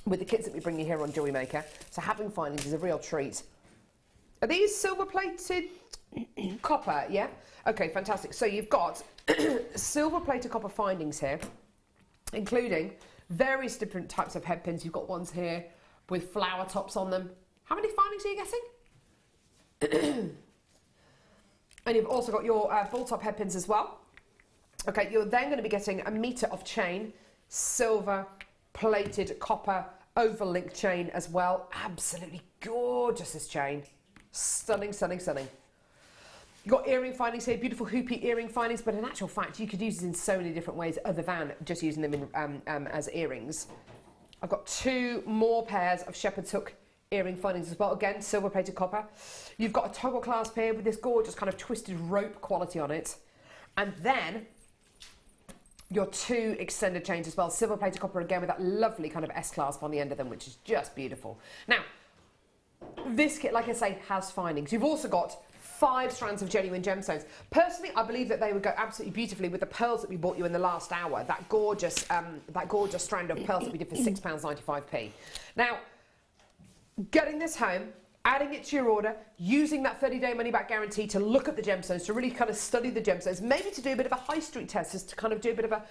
with the kits that we bring you here on Jewellery Maker, so having findings is a real treat. Are these silver-plated copper, yeah? Okay, fantastic. So you've got silver-plated copper findings here, including various different types of head pins. You've got ones here with flower tops on them. How many findings are you guessing? And you've also got your ball top head pins as well. Okay, you're then going to be getting a metre of chain, silver-plated copper overlink chain as well. Absolutely gorgeous, this chain. Stunning, stunning, stunning. You've got earring findings here, beautiful hoopy earring findings, but in actual fact, you could use it in so many different ways other than just using them in, as earrings. I've got 2 more pairs of shepherd's hook earring findings as well. Again, silver-plated copper. You've got a toggle clasp here with this gorgeous kind of twisted rope quality on it. And then your 2 extended chains as well, silver-plated copper again with that lovely kind of S-clasp on the end of them, which is just beautiful. Now, this kit, like I say, has findings. You've also got 5 strands of genuine gemstones. Personally, I believe that they would go absolutely beautifully with the pearls that we bought you in the last hour. That gorgeous strand of pearls that we did for £6.95p. Now, getting this home, adding it to your order, using that 30-day money-back guarantee to look at the gemstones, to really kind of study the gemstones, maybe to do a bit of a high street test, just to kind of do a bit of a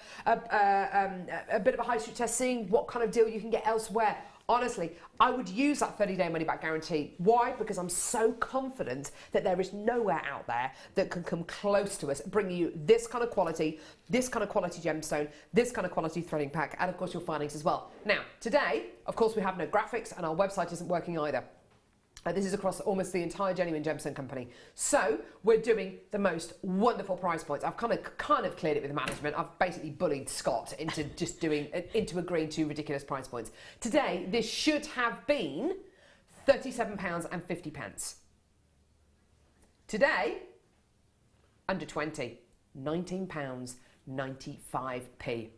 high street test, seeing what kind of deal you can get elsewhere. Honestly, I would use that 30-day money-back guarantee. Why? Because I'm so confident that there is nowhere out there that can come close to us, bringing you this kind of quality gemstone, this kind of quality threading pack, and of course your findings as well. Now, today, of course, we have no graphics and our website isn't working either. This is across almost the entire Genuine Gemstone Company. So we're doing the most wonderful price points. I've kind of cleared it with management. I've basically bullied Scott into just into agreeing to ridiculous price points. Today, this should have been £37.50. Today, under 20, £19.95p.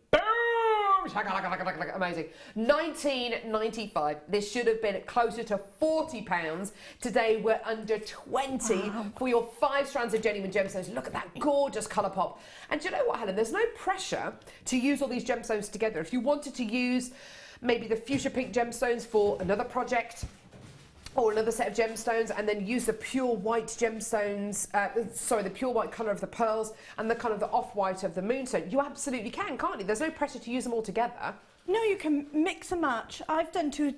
Amazing. £19.95. This should have been closer to £40. Today we're under 20 for your 5 strands of genuine gemstones. Look at that gorgeous colour pop. And do you know what, Helen? There's no pressure to use all these gemstones together. If you wanted to use maybe the fuchsia pink gemstones for another project, or another set of gemstones, and then use the pure white gemstones, the pure white colour of the pearls and the kind of the off-white of the moonstone. You absolutely can, can't you? There's no pressure to use them all together. No, you can mix and match. I've done 2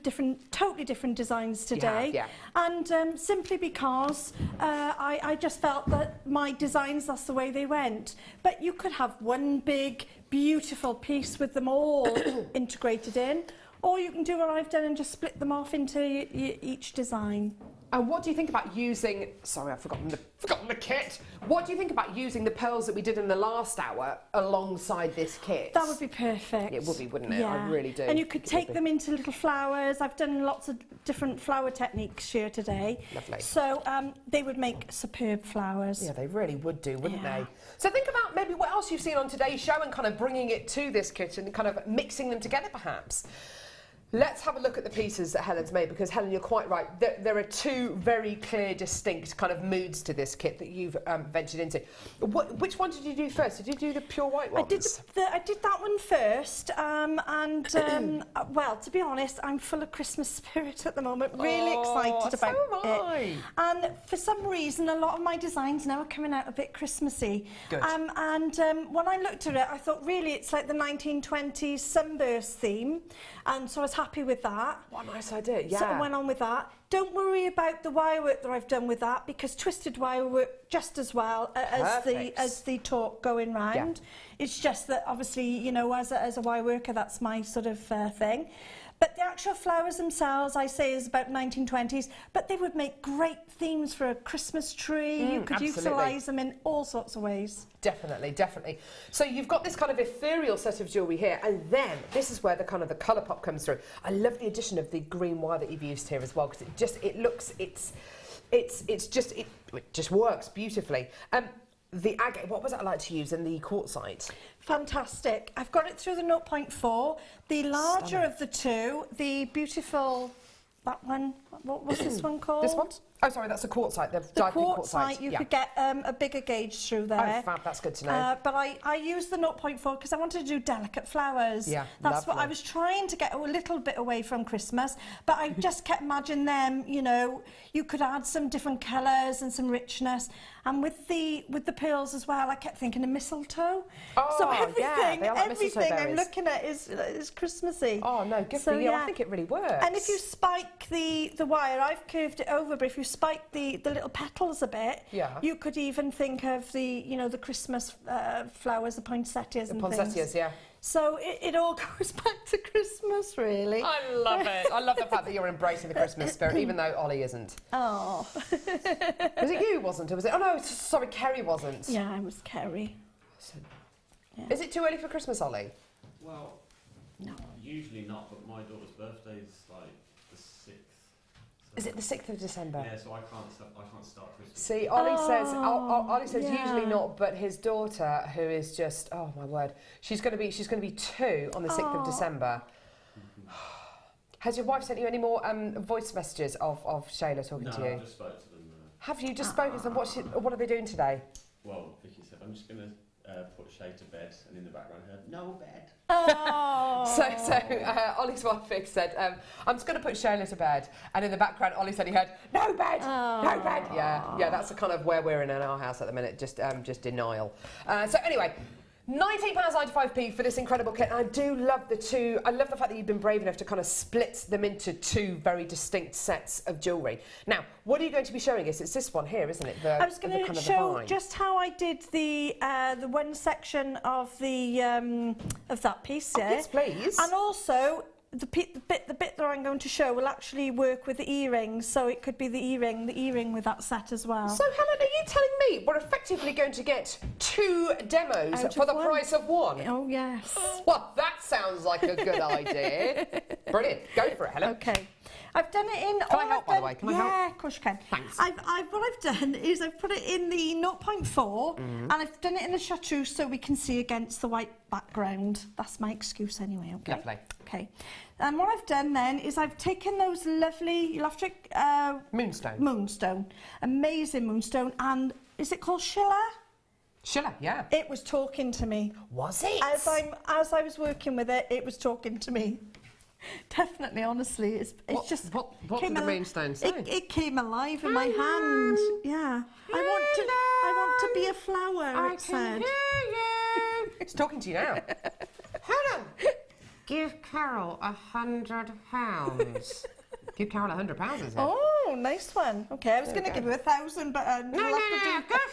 totally different designs today. Yeah. And simply because I just felt that my designs, that's the way they went. But you could have one big, beautiful piece with them all integrated in. Or you can do what I've done and just split them off into each design. And what do you think about using... Sorry, I've forgotten the kit. What do you think about using the pearls that we did in the last hour alongside this kit? That would be perfect. It would be, wouldn't it? Yeah. I really do. And you could take them into little flowers. I've done lots of different flower techniques here today. Lovely. So they would make superb flowers. Yeah, they really would do, wouldn't they? So think about maybe what else you've seen on today's show and kind of bringing it to this kit and kind of mixing them together, perhaps. Let's have a look at the pieces that Helen's made, because Helen, you're quite right. There are 2 very clear, distinct kind of moods to this kit that you've ventured into. Which one did you do first? Did you do the pure white ones? I did that one first, well, to be honest, I'm full of Christmas spirit at the moment. Really excited about it. And for some reason, a lot of my designs now are coming out a bit Christmassy. Good. When I looked at it, I thought, really, it's like the 1920s sunburst theme. And so I was happy with that. What a nice idea, yeah. So I went on with that. Don't worry about the wire work that I've done with that, because twisted wire work just as well as the talk going round. Yeah. It's just that, obviously, you know, as a wire worker, that's my sort of thing. But the actual flowers themselves, I say, is about 1920s, but they would make great themes for a Christmas tree. You could utilise them in all sorts of ways. Definitely, definitely. So you've got this kind of ethereal set of jewellery here, and then this is where the kind of the colour pop comes through. I love the addition of the green wire that you've used here as well, because it just works beautifully. the agate, what was that like to use in the quartzite? Fantastic. I've got it through the 0.4. The larger of the two, the beautiful, that one, what was this one called? This one? Oh, sorry, that's a quartzite. The quartzite, you could get a bigger gauge through there. Oh, fab, that's good to know. But I used the 0.4 because I wanted to do delicate flowers. Yeah, that's lovely. what I was trying to get a little bit away from Christmas, but I just kept imagining them, you know, you could add some different colours and some richness. And with the pearls as well, I kept thinking of mistletoe. Oh, so everything, yeah, everything I'm looking at is Christmassy. Oh no, good for you. I think it really works. And if you spike the wire, I've curved it over, but if you spike the little petals a bit, you could even think of the Christmas flowers, the poinsettias and things. Poinsettias, yeah. So it all goes back to Christmas, really. I love it. I love the fact that you're embracing the Christmas spirit, even though Ollie isn't. Oh. Was it you, wasn't it? Was it? Oh no, sorry, Kerry wasn't. Yeah, I was Kerry. Yeah. Is it too early for Christmas, Ollie? Well, no. Usually not, but my daughter's birthday is like the 6th. Is it the 6th of December? Yeah, so I can't start Christmas. See, Ollie says usually not, but his daughter, who is just, oh my word, she's going to be 2 on the 6th of December. Has your wife sent you any more voice messages of Shayla talking to you? No, I just spoke to them. Have you just spoken to them? What are they doing today? Well, Vicky said, I'm just going to put Shay to bed, and in the background I heard, no bed. Oh. So Ollie's wife Vic said, I'm just going to put Shayla to bed, and in the background Ollie said he heard, no bed, no bed. Yeah, that's the kind of where we're in our house at the minute, just denial. So anyway, £19.95p for this incredible kit. And I do love I love the fact that you've been brave enough to kind of split them into 2 very distinct sets of jewellery. Now, what are you going to be showing us? It's this one here, isn't it? I was going to show just how I did the one section of that piece. Oh, yes, please. And also the bit that I'm going to show will actually work with the earrings, so it could be the earring with that set as well. So Helen, are you telling me we're effectively going to get 2 demos for the price of 1? Oh yes. Well, that sounds like a good idea. Brilliant. Go for it, Helen. Okay. I've done it in... Can I help, by the way? Can I help? Yeah, of course you can. Thanks. What I've done is I've put it in the 0.4 and I've done it in the chartreuse so we can see against the white background. That's my excuse anyway, okay? Lovely. Okay. And what I've done then is I've taken those lovely electric... Moonstone. Moonstone. Amazing moonstone. And is it called Schiller? Schiller, yeah. It was talking to me. Was it? As I was working with it, it was talking to me. Definitely, honestly, it's just. What did the moonstone say? It came alive in my hand. Yeah. I want to be a flower. It said. Hear you. It's talking to you now. Helen, give Carol £100. Give Carol £100, is it? Oh, nice one. Okay, I was going to give you 1,000, but No, give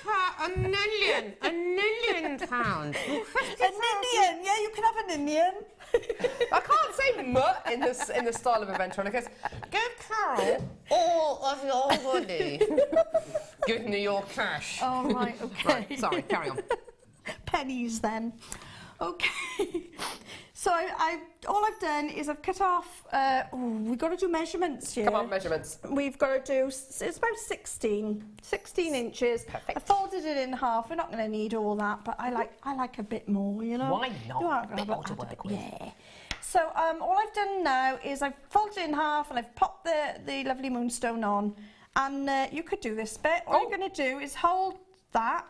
her £1 million. £1 million. £1 Indian. Yeah, you can have an Indian. I can't say mutt in the style of a ventriloquist. Give Carol all of your money. Give me your cash. Oh, right, okay. Right, sorry, carry on. Pennies then. Okay. So all I've done is I've cut off, we've got to do measurements here. Come on, measurements. We've got to do, it's about 16 inches. Perfect. I folded it in half. We're not going to need all that, but I like a bit more, you know. Why not? You are a bit more to work with. Yeah. So all I've done now is I've folded it in half and I've popped the lovely moonstone on. And you could do this bit. All you're going to do is hold that.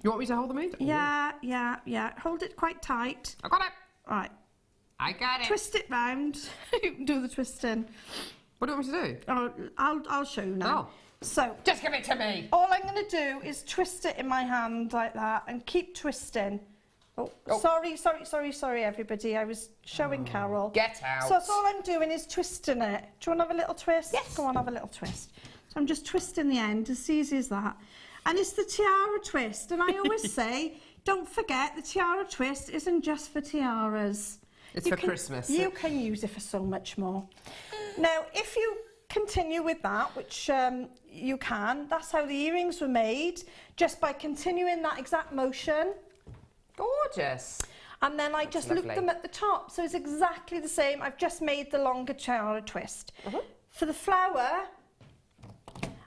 You want me to hold the moon? Yeah. Hold it quite tight. I got it. Right. I got it. Twist it round. You can do the twisting. What do you want me to do? Oh, I'll show you now. Oh. So just give it to me. All I'm going to do is twist it in my hand like that and keep twisting. Oh. Sorry, everybody. I was showing Carol. Get out. So all I'm doing is twisting it. Do you want to have a little twist? Yes. Go on, have a little twist. So I'm just twisting the end as easy as that. And it's the tiara twist. And I always say, don't forget the tiara twist isn't just for tiaras. It's for Christmas. You can use it for so much more. Now, if you continue with that, which you can, that's how the earrings were made, just by continuing that exact motion. Gorgeous. And then I just loop them at the top. So it's exactly the same. I've just made the longer tiara twist. For the flower,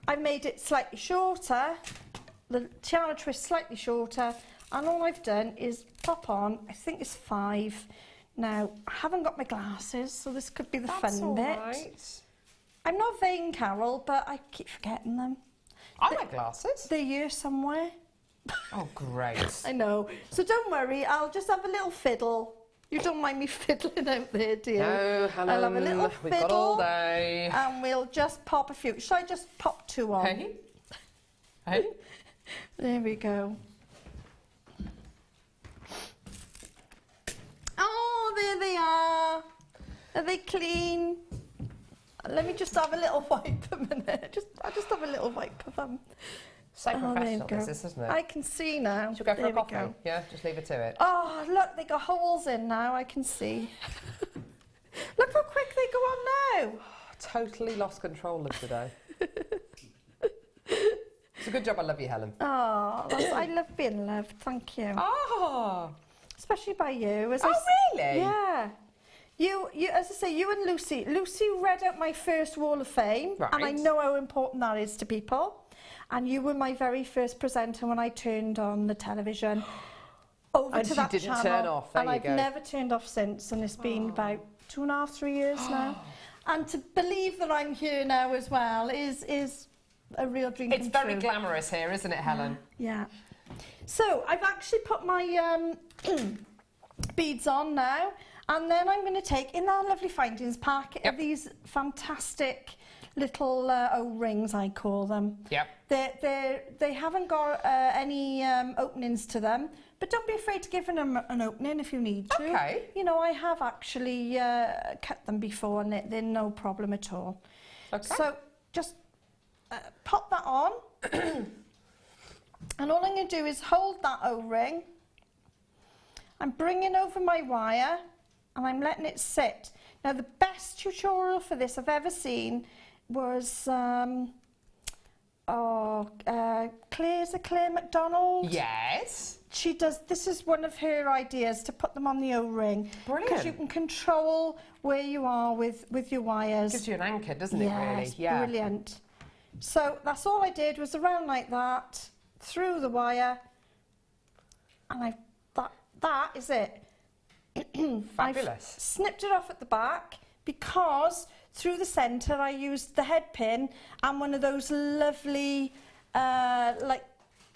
I made it slightly shorter. the tiara twist slightly shorter, and all I've done is pop on, I think it's 5. Now, I haven't got my glasses, so this could be the fun bit. Right. I'm not vain, Carol, but I keep forgetting them. I like glasses. They're here somewhere. Oh, great. I know. So don't worry, I'll just have a little fiddle. You don't mind me fiddling out there, do you? No, Helen, I'll have a little we've fiddle, got all day. and we'll just pop a few. Shall I just pop 2 on? Hey? Hey? There we go. Oh, there they are. Are they clean? Let me just have a little wipe a minute. I'll just have a little wipe of them. So Oh, there you professional, go. this is, isn't it? I can see now. Should we go for There a we coffee? go. Yeah, just leave it to it. Oh, look, they got holes in now, I can see. Look how quick they go on now. Totally lost control of today. It's a good job. I love you, Helen. Oh, I love being loved, thank you. Oh, Especially by you. really? Yeah. You, as I say, you and Lucy. Lucy read out my first Wall of Fame, and I Right. know how important that is to people. And you were my very first presenter when I turned on the television over And to you that didn't channel. turn off, there and you I've go. never turned off since, and it's been about 2.5, 3 years now. And to believe that I'm here now as well is a real dream It's come very true. glamorous here, isn't it, Helen? Yeah. So I've actually put my beads on now, and then I'm going to take in our lovely findings pack these fantastic little O-rings, I call them. Yep. They haven't got any openings to them, but don't be afraid to give them an opening if you need to. Okay. You know, I have actually cut them before, and they're no problem at all. Okay. So just pop that on. And all I'm going to do is hold that O-ring. I'm bringing over my wire and I'm letting it sit. Now, the best tutorial for this I've ever seen was Claire McDonald. Yes. She does, this is one of her ideas, to put them on the O-ring. Brilliant. Because you can control where you are with your wires. Gives you an anchor, doesn't it, really? Yes, brilliant. So that's all I did, was around like that, through the wire, and that is it. Fabulous. I've snipped it off at the back, because through the centre I used the head pin and one of those lovely like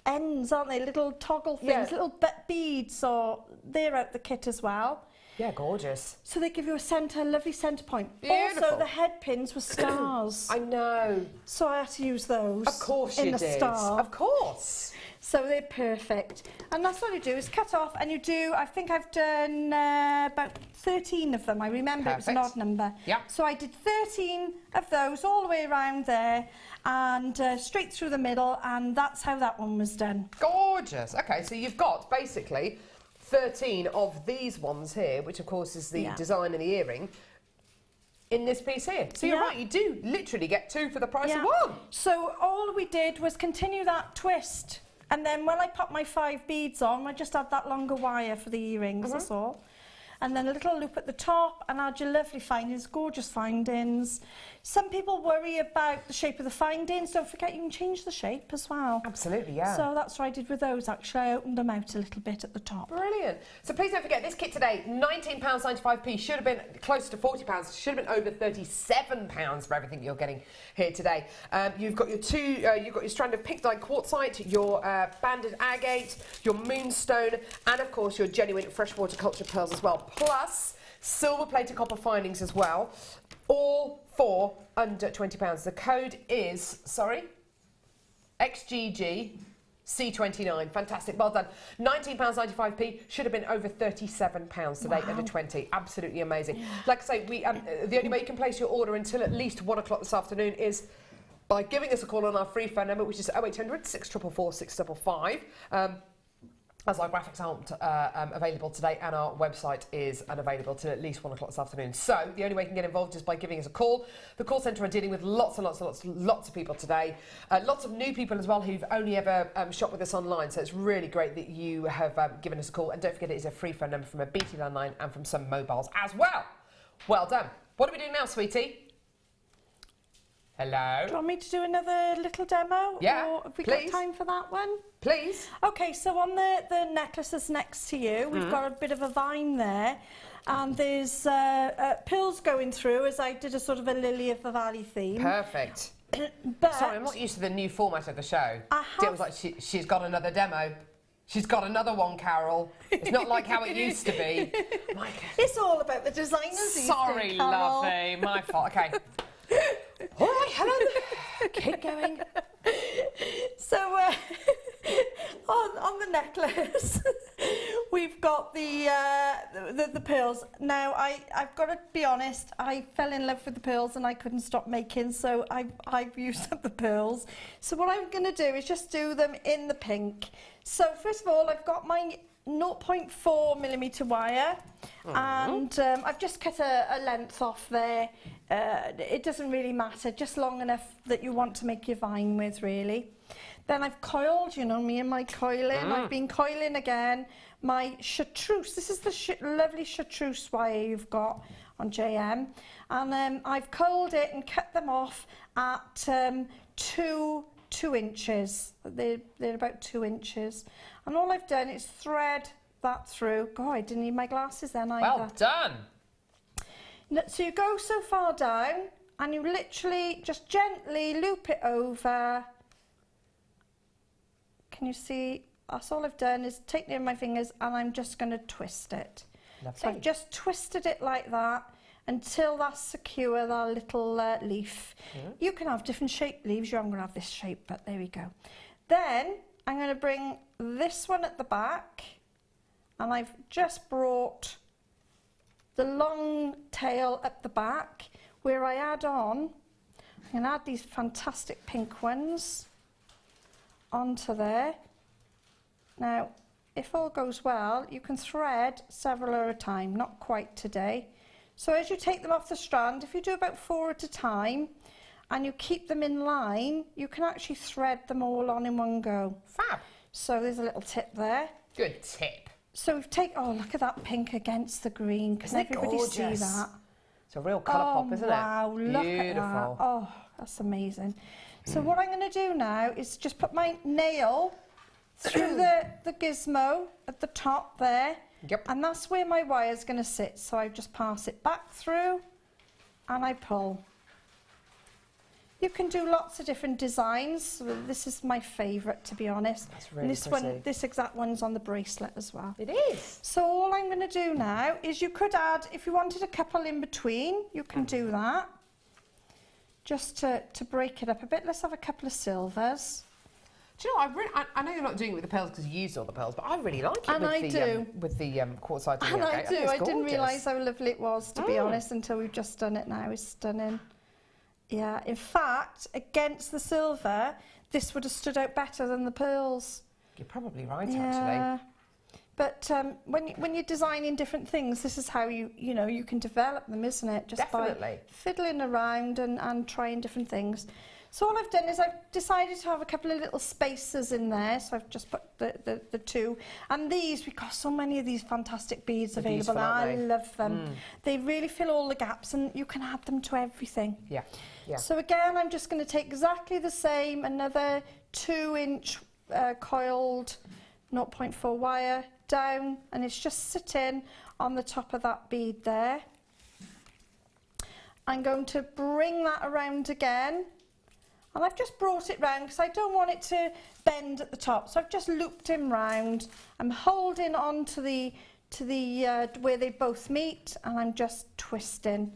ends, aren't they, little toggle things, little beads, so they're out the kit as well. Yeah, gorgeous. So they give you a lovely centre point. Beautiful. Also, the head pins were stars. I know. So I had to use those. Of course in you the did. star. Of course. So they're perfect. And that's what you do, is cut off, and you do, I think I've done about 13 of them. I remember it was an odd number. Yeah. So I did 13 of those all the way around there, and straight through the middle, and that's how that one was done. Gorgeous. Okay, so you've got basically 13 of these ones here, which of course is the design and the earring, in this piece here. So you're right, you do literally get 2 for the price of 1. So all we did was continue that twist, and then when I popped my 5 beads on, I just had that longer wire for the earrings, that's all. And then a little loop at the top, and add your lovely findings, gorgeous findings. Some people worry about the shape of the findings. Don't forget, you can change the shape as well. Absolutely, yeah. So that's what I did with those, actually. I opened them out a little bit at the top. Brilliant. So please don't forget, this kit today, £19.95p, should have been close to £40, should have been over £37 for everything you're getting here today. You've got your you've got your strand of pink dye quartzite, your banded agate, your moonstone, and of course your genuine freshwater culture pearls as well. Plus silver plated copper findings as well, all for under £20. The code is, XGG C29. Fantastic, well done. £19.95p, should have been over £37 today, under 20. Absolutely amazing. Like I say, we the only way you can place your order until at least 1 o'clock this afternoon is by giving us a call on our free phone number, which is 0800 644 655. As our graphics aren't available today, and our website is unavailable till at least 1 o'clock this afternoon. So the only way you can get involved is by giving us a call. The call centre are dealing with lots of people today. Lots of new people as well who've only ever shopped with us online. So it's really great that you have given us a call. And don't forget, it is a free phone number from a BT landline and from some mobiles as well. Well done. What are we doing now, sweetie? Hello. Do you want me to do another little demo? Yeah, Or have we please. got time for that one? Please. Okay, so on the necklaces next to you, we've got a bit of a vine there, and there's pills going through as I did a sort of a Lily of the Valley theme. Perfect. But Sorry, I'm not used to the new format of the show. I It was like she's got another demo. She's got another one, Carol. It's not like how it used to be. it's all about the designers these Sorry, days, Carol. lovey. My fault. Okay. All right, Helen. Keep going. So on the necklace, we've got the pearls. Now I've got to be honest, I fell in love with the pearls and I couldn't stop making, so I've used up the pearls. So what I'm going to do is just do them in the pink. So first of all, I've got my 0.4mm wire, and I've just cut a length off there. It doesn't really matter, just long enough that you want to make your vine with, really. Then I've coiled, you know me and my coiling. I've been coiling again my chartreuse. This is the lovely chartreuse wire you've got on JM, and I've coiled it and cut them off at 2 inches. They're about 2 inches. And all I've done is thread that through. God, I didn't need my glasses then either. Well done. So you go so far down and you literally just gently loop it over. Can you see? That's all I've done is take it in my fingers and I'm just going to twist it. Lovely. So I've just twisted it like that until that's secure, that little leaf. You can have different shaped leaves. You're not going to have this shape, but there we go. Then I'm going to bring this one at the back, and I've just brought the long tail at the back where I add on. I'm going to add these fantastic pink ones onto there. Now, if all goes well, you can thread several at a time, not quite today. So as you take them off the strand, if you do about 4 at a time and you keep them in line, you can actually thread them all on in one go. Fab. So there's a little tip there. Good tip. So we've taken, oh, look at that pink against the green. Can Isn't it everybody see gorgeous? that? It's a real colour pop, isn't wow, it? look Beautiful. at that. Oh, that's amazing. So what I'm going to do now is just put my nail through the gizmo at the top there. Yep. And that's where my wire's going to sit. So I just pass it back through and I pull. You can do lots of different designs. This is my favourite, to be honest. That's really and this pretty. one, this exact one's on the bracelet as well. It is. So all I'm going to do now is you could add, if you wanted a couple in between, you can do that. Just to break it up a bit. Let's have a couple of silvers. Do you know, I know you're not doing it with the pearls because you used all the pearls, but I really like it And with I the do. With the quartzite. And I do. I didn't realise that. how lovely it was, to be honest, until we've just done it now. It's stunning. Yeah, in fact, against the silver, this would have stood out better than the pearls. You're probably right, Yeah. actually. But when you're designing different things, this is how you can develop them, isn't it? Just Definitely. by fiddling around and trying different things. So all I've done is I've decided to have a couple of little spacers in there. So I've just put the two. And these, we've got so many of these fantastic beads They're available. beautiful, aren't I they? love them. They really fill all the gaps and you can add them to everything. Yeah. Yeah. So again, I'm just going to take exactly the same, another 2-inch coiled 0.4 wire down, and it's just sitting on the top of that bead there. I'm going to bring that around again, and I've just brought it round because I don't want it to bend at the top, so I've just looped him round. I'm holding on to the where they both meet, and I'm just twisting.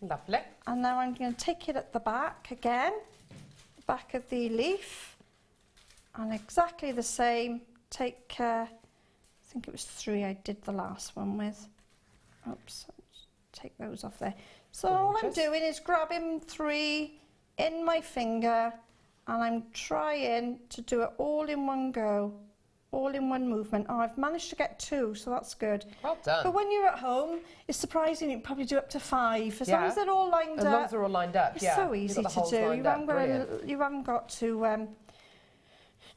Lovely. And now I'm going to take it at the back again, the back of the leaf, and exactly the same, take, I think it was 3 I did the last one with. Oops, take those off there. So all I'm doing is grabbing 3 in my finger, and I'm trying to do it all in one go, all in one movement. Oh, I've managed to get 2, so that's good. Well done. But when you're at home, it's surprising you can probably do up to 5. As long as they're all lined up. As long as they're all lined up, It's yeah. so You've easy got the to holes do. lined up. Brilliant. You haven't got to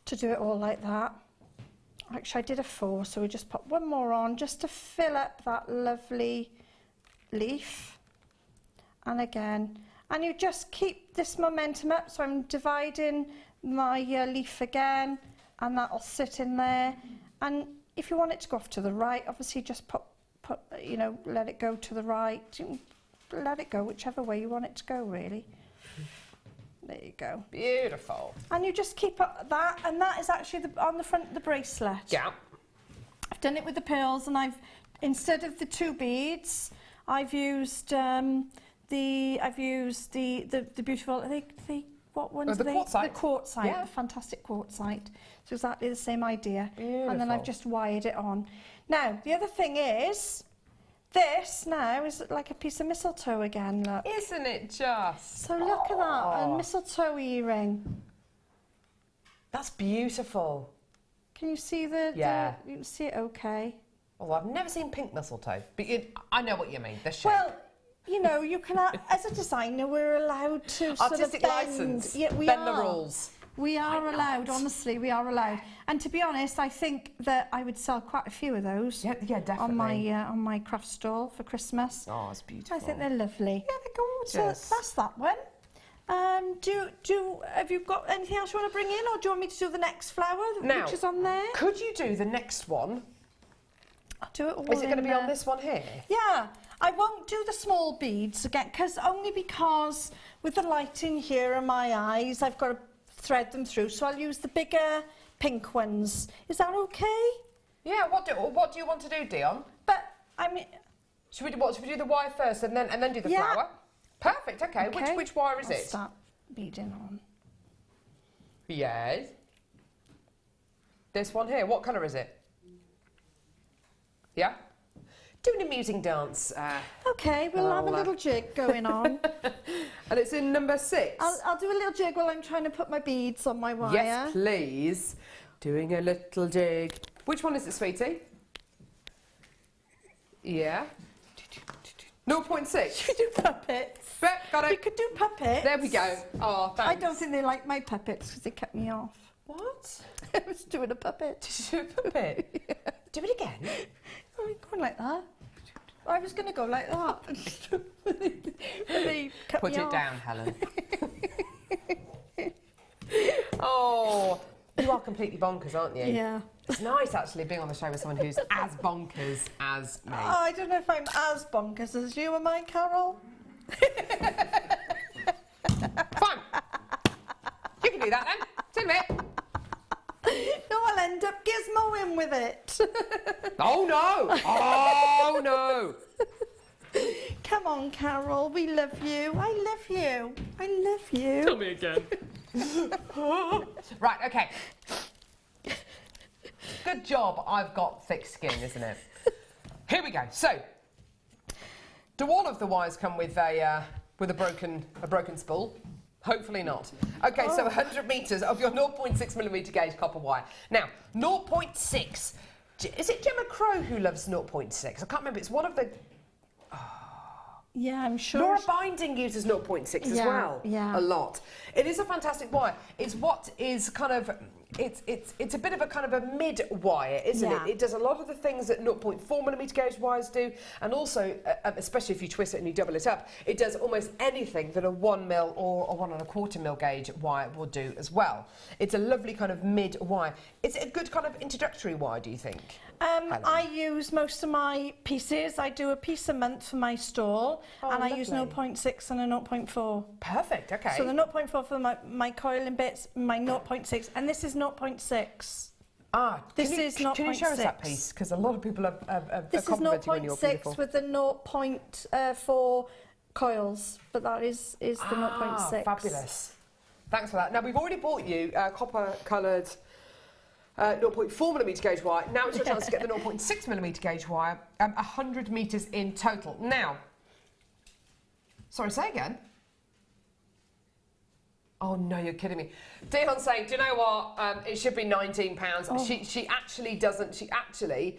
do it all like that. Actually, I did a 4, so we just put one more on just to fill up that lovely leaf. And again, And you just keep this momentum up. So I'm dividing my leaf again, and that'll sit in there. And if you want it to go off to the right, obviously just put you know, let it go to the right. Let it go whichever way you want it to go, really. There you go. Beautiful. And you just keep up that, and that is actually on the front of the bracelet. Yeah. I've done it with the pearls, and instead of the 2 beads, I've used the beautiful. What ones are they? Quartzite. The quartzite. Yeah. The fantastic quartzite. So exactly the same idea. Beautiful. And then I've just wired it on. Now the other thing is, this now is like a piece of mistletoe again. Look. Isn't it just? So look at that, a mistletoe earring. That's beautiful. Can you see the? Yeah. You can see it okay. Although I've never seen pink mistletoe, but I know what you mean. The shape. Well, you know, you can. As a designer, we're allowed to artistic sort of license. Yeah, we bend are. the rules. We are allowed. Honestly, we are allowed. And to be honest, I think that I would sell quite a few of those. Yeah, definitely. On my craft stall for Christmas. Oh, it's beautiful. I think they're lovely. Yeah, they're gorgeous. So that's that one. Have you got anything else you want to bring in, or do you want me to do the next flower, which is on there? Could you do the next one? I'll do it all. Is it going to be on this one here? Yeah. I won't do the small beads again, only because with the lighting here and my eyes, I've got to thread them through. So I'll use the bigger pink ones. Is that okay? Yeah. What do you want to do, Dion? But I mean, should we do the wire first and then do the flower? Perfect. Okay. Which wire is I'll it? Start beading on. Yes. This one here. What colour is it? Yeah. Doing a amusing dance. Okay, we'll have a little jig going on. And it's in number 6. I'll do a little jig while I'm trying to put my beads on my wire. Yes, please. Doing a little jig. Which one is it, sweetie? Yeah. 0.6. Should we do puppets? Yep, got it. We could do puppets. There we go. Oh, thanks. I don't think they like my puppets because they kept me off. What? I was doing a puppet. Did you do a puppet? Yeah. Do it again. I'm going like that. I was going to go like that. But they cut Put me it off. down, Helen. Oh, you are completely bonkers, aren't you? Yeah. It's nice actually being on the show with someone who's as bonkers as me. Oh, I don't know if I'm as bonkers as you, am I, Carol? Fine. You can do that then. It's in it. No, I'll end up gizmoing with it. Oh no! Oh no! Come on, Carol, we love you. I love you. I love you. Tell me again. Right, okay. Good job, I've got thick skin, isn't it? Here we go. So, do all of the wires come with a broken spool? Hopefully not. Okay, so 100 metres of your 0.6mm gauge copper wire. Now, 0.6. Is it Gemma Crow who loves 0.6? I can't remember. It's one of the... Yeah, I'm sure. Laura Binding uses 0.6 as well. Yeah. A lot. It is a fantastic wire. It's what is kind of... It's a bit of a kind of a mid wire, isn't Yeah. it? It does a lot of the things that 0.4mm gauge wires do, and also, especially if you twist it and you double it up, it does almost anything that a 1mm or 1 1/4mm gauge wire will do as well. It's a lovely kind of mid wire. Is it a good kind of introductory wire, do you think? I use most of my pieces. I do a piece a month for my stall, and I use lovely. 0.6 and a 0.4. Perfect, okay. So the 0.4 for my coiling bits, my 0.6, and this is 0.6 This is Can you show us that 0.6. piece? Because a lot of people are This is complimenting when you're beautiful. 0.6 with the 0.4 coils, but that is the 0.6. Fabulous. Thanks for that. Now, we've already bought you copper-coloured 0.4mm gauge wire. Now it's your chance to get the 0.6mm gauge wire, 100 metres in total. Now, sorry, say again. Oh no, you're kidding me. Dion's saying, do you know what? It should be £19. Oh. She actually doesn't. She actually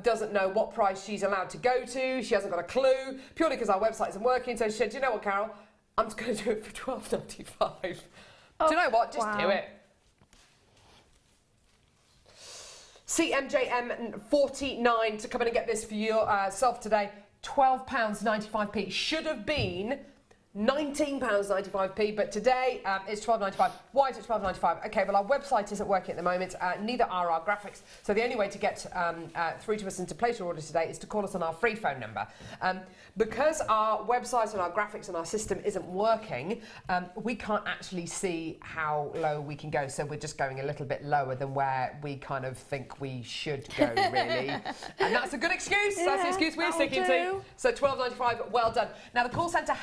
doesn't know what price she's allowed to go to. She hasn't got a clue, purely because our website isn't working. So she said, do you know what, Carol? I'm just going to do it for £12.95. Oh, do you know what? Just wow. do it. CMJM 49 to come in and get this for yourself today. £12.95p. Should have been £19.95p, but today it's £12.95. Why is it £12.95? Okay, well, our website isn't working at the moment, neither are our graphics, so the only way to get through to us and to place your order today is to call us on our free phone number. Because our website and our graphics and our system isn't working, we can't actually see how low we can go, so we're just going a little bit lower than where we kind of think we should go, really. And that's a good excuse. That's the excuse we're sticking to. So £12.95, well done. Now, the call centre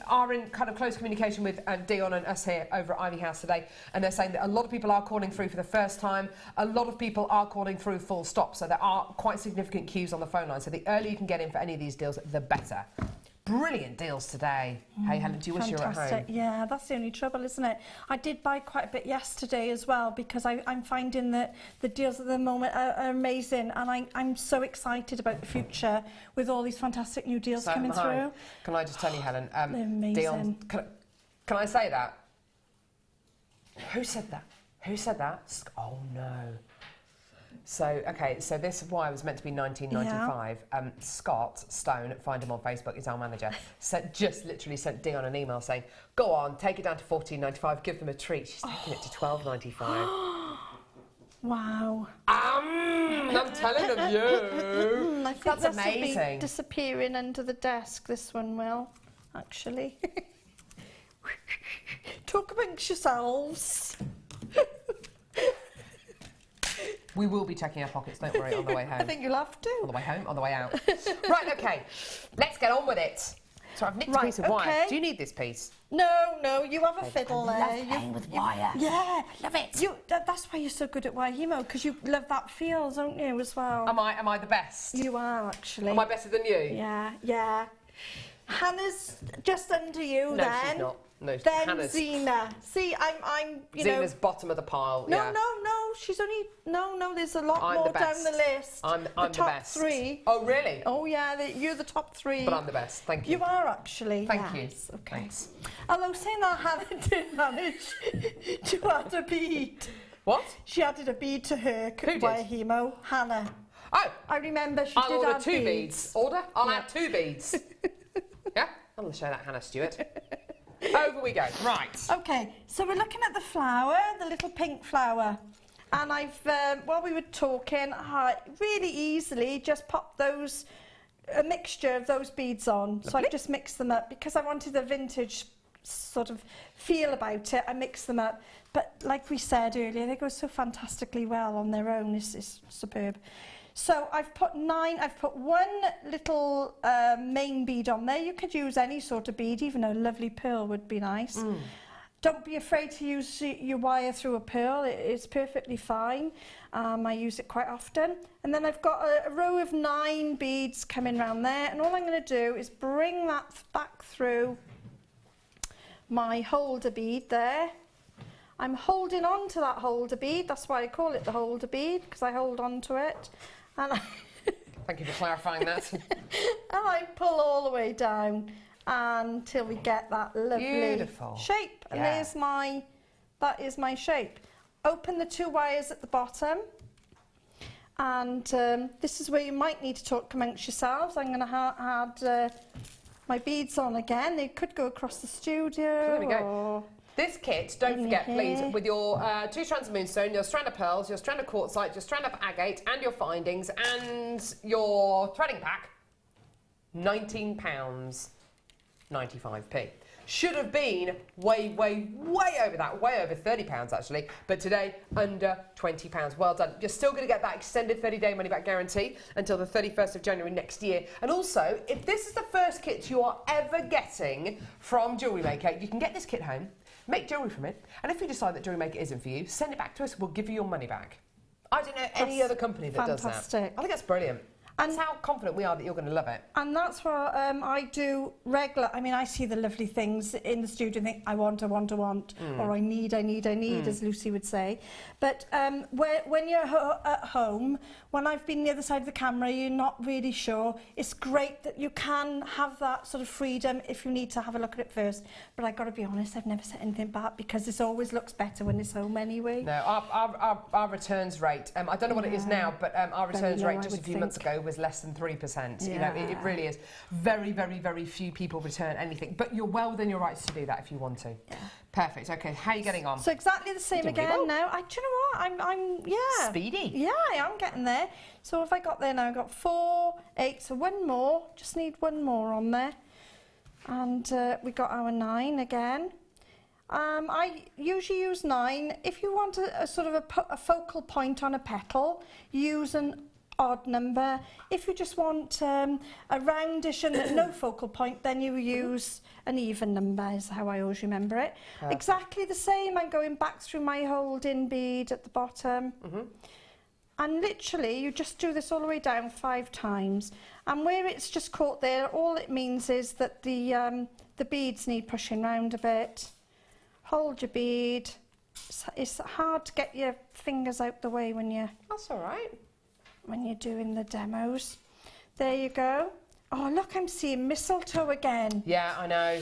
are in kind of close communication with Dion and us here over at Ivy House today, and they're saying that a lot of people are calling through for the first time. A lot of people are calling through full stop, so there are quite significant queues on the phone line. So the earlier you can get in for any of these deals, the better. Brilliant deals today. Hey, Helen, do you wish you were at home? Yeah, that's the only trouble, isn't it? I did buy quite a bit yesterday as well, because I'm finding that the deals at the moment are amazing, and I'm so excited about the future with all these fantastic new deals coming through. Can I just tell you, Helen? They're amazing. Dion, can I say that? Who said that? Who said that? Oh, no. So, okay, so this wire was meant to be £19.95. Yeah. Scott Stone, find him on Facebook, is our manager, just literally sent Dion an email saying, go on, take it down to £14.95, give them a treat. She's taking it to £12.95. Wow. I'm telling of you. I think that's amazing. Will be disappearing under the desk, this one will, actually. Talk amongst yourselves. We will be checking our pockets, don't worry, on the way home. I think you'll have to. On the way home, on the way out. Right, okay, let's get on with it. So I've nicked a piece of wire. Do you need this piece? No, you have a fiddle there. I love playing with wire. Yeah, Love it. That's why you're so good at wire hemo, because you love that feel, don't you, as well? Am I the best? You are, actually. Am I better than you? Yeah. Hannah's just under you, then. No, she's not. No, then Hannah's... Zena. See, I'm, Zena's bottom of the pile. No, she's only... No, there's a lot more down the list. I'm the top best. 3. Oh, really? Oh, yeah, you're the top 3. But I'm the best, thank you. You are, actually. Thank you. Okay. Thanks. Although saying that, Helen did manage to add a bead. What? She added a bead to her wire hemo. Hannah. Oh! I remember she I'll did order add 2 beads. Order? I'll add 2 beads. Yeah? I'm going to show that Hannah Stewart. Over we go. Right. Okay, so we're looking at the flower, the little pink flower. And I've, while we were talking, I really easily just popped a mixture of those beads on. Lovely. So I've just mixed them up because I wanted a vintage sort of feel about it. I mixed them up. But like we said earlier, they go so fantastically well on their own. It's superb. So I've put 9, I've put 1 little main bead on there. You could use any sort of bead, even a lovely pearl would be nice. Don't be afraid to use your wire through a pearl, it's perfectly fine. I use it quite often. And then I've got a row of 9 beads coming round there, and all I'm going to do is bring that back through my holder bead there. I'm holding on to that holder bead, that's why I call it the holder bead, because I hold on to it. And Thank you for clarifying that. And I pull all the way down until we get that lovely shape. And that is my shape. Open the 2 wires at the bottom. And this is where you might need to talk amongst yourselves. I'm going to add my beads on again. They could go across the studio. There we go. This kit, don't forget, please, with your 2 strands of moonstone, your strand of pearls, your strand of quartzite, your strand of agate, and your findings, and your threading pack, £19.95p. Should have been way over that, way over £30 actually, but today under £20. Well done. You're still going to get that extended 30-day money-back guarantee until the 31st of January next year. And also, if this is the first kit you are ever getting from JewelleryMaker, you can get this kit home, make jewellery from it, and if you decide that JewelleryMaker isn't for you, send it back to us, we'll give you your money back. I don't know any other company that does that. I think that's brilliant. That's how confident we are that you're going to love it. And that's what I do regular. I mean, I see the lovely things in the studio and think, I want, or I need, as Lucy would say. But when you're at home, when I've been the other side of the camera, you're not really sure. It's great that you can have that sort of freedom if you need to have a look at it first. But I've got to be honest, I've never set anything back because this always looks better when it's home anyway. No, our returns rate, I don't know what it is now, but our returns rate just a few months ago was less than 3%. You know, it really is. Very, very, very few people return anything. But you're well within your rights to do that if you want to. Yeah. Perfect. Okay, how are you getting on? So exactly the same again now. Do you know what? I'm Speedy. Yeah, I'm getting there. So if I got there now, I've got 4, 8, so one more. Just need one more on there. And we got our 9 again. I usually use 9. If you want a sort of a focal point on a petal, use an odd number. If you just want a roundish and no focal point, then you use an even number, is how I always remember it. Perfect. Exactly the same. I'm going back through my hold-in bead at the bottom. And literally, you just do this all the way down 5 times. And where it's just caught there, all it means is that the beads need pushing round a bit. Hold your bead. It's hard to get your fingers out the way when you're... That's all right. When you're doing the demos. There you go. Oh, look, I'm seeing mistletoe again. Yeah, I know.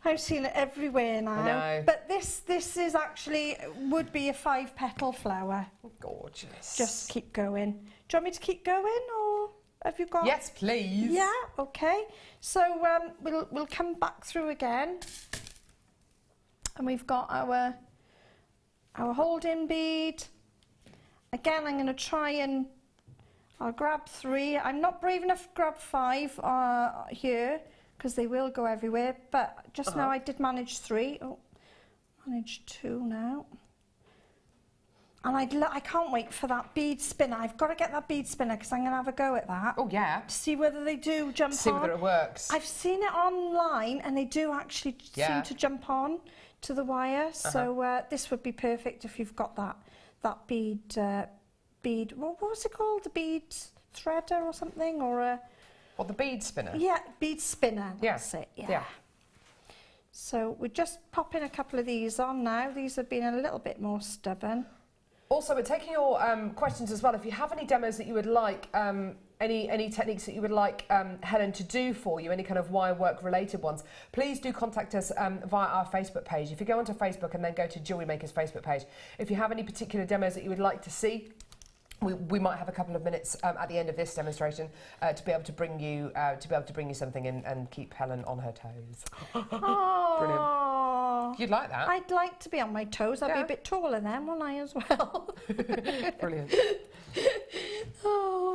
I'm seeing it everywhere now. I know. But this is actually, would be a 5-petal flower. Gorgeous. Just keep going. Do you want me to keep going, or have you got... Yes, please. Yeah, okay. So we'll come back through again. And we've got our hold-in bead. Again, I'm going to try and... I'll grab 3. I'm not brave enough to grab 5 here, because they will go everywhere. But just now I did manage 3. Oh, manage 2 now. And I can't wait for that bead spinner. I've got to get that bead spinner, because I'm going to have a go at that. Oh, yeah. To see whether they do jump on. See whether it works. I've seen it online, and they do actually seem to jump on to the wire. So this would be perfect if you've got that bead... bead, what was it called? The bead threader or something, or a... What, the bead spinner? Yeah, bead spinner, that's it, yeah. So we're just popping a couple of these on now. These have been a little bit more stubborn. Also, we're taking your questions as well. If you have any demos that you would like, any techniques that you would like Helen to do for you, any kind of wire work related ones, please do contact us via our Facebook page. If you go onto Facebook and then go to JewelleryMaker's Facebook page, if you have any particular demos that you would like to see, we might have a couple of minutes at the end of this demonstration to be able to bring you something and keep Helen on her toes. Oh, brilliant! You'd like that? I'd like to be on my toes. I'd be a bit taller then, wouldn't I, as well? Brilliant.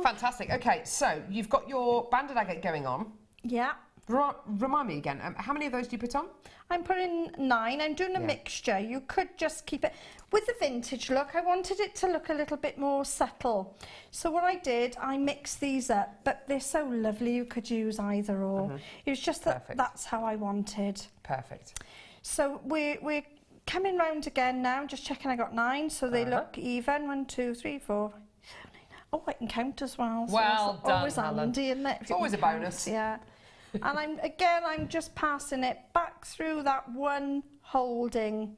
Fantastic. Okay, so you've got your banded agate going on. Yeah. Remind me again. How many of those do you put on? I'm putting 9. I'm doing a mixture. You could just keep it... With the vintage look, I wanted it to look a little bit more subtle. So what I did, I mixed these up, but they're so lovely you could use either or. It was just that that's how I wanted. Perfect. So we're coming round again now, just checking I got 9, so they look even. 1, 2, 3, 4. Oh, I can count as well. So well done, always handy, isn't it? It's always a bonus. Yeah. And I'm just passing it back through that one holding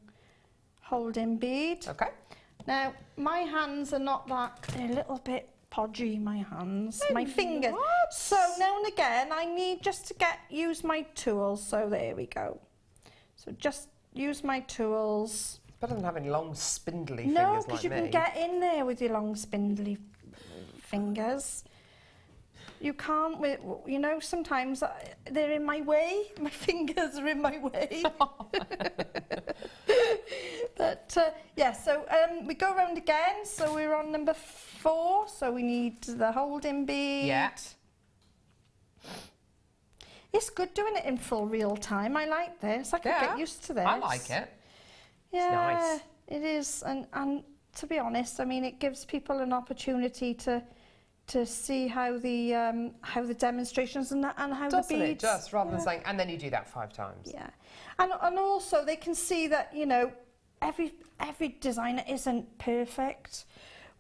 bead. Okay. Now, my hands are not that, they're a little bit podgy, my hands, my fingers. What? So now and again, I need just to use my tools. So there we go. So just use my tools. It's better than having long, spindly fingers like me. No, because you can get in there with your long, spindly fingers. You can't, you know, sometimes they're in my way. My fingers are in my way. But, yeah, so we go around again. So we're on number 4. So we need the holding bead. Yeah. It's good doing it in full real time. I like this. I could get used to this. I like it. Yeah, it's nice. It is. And to be honest, I mean, it gives people an opportunity to see how the demonstrations and how the beads... Doesn't it just, rather than saying, and then you do that 5 times. Yeah. And also they can see that, you know, every designer isn't perfect.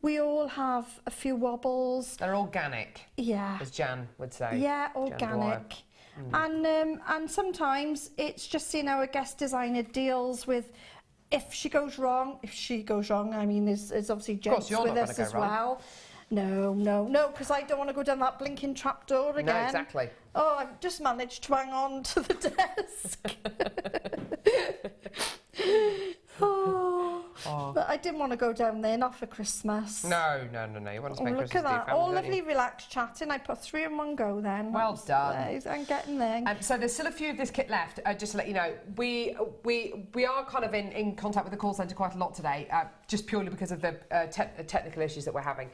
We all have a few wobbles. They're organic. Yeah. As Jan would say. Yeah, organic. And sometimes it's just seeing how a guest designer deals with if she goes wrong, I mean, there's obviously gents with us as well. No, because I don't want to go down that blinking trapdoor again. No, exactly. Oh, I've just managed to hang on to the desk. I didn't want to go down there, not for Christmas. No. You want to spend Look Christmas at that. with your family, All don't lovely, you? relaxed chatting. I put 3 in one go then. Well done. I'm getting there. So there's still a few of this kit left. Just to let you know, we are kind of in contact with the call centre quite a lot today, just purely because of the technical issues that we're having.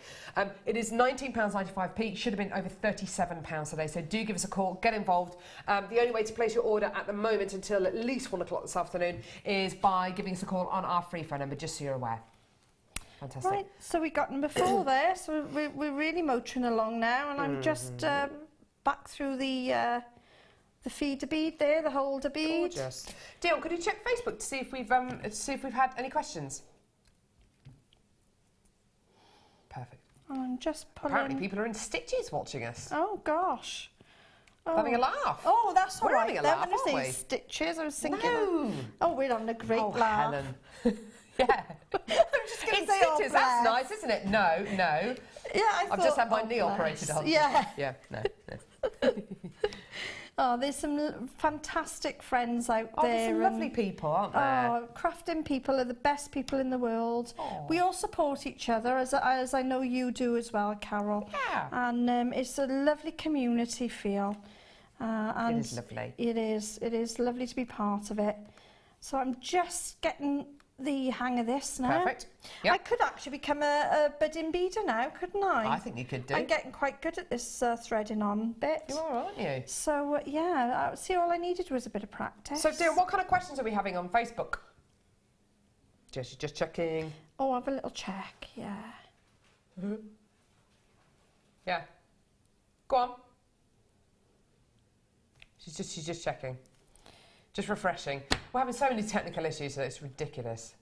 It is £19.95p. Should have been over £37 today. So do give us a call. Get involved. The only way to place your order at the moment until at least 1 o'clock this afternoon is by giving us a call on our free phone number, just so you're aware. Fantastic. Right, so we got number 4 there, so we're really motoring along now, and I'm just back through the feeder bead there, the holder bead. Gorgeous. Dion, could you check Facebook to see if we've had any questions? Perfect. I'm just pulling. Apparently people are in stitches watching us. Oh gosh. Oh. Having a laugh. Oh, that's all We're right. having a Then laugh, when I aren't say we? stitches, I was thinking. No. Oh, we're having a great laugh. Helen. Yeah. I'm just going to In say oh, stitches, that's bless. nice, isn't it? No. Yeah, I've just had my knee bless. operated on. Yeah. Yeah, no. Oh, there's some fantastic friends out Oh, there. there's some lovely people, aren't there? Oh, crafting people are the best people in the world. Oh. We all support each other, as I know you do as well, Carol. Yeah. And it's a lovely community feel. And It is lovely. It is lovely to be part of it. So I'm just getting the hang of this now. Perfect. Yep. I could actually become a budding beader now, couldn't I? I think you could do. I'm getting quite good at this threading on bit. You are, aren't you? So, yeah, see, all I needed was a bit of practice. So, dear, what kind of questions are we having on Facebook? Just checking. Oh, have a little check, yeah. Yeah. Go on. She's just checking. Just refreshing. We're having so many technical issues that it's ridiculous.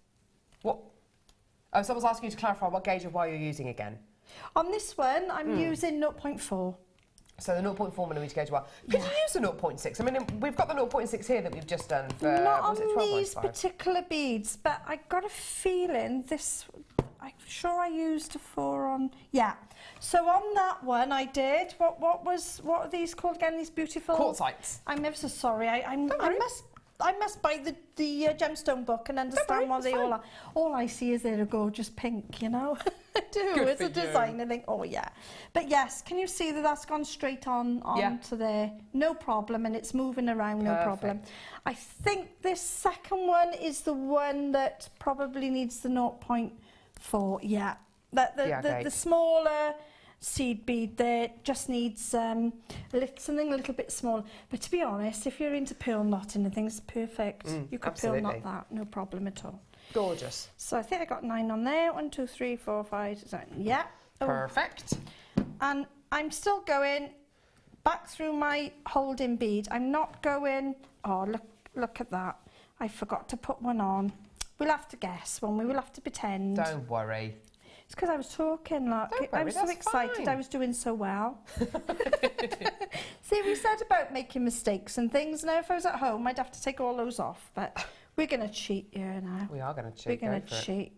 What? Oh, someone's asking you to clarify what gauge of wire you're using again. On this one, I'm using 0.4. So the 0.4 millimetre gauge wire. Could you use a 0.6? I mean, we've got the 0.6 here that we've just done for. Not was it on these 12.95? particular beads, but I got a feeling this. I'm sure I used a 4 on. Yeah. So on that one, I did. What are these called again? These beautiful Quartzites. I'm ever so sorry. I must buy the gemstone book and worry, understand what it's they all fine. are. All I see is they're a gorgeous pink, you know. I do. Good It's for a you. design. I think, oh yeah. But yes, can you see that that's gone straight on Yeah. to there? No problem, and it's moving around. No problem. Perfect. I think this second one is the one that probably needs the 0.4. Yeah. The smaller seed bead there just needs something a little bit smaller. But to be honest, if you're into pearl knotting and things, perfect. You could absolutely. pearl knot that, no problem at all. Gorgeous. So I think I got 9 on there. 1, 2, 3, 4, 5, 6, 7. Yeah. Oh. Perfect. And I'm still going back through my holding bead. I'm not going. Oh, look at that. I forgot to put one on. We'll have to guess one. We will have to pretend. Don't worry. It's because I was talking, like, Don't I worry, was so that's excited, fine. I was doing so well. See, we said about making mistakes and things. Now, if I was at home, I'd have to take all those off, but we're going to cheat here now. We are going to cheat. We're going to cheat.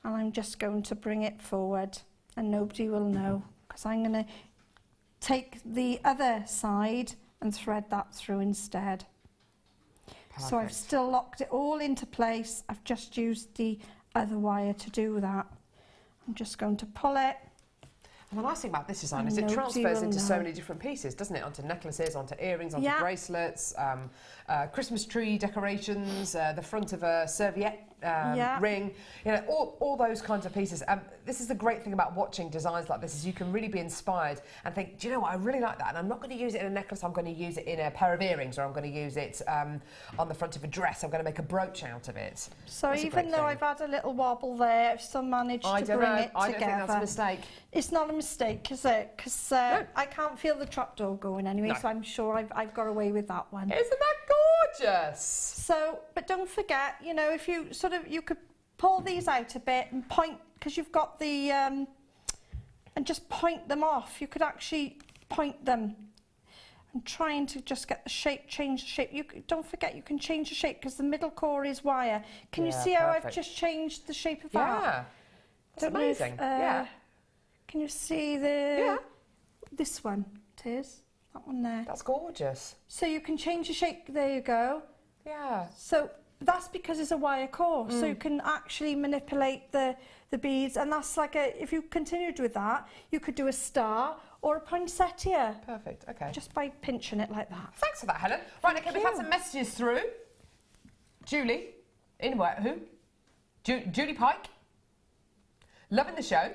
And I'm just going to bring it forward, and nobody will know, because I'm going to take the other side and thread that through instead. So I've still locked it all into place. I've just used the other wire to do that. I'm just going to pull it. And the nice thing about this design is it Nobody transfers will into so know. many different pieces, doesn't it? Onto necklaces, onto earrings, onto Yeah. bracelets, Christmas tree decorations, the front of a serviette ring, you know, all those kinds of pieces. This is the great thing about watching designs like this is you can really be inspired and think, do you know what, I really like that, and I'm not going to use it in a necklace, I'm going to use it in a pair of earrings, or I'm going to use it on the front of a dress, I'm going to make a brooch out of it. So That's a even great though thing. I've had a little wobble there, I've still managed to bring it together. I don't think that's a mistake. It's not a mistake, is it? Because I can't feel the trapdoor going anyway, No. so I'm sure I've got away with that one. Isn't that gorgeous? So, but don't forget, you know, if you you could pull these out a bit and point, because you've got the, and just point them off. You could actually point them. I'm trying to just get the shape, change the shape. Don't forget, you can change the shape because the middle core is wire. Can you Yeah, see how I've perfect. just changed the shape of Yeah, that? that's Don't know if, amazing. Yeah, Can you see this one? It is. That one there. that's gorgeous. So you can change the shape. There you go. Yeah. So That's because it's a wire core, so you can actually manipulate the beads, and that's like if you continued with that, you could do a star or a poinsettia. Perfect, okay. Just by pinching it like that. Thanks for that, Helen. Right, okay, we've had some messages through. Julie, in where? Who? Julie Pike. Loving the show.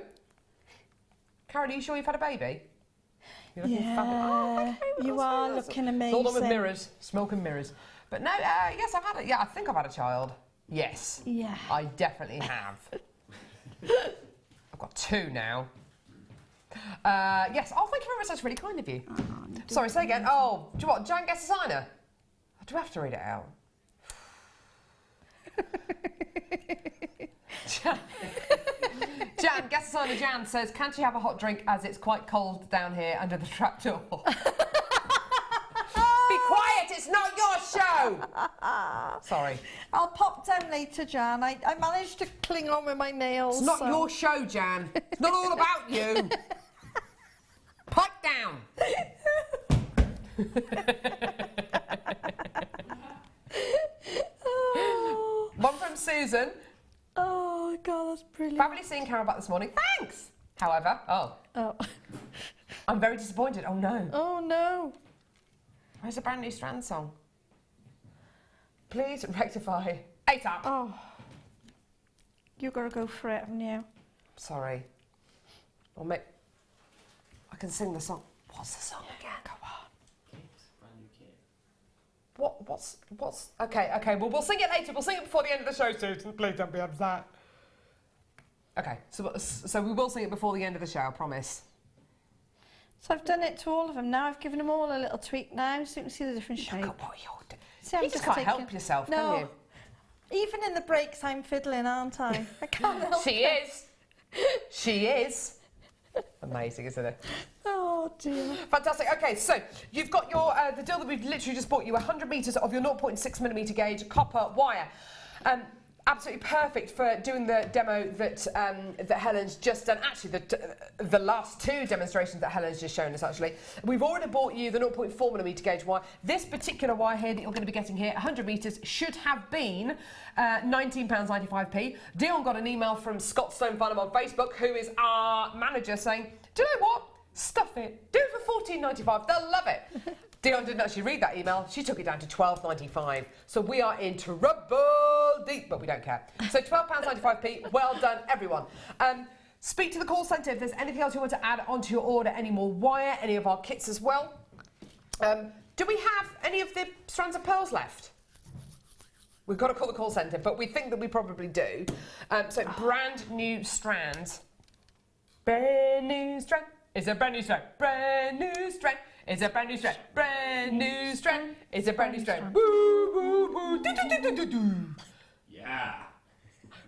Carol, are you sure you've had a baby? You're looking fabulous. Oh, thank you. You are looking amazing. It's all done with mirrors, smoke and mirrors. But no, yes, I've had it. Yeah, I think I've had a child. Yes. Yeah. I definitely have. I've got 2 now. Yes. Oh, thank you very much. That's really kind of you. Sorry, say again. Oh, do you what? Jan gets a signer. Do I have to read it out? Jan, guest signer Jan says, "Can't you have a hot drink as it's quite cold down here under the trapdoor?" Be quiet, it's not your show! Sorry. I'll pop down later, Jan. I managed to cling on with my nails. It's not your show, Jan. It's not all about you. Pipe down. One from Susan. Oh, God, that's brilliant. Fabulous seeing Carol back this morning. Thanks! However, I'm very disappointed. Oh, no. Oh, no. Where's a brand new Strand song? Please rectify. ASAP. Oh. You've got to go for it, haven't you? Sorry. Or maybe I can sing the song. What's the song again? Go on. Brand new kit. What's okay, well we'll sing it later. We'll sing it before the end of the show, Susan. Please don't be upset. Okay, so we will sing it before the end of the show, I promise. So I've done it to all of them now. I've given them all a little tweak now, so you can see the different shape. Look at what you're doing. See, I'm You just can't help yourself, no. can you? Even in the breaks, I'm fiddling, aren't I? I can't help She it. is. She is. Amazing, isn't it? Oh, dear. Fantastic. Okay, so you've got your the deal that we've literally just bought you, 100 metres of your 0.6mm gauge copper wire. Absolutely perfect for doing the demo that Helen's just done. Actually, the last 2 demonstrations that Helen's just shown us, actually. We've already bought you the 0.4mm gauge wire. This particular wire here that you're going to be getting here, 100 metres, should have been £19.95p. Dion got an email from Scott Stone Farnham on Facebook, who is our manager, saying, "Do you know what? Stuff it. Do it for £14.95. They'll love it." Dion didn't actually read that email. She took it down to £12.95. So we are in trouble deep, but we don't care. So £12.95p. Well done, everyone. Speak to the call centre if there's anything else you want to add onto your order, any more wire, any of our kits as well. Do we have any of the strands of pearls left? We've got to call the call centre, but we think that we probably do. So brand new strands. Brand new strand. It's a brand new strand. Brand new strand. It's a brand new strand. Brand new strand. It's a brand new strand. Woo, woo, woo. Do, do, do, do, do, do. Yeah.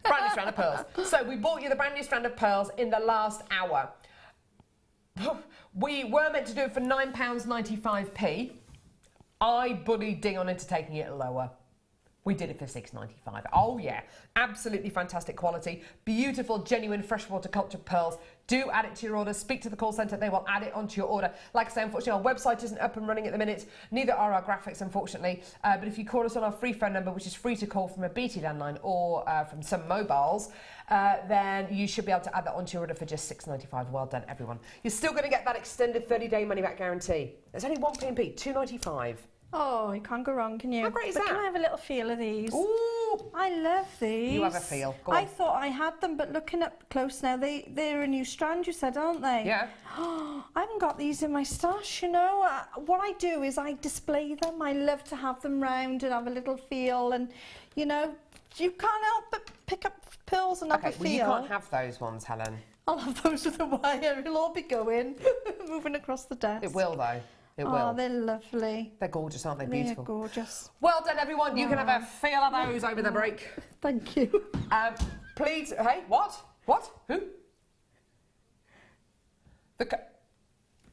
Brand new strand of pearls. So we bought you the brand new strand of pearls in the last hour. We were meant to do it for £9.95p. I bullied Dion into taking it lower. We did it for £6.95. Oh yeah, absolutely fantastic quality. Beautiful, genuine freshwater cultured pearls. Do add it to your order. Speak to the call centre. They will add it onto your order. Like I say, unfortunately, our website isn't up and running at the minute. Neither are our graphics, unfortunately. But if you call us on our free phone number, which is free to call from a BT landline or from some mobiles, then you should be able to add that onto your order for just £6.95. Well done, everyone. You're still going to get that extended 30-day money-back guarantee. There's only one P&P, £2.95. Oh, you can't go wrong, can you? How great is but that? Can I have a little feel of these? Ooh! I love these. You have a feel. Go on. I thought I had them, but looking up close now, they're a new strand, you said, aren't they? Yeah. I haven't got these in my stash, you know. What I do is I display them. I love to have them round and have a little feel, and, you know, you can't help but pick up pearls and have a feel. Well, you can't have those ones, Helen. I'll have those with the wire. It'll all be going, moving across the desk. It will, though. It will. Oh, they're lovely. They're gorgeous, aren't they? Beautiful. They're gorgeous. Well done, everyone. You can have a feel of those over the break. Thank you. Please, hey, what? What? Who?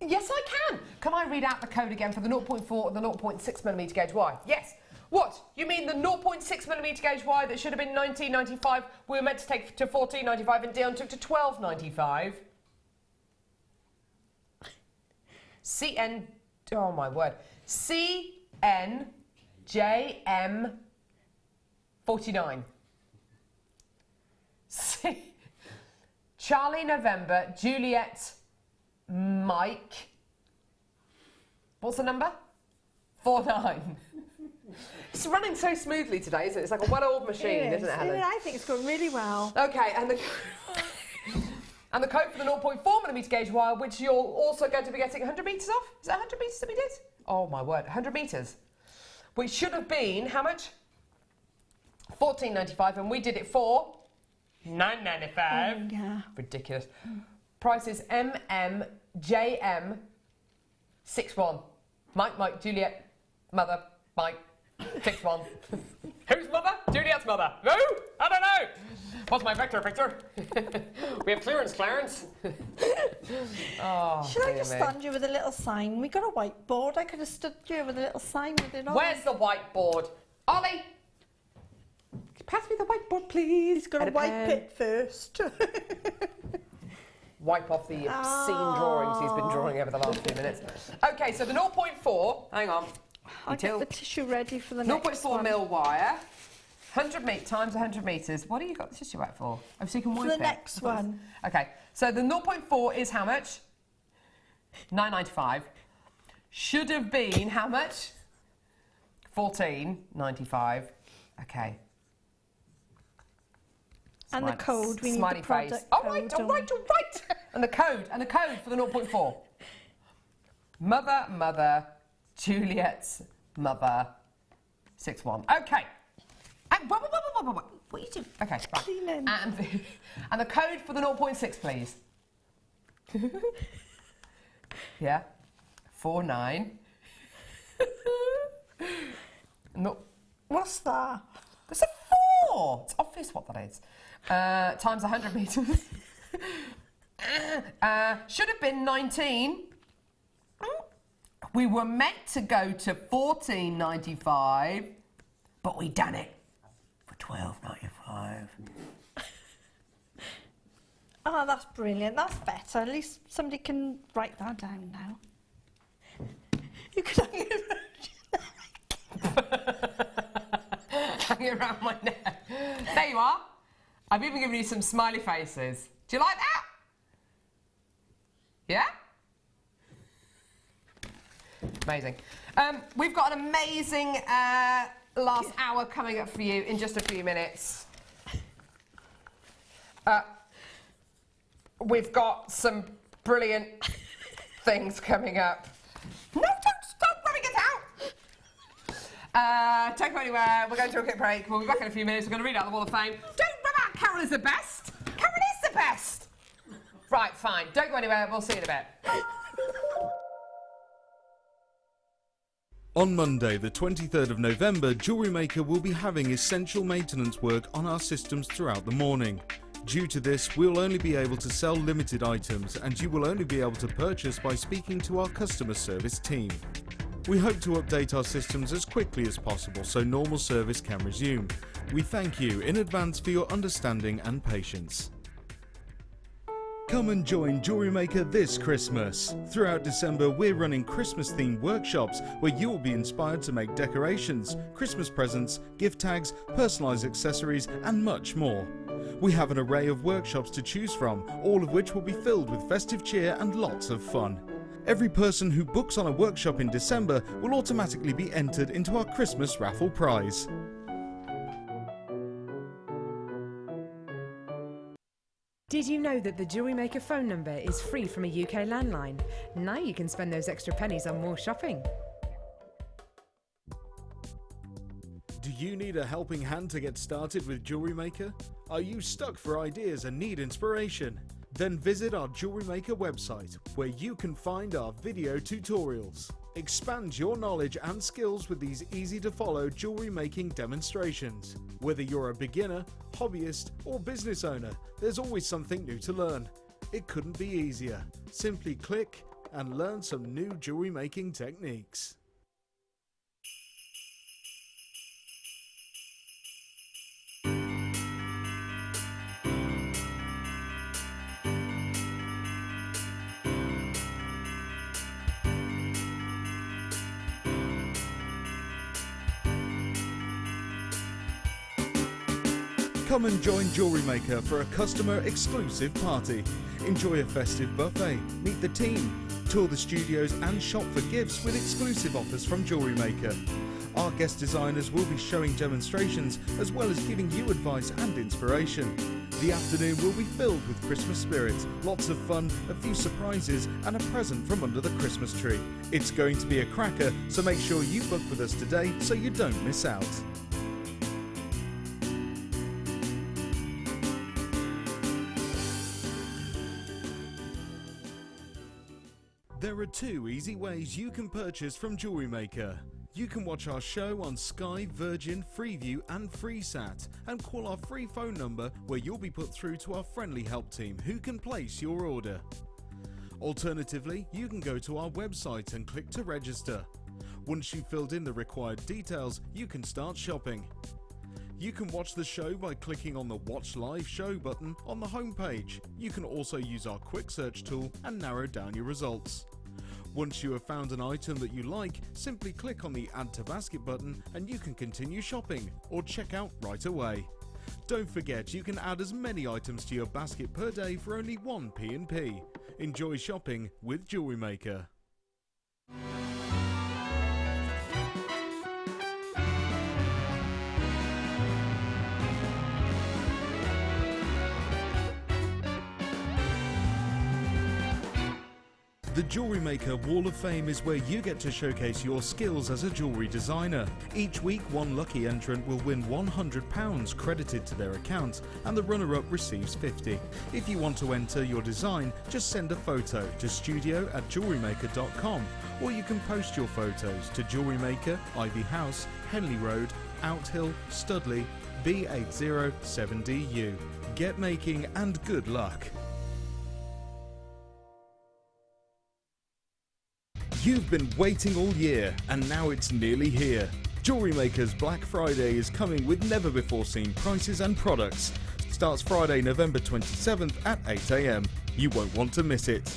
Yes, I can. Can I read out the code again for the 0.4 and the 0.6mm gauge wire? Yes. What? You mean the 0.6mm gauge wire that should have been £19.95 we were meant to take to £14.95 and Dion took to £12.95? Oh my word. CNJM 49. C. Charlie November, Juliet, Mike. What's the number? 49. It's running so smoothly today, isn't it? It's like a well-oiled machine, isn't it, Helen? I think it's going really well. Okay, and the and the code for the 0.4mm gauge wire, which you're also going to be getting 100 metres off. Is that 100 metres that we did? Oh my word, 100 metres. Which should have been, how much? $14.95, and we did it for $9.95. Yeah. Ridiculous. Price is MMJM61. Mike, Juliet, mother, Mike, 61. Who's mother? Juliet's mother. Who? I don't know. What's my vector? We have clearance, Clarence. Oh, Should I just stand you with a little sign? We got a whiteboard. I could have stood you with a little sign with it on. Where's the whiteboard? Ollie! Pass me the whiteboard, please. He's got to wipe it first. Wipe off the obscene drawings he's been drawing over the last few minutes. Okay, so the 0.4, hang on. I'll get the tissue ready for the next 0.4 mil wire, 100 times 100 metres. What have you got the tissue out for? Oh, so you can wipe it. For the next one. Okay, so the 0.4 is how much? $9.95. Should have been how much? $14.95. Okay. And the code, we need smiley the product face. code. All right. And the code for the 0.4. Mother, Juliet's mother, 61. Okay. What are you doing? Okay, right. Cleaning. And the code for the 0.6, please. Yeah. 49. No. What's that? It's a 4. It's obvious what that is. Times 100 metres. Should have been 19. We were meant to go to $14.95, but we done it for $12.95. Oh, that's brilliant. That's better. At least somebody can write that down now. You could hang it Hang it around my neck. There you are. I've even given you some smiley faces. Do you like that? Yeah? Amazing. We've got an amazing last hour coming up for you in just a few minutes. We've got some brilliant things coming up. No, don't rubbing it out! Don't go anywhere. We're going to a quick break. We'll be back in a few minutes. We're going to read out the Wall of Fame. Don't run out. Carol is the best. Carol is the best. Right, fine. Don't go anywhere. We'll see you in a bit. On Monday, the 23rd of November, JewelleryMaker will be having essential maintenance work on our systems throughout the morning. Due to this, we'll only be able to sell limited items, and you will only be able to purchase by speaking to our customer service team. We hope to update our systems as quickly as possible so normal service can resume. We thank you in advance for your understanding and patience. Come and join JewelleryMaker this Christmas. Throughout December, we're running Christmas-themed workshops where you will be inspired to make decorations, Christmas presents, gift tags, personalised accessories, and much more. We have an array of workshops to choose from, all of which will be filled with festive cheer and lots of fun. Every person who books on a workshop in December will automatically be entered into our Christmas raffle prize. Did you know that the JewelleryMaker phone number is free from a UK landline? Now you can spend those extra pennies on more shopping. Do you need a helping hand to get started with JewelleryMaker? Are you stuck for ideas and need inspiration? Then visit our JewelleryMaker website, where you can find our video tutorials. Expand your knowledge and skills with these easy-to-follow jewellery making demonstrations. Whether you're a beginner, hobbyist, or business owner, there's always something new to learn. It couldn't be easier. Simply click and learn some new jewellery making techniques. Come and join JewelleryMaker for a customer exclusive party. Enjoy a festive buffet, meet the team, tour the studios and shop for gifts with exclusive offers from JewelleryMaker. Our guest designers will be showing demonstrations as well as giving you advice and inspiration. The afternoon will be filled with Christmas spirit, lots of fun, a few surprises and a present from under the Christmas tree. It's going to be a cracker, so make sure you book with us today so you don't miss out. There are two easy ways you can purchase from JewelleryMaker. You can watch our show on Sky, Virgin, Freeview and FreeSat and call our free phone number where you'll be put through to our friendly help team who can place your order. Alternatively, you can go to our website and click to register. Once you've filled in the required details, you can start shopping. You can watch the show by clicking on the Watch Live Show button on the homepage. You can also use our quick search tool and narrow down your results. Once you have found an item that you like, simply click on the Add to Basket button and you can continue shopping or check out right away. Don't forget you can add as many items to your basket per day for only one P&P. Enjoy shopping with JewelleryMaker. The JewelleryMaker Wall of Fame is where you get to showcase your skills as a jewellery designer. Each week, one lucky entrant will win £100 credited to their account and the runner-up receives £50. If you want to enter your design, just send a photo to studio@jewellerymaker.com or you can post your photos to JewelleryMaker, Ivy House, Henley Road, Outhill, Studley, B807DU. Get making and good luck. You've been waiting all year and now it's nearly here. JewelleryMaker's Black Friday is coming with never before seen prices and products. Starts Friday, November 27th at 8 AM. You won't want to miss it.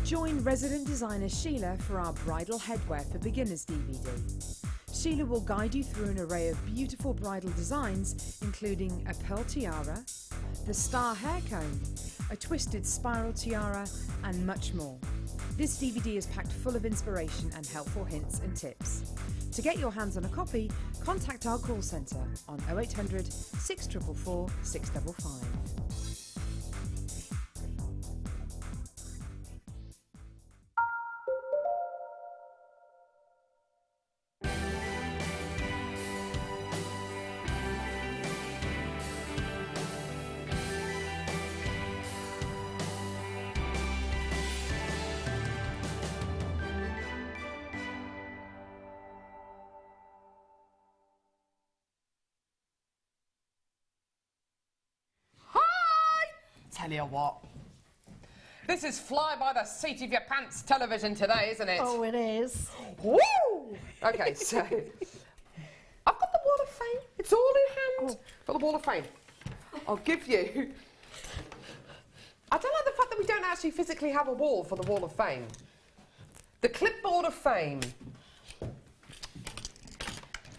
Join resident designer Sheila for our Bridal Headwear for Beginners DVD. Sheila will guide you through an array of beautiful bridal designs, including a pearl tiara, the star hair comb, a twisted spiral tiara, and much more. This DVD is packed full of inspiration and helpful hints and tips. To get your hands on a copy, contact our call centre on 0800 644 655. Tell you what, this is fly by the seat of your pants television today, isn't it? Oh, it is. Woo! Okay, so I've got the Wall of Fame. It's all in hand. Got the Wall of Fame. I'll give you. I don't like the fact that we don't actually physically have a wall for the Wall of Fame. The clipboard of fame. I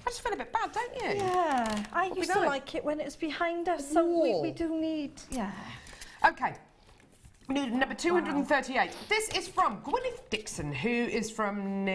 just feel a bit bad, don't you? Yeah, I used to like it when it was behind us, so we do need, yeah. Okay, number 238. Wow. This is from Gwyneth Dixon, who is from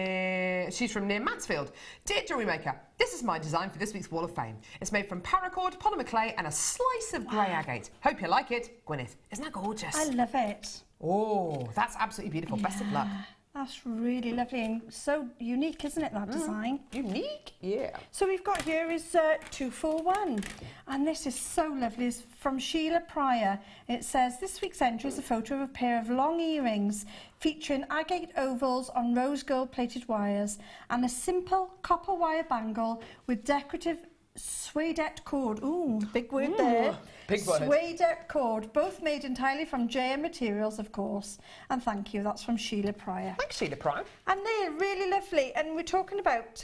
she's from near Mansfield. Dear JewelleryMaker, this is my design for this week's Wall of Fame. It's made from paracord, polymer clay and a slice of grey agate. Hope you like it. Gwyneth, isn't that gorgeous? I love it. Oh, that's absolutely beautiful. Best of luck. That's really lovely and so unique, isn't it, that design? Unique? Yeah. So we've got here is 241, and this is so lovely. It's from Sheila Pryor. It says, this week's entry is a photo of a pair of long earrings featuring agate ovals on rose gold plated wires and a simple copper wire bangle with decorative suedette cord. Ooh, big word there. Big word. Suedette cord, both made entirely from JM materials, of course. And thank you, that's from Sheila Pryor. Thanks, Sheila Pryor. And they're really lovely. And we're talking about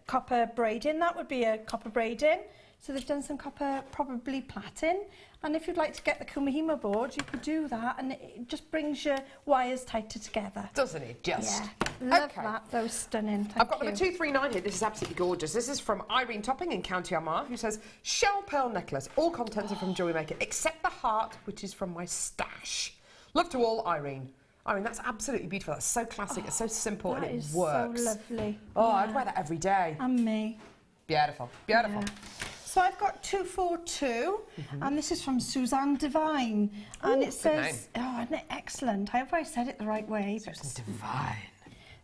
copper braiding. That would be a copper braiding. So they've done some copper, probably platin. And if you'd like to get the Kumihimo board, you could do that, and it just brings your wires tighter together. Doesn't it just? Yeah, love Okay. that. Those stunning. Thank I've got you. number 239 here. This is absolutely gorgeous. This is from Irene Topping in County Armagh, who says, shell pearl necklace. All contents are from JewelleryMaker, except the heart, which is from my stash. Love to all, Irene. Irene, that's absolutely beautiful. That's so classic. It's so simple, and That it is works. so lovely. Oh, I'd wear that every day. And me. Beautiful. Beautiful. Yeah. So I've got 242, and this is from Suzanne Devine, and it says, "Oh, isn't it excellent? I hope I said it the right way." Susan Divine.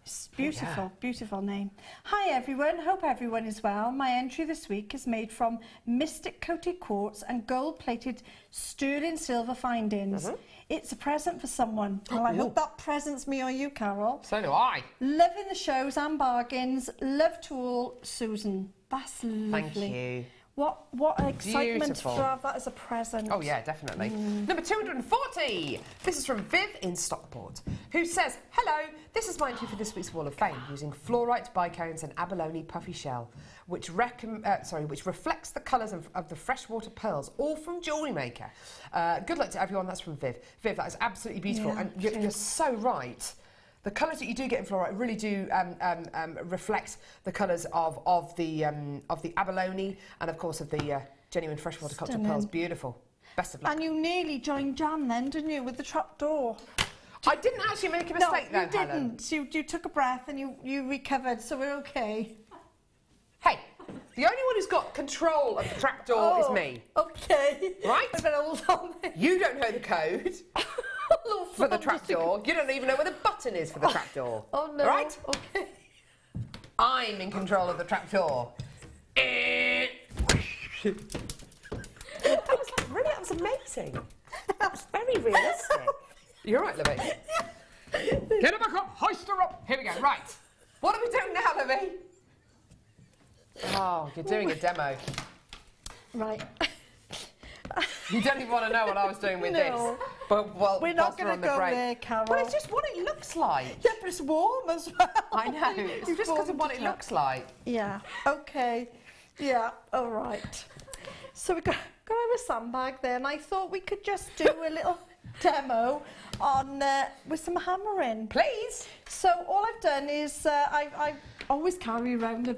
It's beautiful, beautiful name. Hi everyone, hope everyone is well. My entry this week is made from Mystic Coated Quartz and gold-plated sterling silver findings. It's a present for someone. Well, I hope that presents me or you, Carol. So do I. Loving the shows and bargains. Love to all, Susan. That's lovely. Thank you. What excitement Beautiful. to have that as a present. Oh yeah, definitely. Number 240. This is from Viv in Stockport, who says, hello, this is my entry for this week's Wall of Fame, using fluorite bicones and abalone puffy shell, which reflects the colours of the freshwater pearls, all from JewelleryMaker. Good luck to everyone. That's from Viv. Viv, that is absolutely beautiful, Yeah, and you're so right. The colours that you do get in fluorite really do reflect the colours of the abalone and, of course, of the genuine freshwater cocktail pearls. Beautiful. Best of luck. And you nearly joined Jan then, didn't you, with the trap door? I didn't actually make a mistake no, though, you Helen. didn't. You took a breath and you recovered, so we're okay. Hey, the only one who's got control of the trapdoor is me. Okay. Right? I better hold on then. You don't know the code for the trapdoor. You don't even know where the button is for the trapdoor. Oh no. Right? Okay. I'm in control of the trapdoor. That was amazing. That was very realistic. You're right, Libby. Get her back up, hoist her up. Here we go, right. What are we doing now, Libby? Oh, you're doing a demo. Right. You don't even want to know what I was doing with this. But, well, we're not going to go there, Carol. But it's just what it looks like. Yeah, but it's warm as well. I know. It's just because of what it looks like. Yeah. Okay. Yeah. All right. So we got our sandbag there, and I thought we could just do a little demo on with some hammering. Please. So all I've done is I always carry around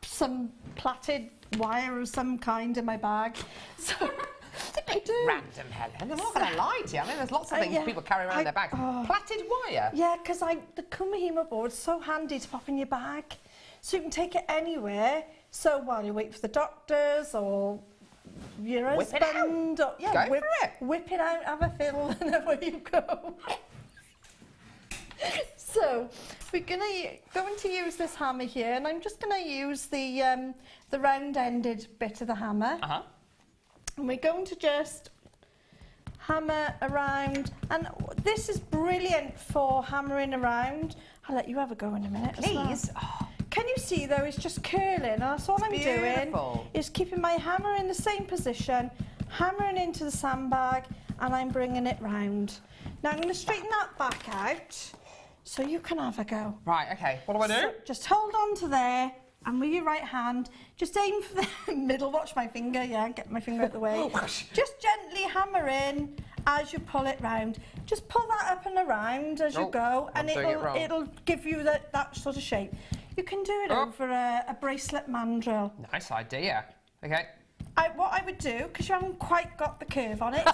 some plaited wire of some kind in my bag. So it's a bit random, Helen. I'm not going to lie to you. I mean, there's lots of things people carry around their bags. Plaited wire? Yeah, because the Kumihimo board's so handy to pop in your bag. So you can take it anywhere. So while you wait for the doctors or your husband, or, yeah, go for it. Whip it out, have a fiddle, and away you go. So we're going to use this hammer here, and I'm just going to use the round-ended bit of the hammer. And we're going to just hammer around, and this is brilliant for hammering around. I'll let you have a go in a minute. Please. As well. Can you see though, it's just curling, and that's all I'm doing is keeping my hammer in the same position, hammering into the sandbag, and I'm bringing it round. Now I'm going to straighten that back out so you can have a go. Right, okay. What do I do? So just hold on to there, and with your right hand, just aim for the middle. Watch my finger, yeah, get my finger out of the way. Just gently hammer in as you pull it round. Just pull that up and around as you go, and it'll give you that sort of shape. You can do it over a bracelet mandrel. Nice idea. Okay. What I would do, because you haven't quite got the curve on it,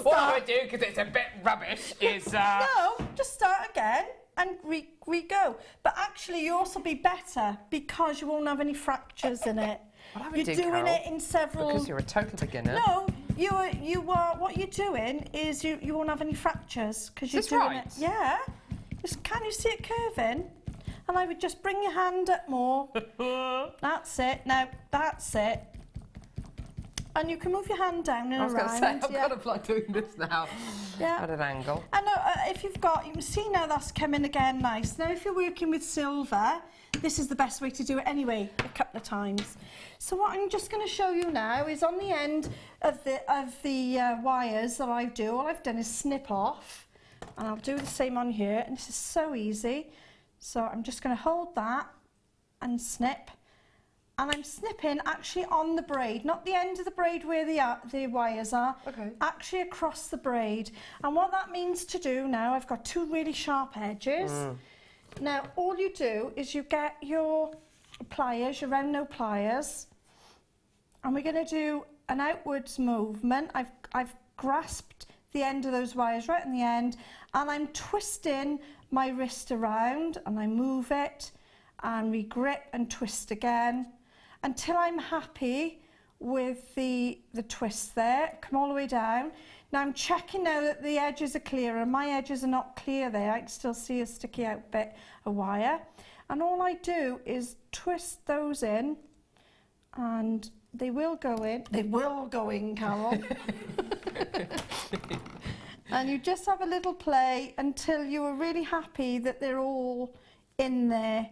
what I would do, because it's a bit rubbish, is... No, just start again and re-go. But actually, you'll also be better because you won't have any fractures in it. What I would You're do, doing Carol, it in several... Because you're a total beginner. No, you are. What you're doing is you won't have any fractures because you're doing it. Yeah. Can you see it curving? And I would just bring your hand up more. That's it. Now, that's it. And you can move your hand down and I was going to say, around. I'm kind of like doing this now Yeah. at an angle. And if you've got, you can see now that's coming again nice. Now if you're working with silver, this is the best way to do it anyway, a couple of times. So what I'm just going to show you now is on the end of the wires that I do, all I've done is snip off, and I'll do the same on here, and this is so easy. So I'm just going to hold that and snip. And I'm snipping actually on the braid, not the end of the braid where the wires are, actually across the braid. And what that means to do now, I've got two really sharp edges. Now, all you do is you get your pliers, your round no pliers, and we're going to do an outwards movement. I've grasped the end of those wires right in the end, and I'm twisting my wrist around, and I move it, and re-grip and twist again, until I'm happy with the twist there. Come all the way down. Now I'm checking now that the edges are clear, and my edges are not clear there. I can still see a sticky out bit of wire. And all I do is twist those in, and they will go in. They will go in, Carol. And you just have a little play until you are really happy that they're all in there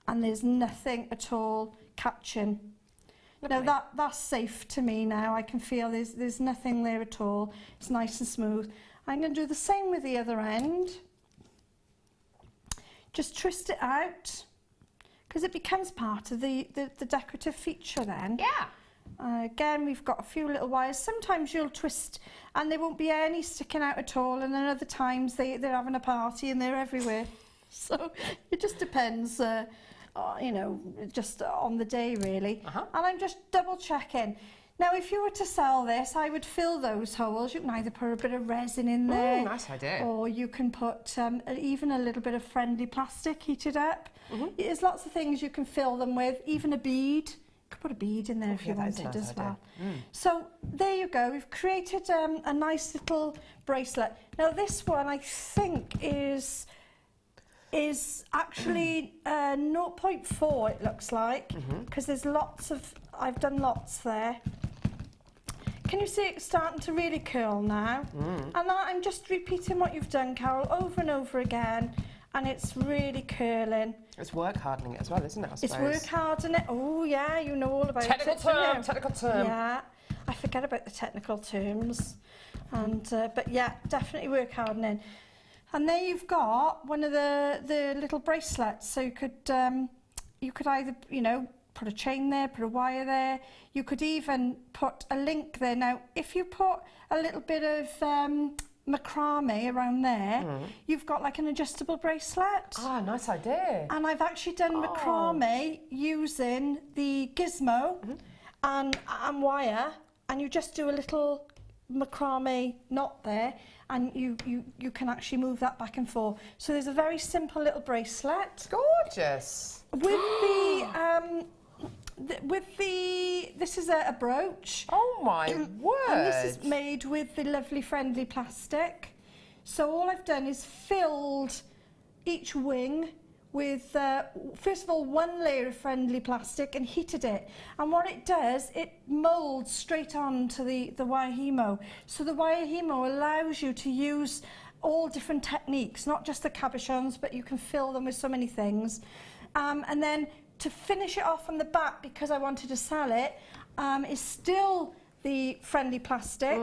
and there's nothing at all catching. Now that's safe to me now. I can feel there's nothing there at all. It's nice and smooth. I'm going to do the same with the other end. Just twist it out, because it becomes part of the decorative feature then. Yeah. Again, we've got a few little wires. Sometimes you'll twist and there won't be any sticking out at all, and then other times they're having a party and they're everywhere. So it just depends. You know, just on the day really. And I'm just double checking. Now if you were to sell this, I would fill those holes. You can either put a bit of resin in there, nice idea, or you can put even a little bit of friendly plastic heated up. There's lots of things you can fill them with, even a bead. You could put a bead in there if you wanted as well. So there you go, we've created a nice little bracelet. Now this one I think is actually 0.4, it looks like, because there's lots of, I've done lots there. Can you see it starting to really curl now? And I'm just repeating what you've done, Carol, over and over again, and it's really curling. It's work hardening it as well, isn't it, I suppose? It's work hardening it. Oh yeah, you know all about technical it. Term, technical term. Yeah, I forget about the technical terms. And but yeah, definitely work hardening. And there you've got one of the little bracelets. So you could either, you know, put a chain there, put a wire there. You could even put a link there. Now, if you put a little bit of macrame around there, you've got like an adjustable bracelet. Ah, nice idea. And I've actually done macrame using the gizmo and wire, and you just do a little macrame knot there, and you can actually move that back and forth. So there's a very simple little bracelet. Gorgeous. With this is a brooch. Oh my word. And this is made with the lovely friendly plastic. So all I've done is filled each wing with, first of all, one layer of friendly plastic and heated it. And what it does, it moulds straight on to the wire hemo. So the wire hemo allows you to use all different techniques, not just the cabochons, but you can fill them with so many things. And then to finish it off on the back, because I wanted to sell it, is still the friendly plastic,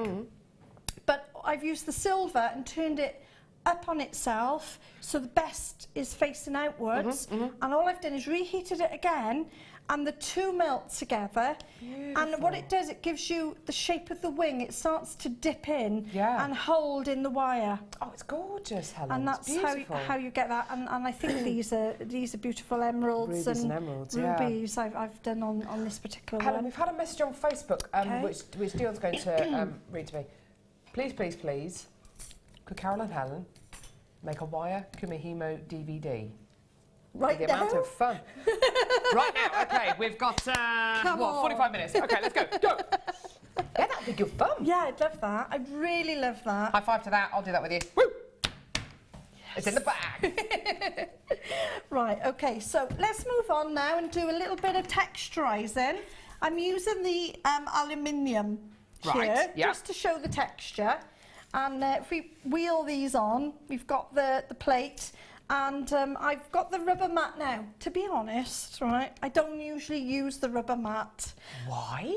but I've used the silver and turned it up on itself, so the best is facing outwards, and all I've done is reheated it again, and the two melt together. Beautiful. And what it does, it gives you the shape of the wing. It starts to dip in and hold in the wire. Oh, it's gorgeous, Helen. And that's how you get that. And I think these are beautiful emeralds and emeralds, rubies I've done on this particular Helen, one. we've had a message on Facebook, which Dion's going to read to me. Please, please, please, could Carol and Helen make a wire kumihimo DVD? Right the now? amount of fun. Right now, okay, we've got, 45 minutes. Okay, let's go, go. Yeah, that'd be good fun. Yeah, I'd love that. I'd really love that. High five to that, I'll do that with you. Woo! Yes. It's in the bag. Right, okay, so let's move on now and do a little bit of texturising. I'm using the aluminium here just to show the texture. And if we wheel these on, we've got the plate, and I've got the rubber mat now. To be honest, right, I don't usually use the rubber mat. Why?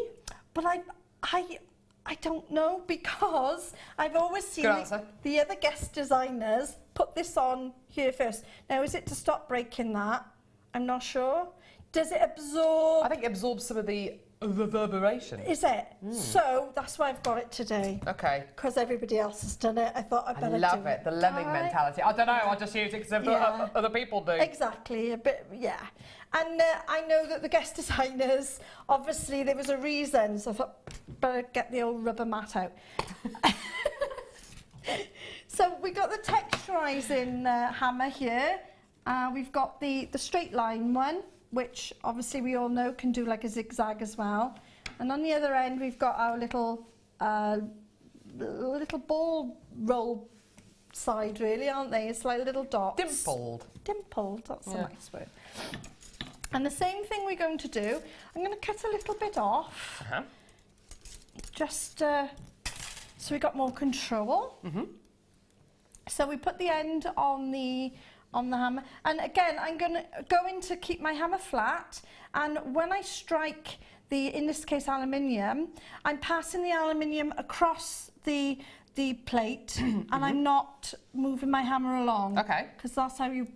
But I don't know, because I've always seen the other guest designers put this on here first. Now, is it to stop breaking that? I'm not sure. Does it absorb? I think it absorbs some of the reverberation. Is it? So that's why I've got it today. Okay. Because everybody else has done it. I thought I'd better do it. I love it, the lemming mentality. I don't know, I just use it because other people do. Exactly, a bit, yeah. And I know that the guest designers, obviously there was a reason, so I thought, better get the old rubber mat out. So we got the texturizing hammer here. We've got the straight line one, which obviously we all know can do like a zigzag as well. And on the other end, we've got our little ball roll side, really, aren't they? It's like little dots. Dimpled. Dimpled, that's a nice word. And the same thing we're going to do, I'm going to cut a little bit off, just so we got more control. So we put the end on the hammer, and again I'm going to go in to keep my hammer flat, and when I strike the, in this case, aluminium, I'm passing the aluminium across the plate, and I'm not moving my hammer along. Okay. Because that's how you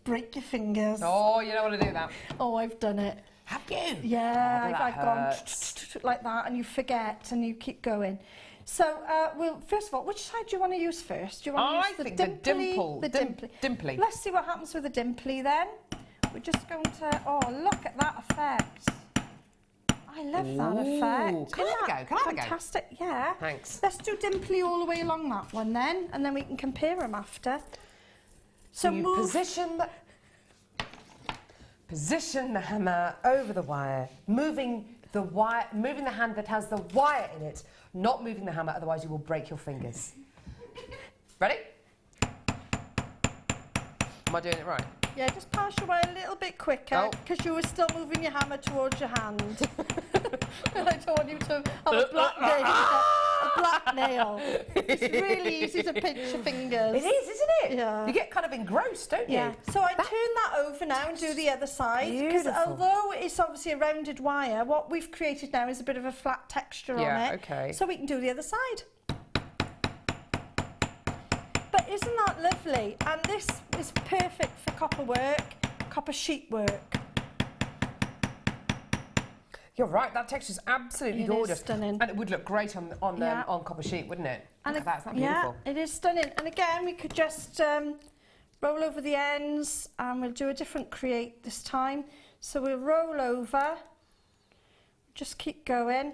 break your fingers. Oh, you don't want to do that. Oh, I've done it. Have you? Yeah, I've gone like that, and you forget, and you keep going. So, well, first of all, which side do you want to use first? Do you want to use the dimply? The dimply. Let's see what happens with the dimply then. We're just going to, oh, look at that effect. I love that effect. Can I have a go? Fantastic, yeah. Thanks. Let's do dimply all the way along that one then, and then we can compare them after. So you position the hammer over the wire, moving the hand that has the wire in it, not moving the hammer, otherwise you will break your fingers. Ready? Am I doing it right? Yeah, just pass your wire a little bit quicker, because you were still moving your hammer towards your hand. And I don't want you to have a black nail. A black nail. It's really easy to pinch your fingers. It is, isn't it? Yeah. You get kind of engrossed, don't you? Yeah. So I turn that over now and do the other side. Because although it's obviously a rounded wire, what we've created now is a bit of a flat texture on it. Yeah, okay. So we can do the other side. But isn't that lovely? And this is perfect for copper work, copper sheet work. You're right, that texture's absolutely gorgeous. Stunning. And it would look great on copper sheet, wouldn't it? And look at that, isn't that beautiful? Yeah, it is stunning. And again, we could just roll over the ends, and we'll do a different create this time. So we'll roll over, just keep going.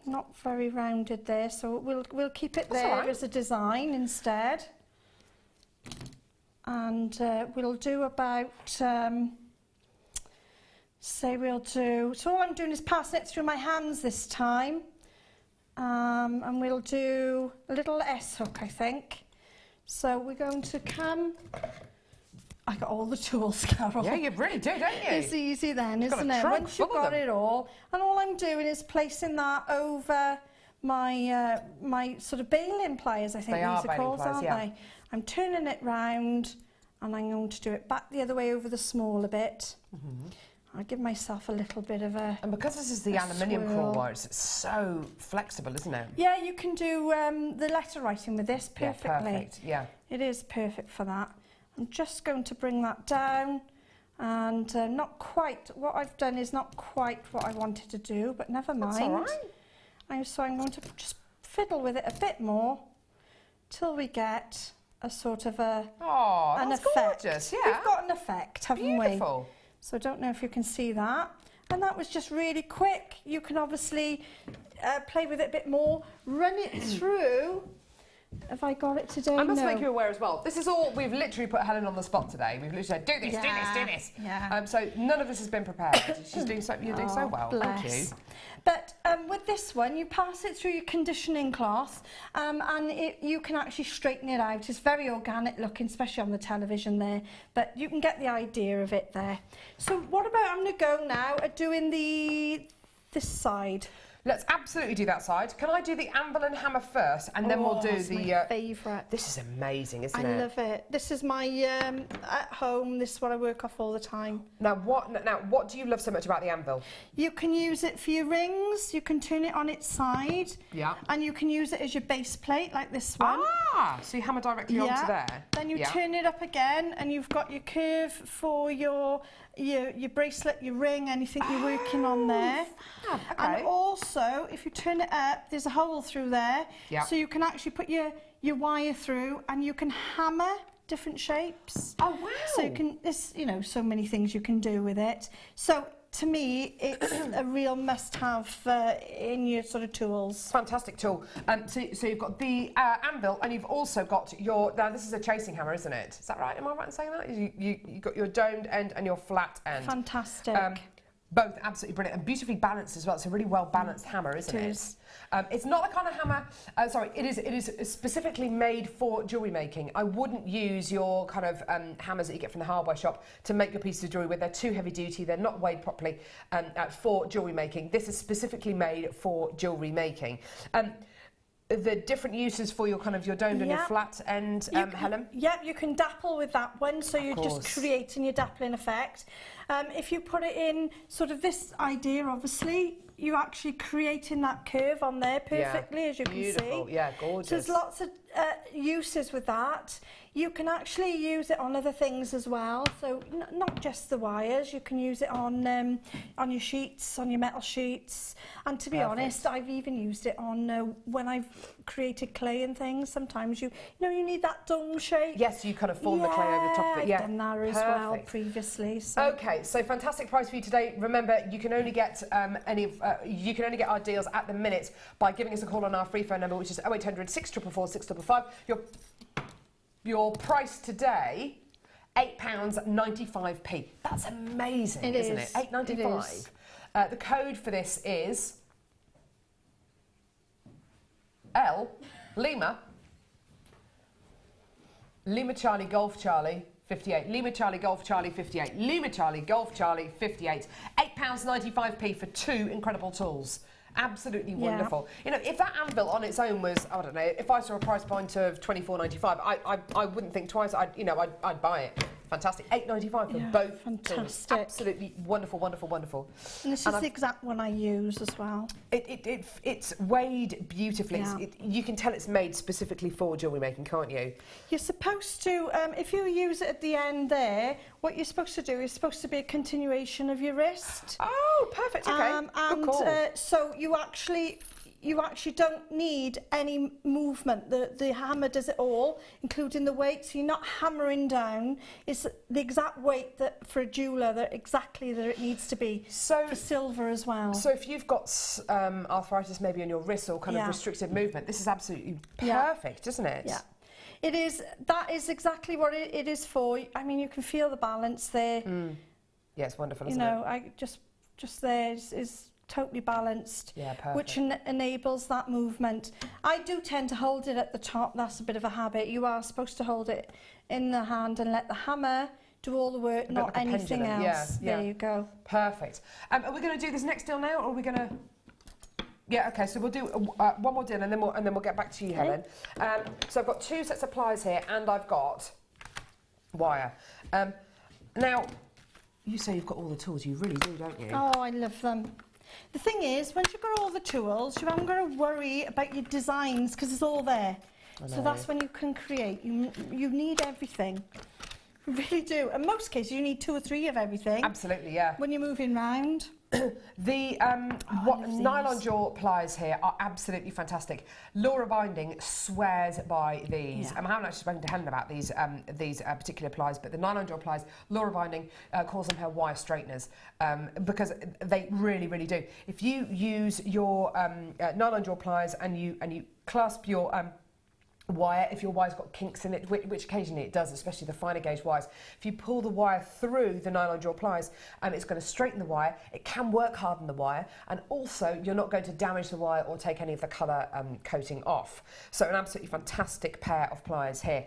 Not very rounded there, so we'll keep it there as a design instead. And we'll do about, say we'll do, so all I'm doing is passing it through my hands this time. And we'll do a little S hook, I think. So we're going to come, I got all the tools, Carol. Yeah, you really do, don't you? It's easy then, isn't it? Once you've got it all, and all I'm doing is placing that over my my sort of baling pliers, I think these are called, aren't they? I'm turning it round, and I'm going to do it back the other way over the smaller bit. I'll give myself a little bit of a... And because this is the aluminium core wires, it's so flexible, isn't it? Yeah, you can do the letter writing with this perfectly. Yeah, perfect, yeah. It is perfect for that. I'm just going to bring that down, and not quite, what I've done is not quite what I wanted to do, but never mind. That's all right. So I'm going to just fiddle with it a bit more till we get a sort of an effect. Gorgeous, yeah. We've got an effect, haven't we? Beautiful. So I don't know if you can see that. And that was just really quick. You can obviously play with it a bit more, run it through Have I got it today? I must No. make you aware as well. This is all, we've literally put Helen on the spot today. We've literally said, do this, do this, do this. Yeah. So none of this has been prepared. You're doing so well. Bless. Thank you. But with this one, you pass it through your conditioning cloth and you can actually straighten it out. It's very organic looking, especially on the television there, but you can get the idea of it there. So what about, I'm going to go now at doing this side. Let's absolutely do that side. Can I do the anvil and hammer first, and then we'll do it's the... my favourite. This is amazing, isn't it? I love it. This is my, at home, this is what I work off all the time. Now, what do you love so much about the anvil? You can use it for your rings, you can turn it on its side. Yeah. And you can use it as your base plate, like this one. Ah, so you hammer directly onto there. Then you turn it up again, and you've got your curve for your bracelet, your ring, anything you're working on there. Fab. Okay. And also, if you turn it up, there's a hole through there, so you can actually put your wire through, and you can hammer different shapes. Oh wow! So you can, so many things you can do with it. So to me, it's a real must-have in your sort of tools. Fantastic tool. So you've got the anvil, and you've also got your. Now this is a chasing hammer, isn't it? Is that right? Am I right in saying that? You got your domed end and your flat end. Fantastic. Both absolutely brilliant and beautifully balanced as well. It's a really well balanced hammer, isn't it? It's not the kind of hammer. It is specifically made for jewellery making. I wouldn't use your kind of hammers that you get from the hardware shop to make your pieces of jewellery with. They're too heavy duty. They're not weighed properly for jewellery making. This is specifically made for jewellery making. The different uses for your kind of your domed and your flat end, Helen? Yep, you can dapple with that one, so you're just creating your dappling effect. If you put it in sort of this idea, obviously, you're actually creating that curve on there perfectly, as you can see. Yeah, gorgeous. So there's lots of uses with that. You can actually use it on other things as well, so not just the wires. You can use it on your sheets, on your metal sheets, and to be honest, I've even used it on when I've created clay and things. Sometimes you need that dome shape. Yes, you kind of form the clay over the top of it. Yeah, I've done that as well previously. So. Okay, so fantastic price for you today. Remember, you can only get you can only get our deals at the minute by giving us a call on our free phone number, which is 0800 644 655. Your price today, £8.95p. That's amazing, isn't it? £8.95. The code for this is Lima Charlie Golf Charlie 58. Lima Charlie Golf Charlie 58. Lima Charlie Golf Charlie 58. £8.95p for two incredible tools. Absolutely wonderful. If that anvil on its own was, I don't know, if I saw a price point of £24.95, I wouldn't think twice. I'd buy it. Fantastic. £8.95 for both. Fantastic. Absolutely wonderful, wonderful, wonderful. And this is the exact one I use as well. It's weighed beautifully. Yeah. You can tell it's made specifically for jewellery making, can't you? You're supposed to, if you use it at the end there, what you're supposed to do is supposed to be a continuation of your wrist. Oh, perfect. Okay. Good call. So you actually don't need any movement. The hammer does it all, including the weight. So you're not hammering down. It's the exact weight that for a jeweller that it needs to be. So for silver as well. So if you've got arthritis maybe on your wrist or kind of restricted movement, this is absolutely perfect, isn't it? Yeah. It is. That is exactly what it is for. I mean, you can feel the balance there. Yeah, it's wonderful, isn't it? Just there is totally balanced, which enables that movement. I do tend to hold it at the top. That's a bit of a habit. You are supposed to hold it in the hand and let the hammer do all the work, not like anything else. There you go. Perfect. Are we going to do this next deal now, or are we going to? Yeah. Okay. So we'll do one more deal, and then we'll get back to you, Helen. So I've got two sets of pliers here, and I've got wire. Now, you say you've got all the tools. You really do, don't you? Oh, I love them. The thing is, once you've got all the tools, you haven't got to worry about your designs because it's all there. So that's when you can create. You need everything. You really do. In most cases, you need 2 or 3 of everything. Absolutely, yeah. When you're moving round. The nylon jaw pliers here are absolutely fantastic. Laura Binding swears by these. I haven't actually spoken to Helen about these particular pliers, but the nylon jaw pliers, Laura Binding calls them her wire straighteners because they really, really do. If you use your nylon jaw pliers and you clasp your wire, if your wire's got kinks in it, which occasionally it does, especially the finer gauge wires, if you pull the wire through the nylon jewel pliers, it's going to straighten the wire, it can work harden the wire, and also you're not going to damage the wire or take any of the colour coating off. So an absolutely fantastic pair of pliers here.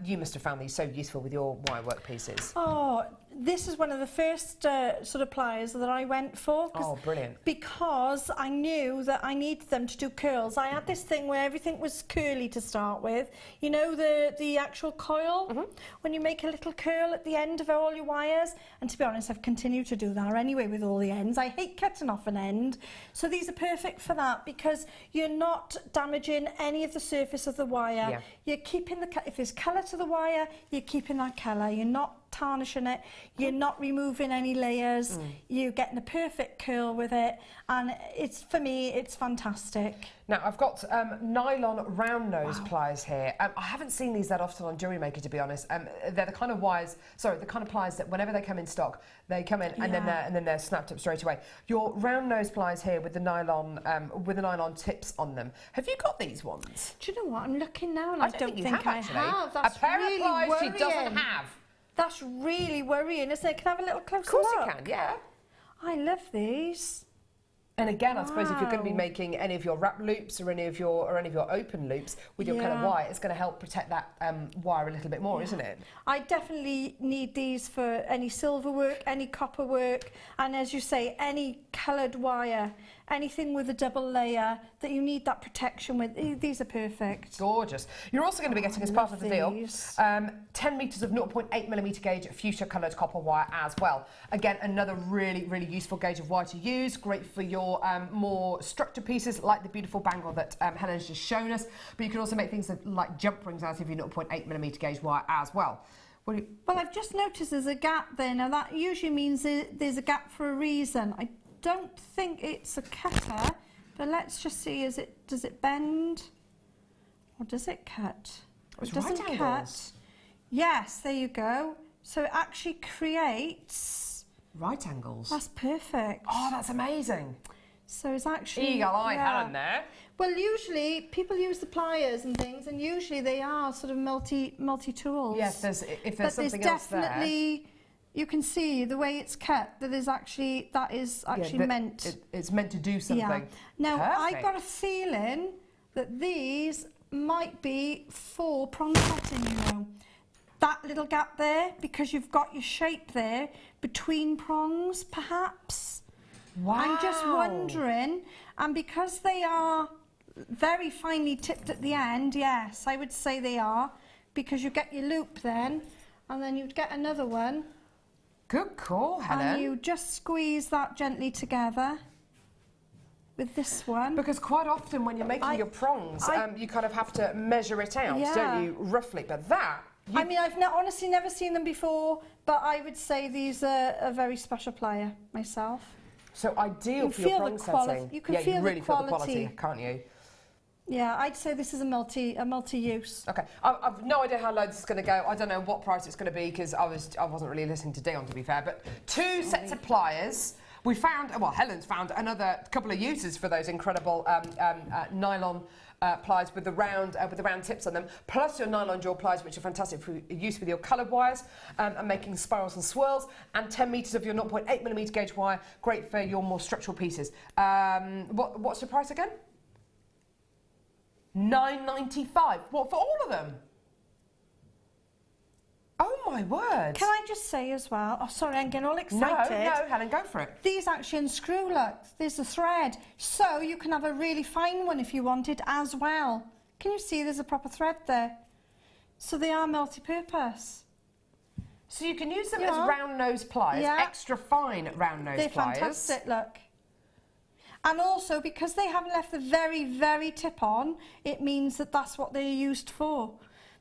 You must have found these so useful with your wire work pieces. Oh, this is one of the first sort of pliers that I went for. Oh, brilliant. Because I knew that I needed them to do curls. I had this thing where everything was curly to start with. You know, the actual coil? When you make a little curl at the end of all your wires. And to be honest, I've continued to do that anyway with all the ends. I hate cutting off an end. So these are perfect for that because you're not damaging any of the surface of the wire. Yeah. You're keeping if there's colour to the wire, you're keeping that colour. You're not tarnishing it, you're not removing any layers, you're getting a perfect curl with it, and for me it's fantastic. Now I've got nylon round nose pliers here. I haven't seen these that often on JewelleryMaker, to be honest. They're the kind of the kind of pliers that whenever they come in stock, they come in and then they're snapped up straight away. Your round nose pliers here with the nylon tips on them. Have you got these ones? Do you know what? I'm looking now and I don't think I have. That's a pair really of pliers worrying. she doesn't have. That's really worrying, isn't it? Can I have a little closer look? Of course you can, yeah. I love these. And again, I suppose if you're going to be making any of your wrap loops or any of your open loops with your kind of wire, it's going to help protect that wire a little bit more, isn't it? I definitely need these for any silver work, any copper work, and as you say, any coloured wire, anything with a double layer that you need that protection with. These are perfect. Gorgeous. You're also going to be getting, as part of the deal, 10 metres of 0.8mm gauge fuchsia coloured copper wire as well. Again, another really, really useful gauge of wire to use. Great for your more structured pieces like the beautiful bangle that Helen's just shown us. But you can also make things like jump rings out of your 0.8mm gauge wire as well. Well, I've just noticed there's a gap there. Now, that usually means there's a gap for a reason. I don't think it's a cutter, but let's just see, does it bend or does it cut? It doesn't cut. Yes, there you go. So it actually creates right angles. That's perfect. Oh, that's amazing. So it's actually eagle-eyed Helen there. Well, usually people use the pliers and things, and usually they are sort of multi tools. Yes, if there's something else there. Definitely. You can see the way it's cut that is actually meant. It's meant to do something. Yeah. Now perfect. I've got a feeling that these might be for prong setting. You know, that little gap there, because you've got your shape there between prongs, perhaps. Wow. I'm just wondering, and because they are very finely tipped at the end, yes, I would say they are, because you get your loop then, and then you'd get another one. Good call, Helen. And you just squeeze that gently together with this one. Because quite often when you're making your prongs, you kind of have to measure it out, don't you, roughly? But that... I mean, I've honestly never seen them before, but I would say these are a very special plier myself. So ideal for your prong setting. You can feel really the feel the quality, can't you? Yeah, I'd say this is a multi-use. Okay, I've no idea how low this is going to go. I don't know what price it's going to be because I wasn't really listening to Dion, to be fair. But 2 sets of pliers. We found, well, Helen's found another couple of uses for those incredible nylon pliers with the round tips on them, plus your nylon jewel pliers, which are fantastic for use with your coloured wires and making spirals and swirls, and 10 metres of your 0.8mm gauge wire, great for your more structural pieces. What's the price again? $9.95. What, for all of them? Oh my word. Can I just say as well, oh sorry, I'm getting all excited. No, Helen, go for it. These actually unscrew, look, there's the thread. So you can have a really fine one if you wanted as well. Can you see there's a proper thread there? So they are multi-purpose. So you can use them as round nose pliers, extra fine round nose pliers. They're fantastic, look. And also, because they haven't left the very, very tip on, it means that that's what they're used for.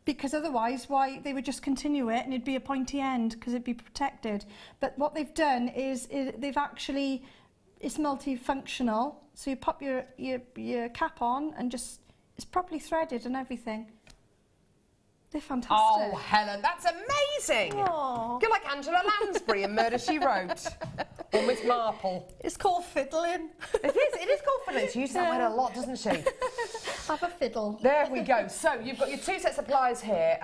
Because otherwise, why they would just continue it and it'd be a pointy end because it'd be protected. But what they've done is they've actually, it's multifunctional. So you pop your cap on and just, it's properly threaded and everything. They're fantastic. Oh, Helen, that's amazing. Aww. You're like Angela Lansbury in Murder, She Wrote. Or Miss Marple. It's called fiddling. It is called fiddling. She uses that word a lot, doesn't she? Have a fiddle. There we go. So you've got your 2 sets of pliers here.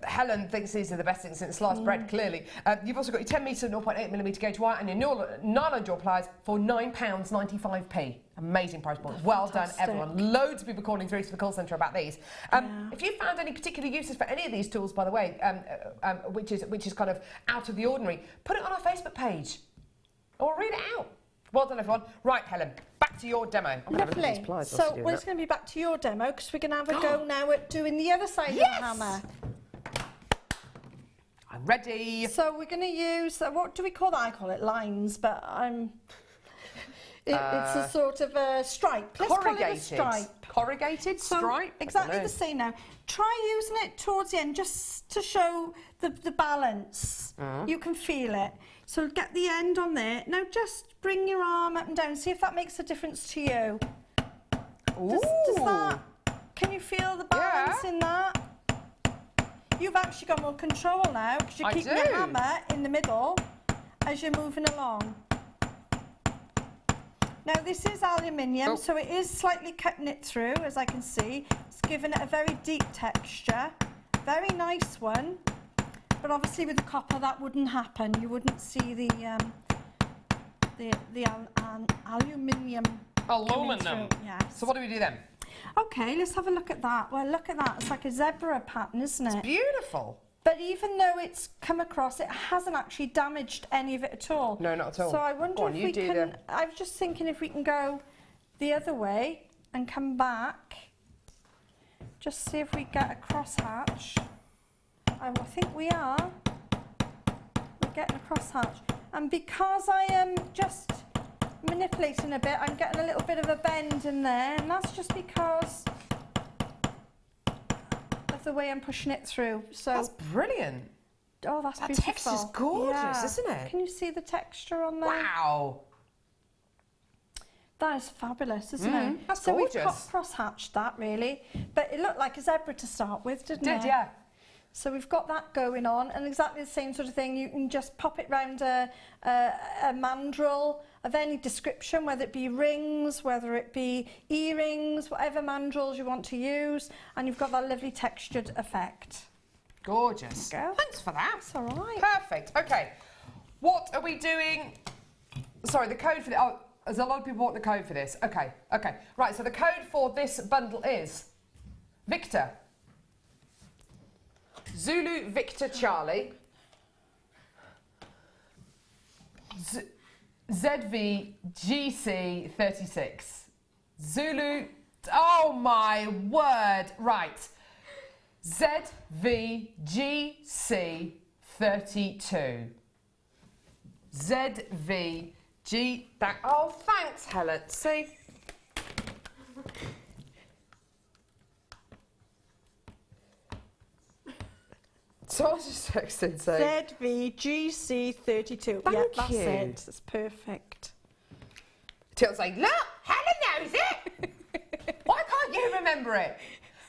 Helen thinks these are the best things since sliced bread, clearly. You've also got your 10 metre 0.8mm gauge wire and your nylon jaw pliers for £9.95p. Amazing price point. Well done, everyone. Loads of people calling through to the call centre about these. If you found any particular uses for any of these tools, by the way, which is kind of out of the ordinary, put it on our Facebook page or read it out. Well done, everyone. Right, Helen, back to your demo. Lovely. So we're just going to be back to your demo because we're going to have a go now at doing the other side of the hammer. I'm ready. So we're going to use, what do we call that? I call it lines, but it's a sort of a stripe. Let's call it a stripe. Corrugated stripe? Exactly the same now. Try using it towards the end just to show the balance. You can feel it. So get the end on there. Now just bring your arm up and down. See if that makes a difference to you. Does that, can you feel the balance in that? You've actually got more control now because you're keeping your hammer in the middle as you're moving along. Now this is aluminium, so it is slightly cutting it through, as I can see. It's giving it a very deep texture. Very nice one. But obviously with the copper that wouldn't happen. You wouldn't see the aluminium. Aluminum. Yes. So what do we do then? Okay, let's have a look at that. Well, look at that. It's like a zebra pattern, isn't it? It's beautiful. But even though it's come across, it hasn't actually damaged any of it at all. No, not at all. So I wonder if we can... I was just thinking if we can go the other way and come back. Just see if we get a crosshatch. I think we are. We're getting a crosshatch. And because I am just manipulating a bit, I'm getting a little bit of a bend in there, and that's just because of the way I'm pushing it through. So that's brilliant. Oh, that's that beautiful. Texture's gorgeous, isn't it? Can you see the texture on there? Wow. That is fabulous, isn't it? That's so gorgeous. We've cross-hatched that, really. But it looked like a zebra to start with, didn't it? Yeah. So we've got that going on, and exactly the same sort of thing. You can just pop it round a mandrel of any description, whether it be rings, whether it be earrings, whatever mandrels you want to use, and you've got that lovely textured effect. Gorgeous. There you go. Thanks for that. That's all right. Perfect. Okay. What are we doing? Sorry, the code for the... Oh, there's a lot of people want the code for this. Okay. Right, so the code for this bundle is Victor. Zulu Victor Charlie ZV GC 36 Zulu, oh my word, right, ZV GC 32 ZV G, oh thanks Helen, see. So I was just texting saying... ZVGC32. Thank yeah, that's you. it. That's perfect. Till's like, look, Helen knows it. Why can't you remember it?